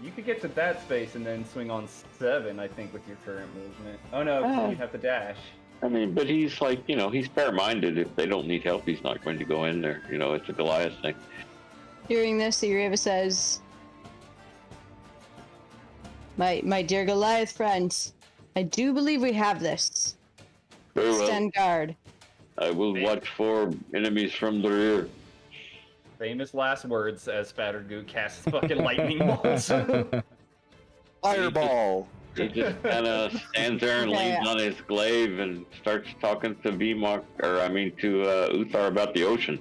You could get to that space and then swing on 7, I think, with your current movement. Oh no, 'cause you'd have to dash. I mean, but he's like, he's fair-minded. If they don't need help, he's not going to go in there. It's a Goliath thing. Hearing this, the Ureva says, My dear Goliath friends, I do believe we have this. Very well. Stand guard. I will watch for enemies from the rear. Famous last words as Spattergoo casts fucking lightning bolts. Fireball! He just kind of stands there and leans on his glaive and starts talking to VMOC, to Uthar about the ocean.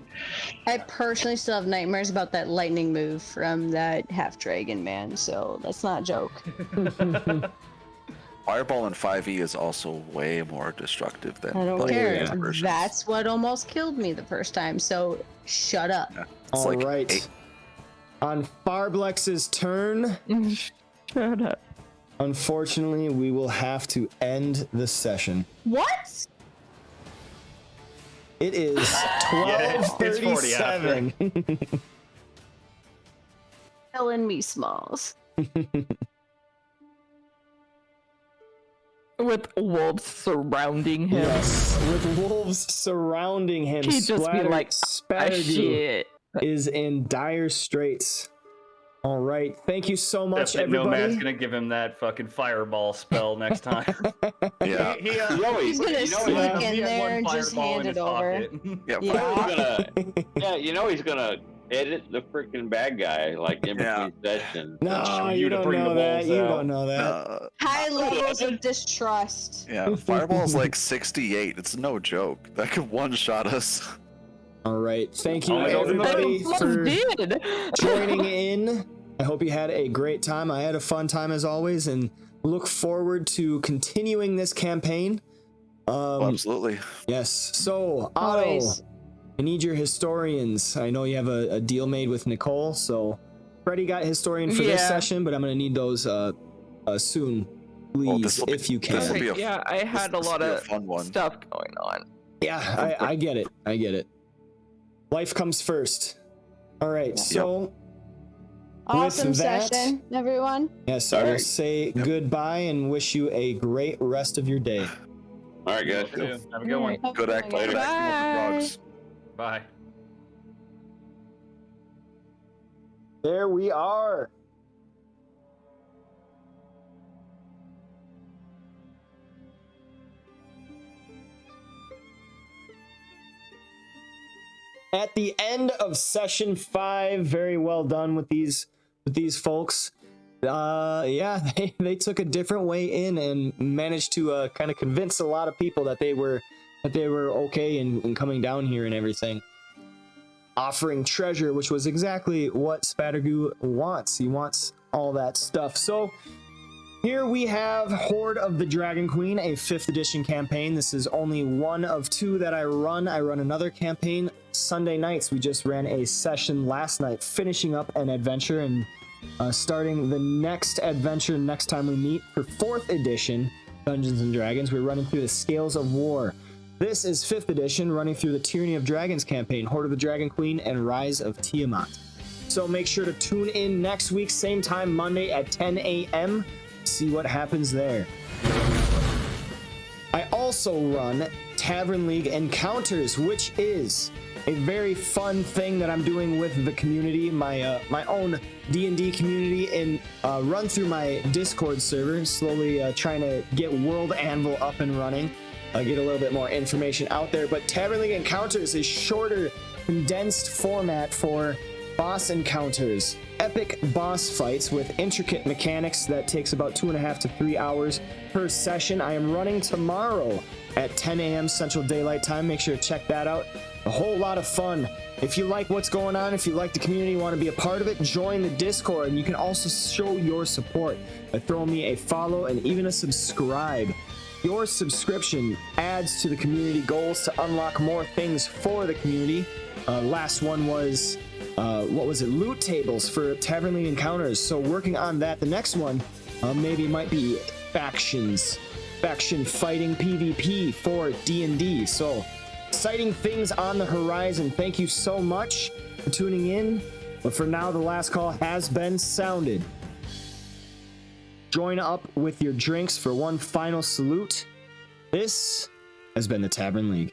I personally still have nightmares about that lightning move from that half dragon man, so let's not joke. Fireball in 5e is also way more destructive than I don't like, care. the versions. That's what almost killed me the first time, so shut up. Yeah, it's All like right. 8. On Farblex's turn, Shut up. unfortunately, we will have to end the session. What? It is it's 40 after. 12:37. Killing me, Smalls. With wolves surrounding him. Yes, with wolves surrounding him, He'd just be like, "Ah, Spattergoo shit. is in dire straits. All right, thank you so much, Except that everybody. Nomad's gonna give him that fucking fireball spell next time. Yeah. He He's gonna sneak in he had there one and just fireball hand in it his over. pocket. Yeah. Yeah. He's gonna edit the freaking bad guy like in between sessions. No, you you to don't bring the know that. wolves You out. don't know that. High levels of distrust. Yeah, Fireball's like 68. It's no joke. That could one-shot us. All right, thank you, Oh my God, everybody, Wolves for did. joining in. I hope you had a great time. I had a fun time as always, and look forward to continuing this campaign. Absolutely. Yes. So, Otto, Always. I need your historians. I know you have a deal made with Nicole, so Freddie got historian for this Yeah. session, but I'm gonna need those soon, Well, please, this'll be- if you this'll can. be a- Yeah, I had a this'll lot be a of fun one. stuff going on. Yeah, I get it. I get it. Life comes first. All right, so Awesome that- session, everyone. yes, I will say goodbye and wish you a great rest of your day. All right, guys. Have a good one. Good act later. Bye. Bye. There we are. At the end of session 5, very well done with these folks. Yeah, they took a different way in and managed to kind of convince a lot of people that they were okay in coming down here and everything. Offering treasure, which was exactly what Spattergoo wants. He wants all that stuff. So here we have Hoard of the Dragon Queen, a 5th edition campaign. This is only one of 2 that I run. I run another campaign Sunday nights. We just ran a session last night, finishing up an adventure and starting the next adventure next time we meet for 4th edition Dungeons and Dragons. We're running through the Scales of War. This is 5th edition, running through the Tyranny of Dragons campaign, Hoard of the Dragon Queen, and Rise of Tiamat. So make sure to tune in next week, same time, Monday at 10 a.m. See what happens there. I also run Tavern League Encounters, which is a very fun thing that I'm doing with the community, my own D&D community, and run through my Discord server, slowly trying to get World Anvil up and running, get a little bit more information out there. But Tavern League Encounters is shorter, condensed format for boss encounters, epic boss fights with intricate mechanics that takes about 2.5 to 3 hours per session. I am running tomorrow at 10 a.m. Central Daylight Time. Make sure to check that out. A whole lot of fun. If you like what's going on, if you like the community, want to be a part of it, join the Discord. And you can also show your support by throwing me a follow and even a subscribe. Your subscription adds to the community goals to unlock more things for the community. Last one was what was it? Loot tables for Tavern League Encounters. So working on that. The next one maybe might be faction fighting PvP for D&D. So exciting things on the horizon. Thank you so much for tuning in. But for now, the last call has been sounded. Join up with your drinks for one final salute. This has been the Tavern League.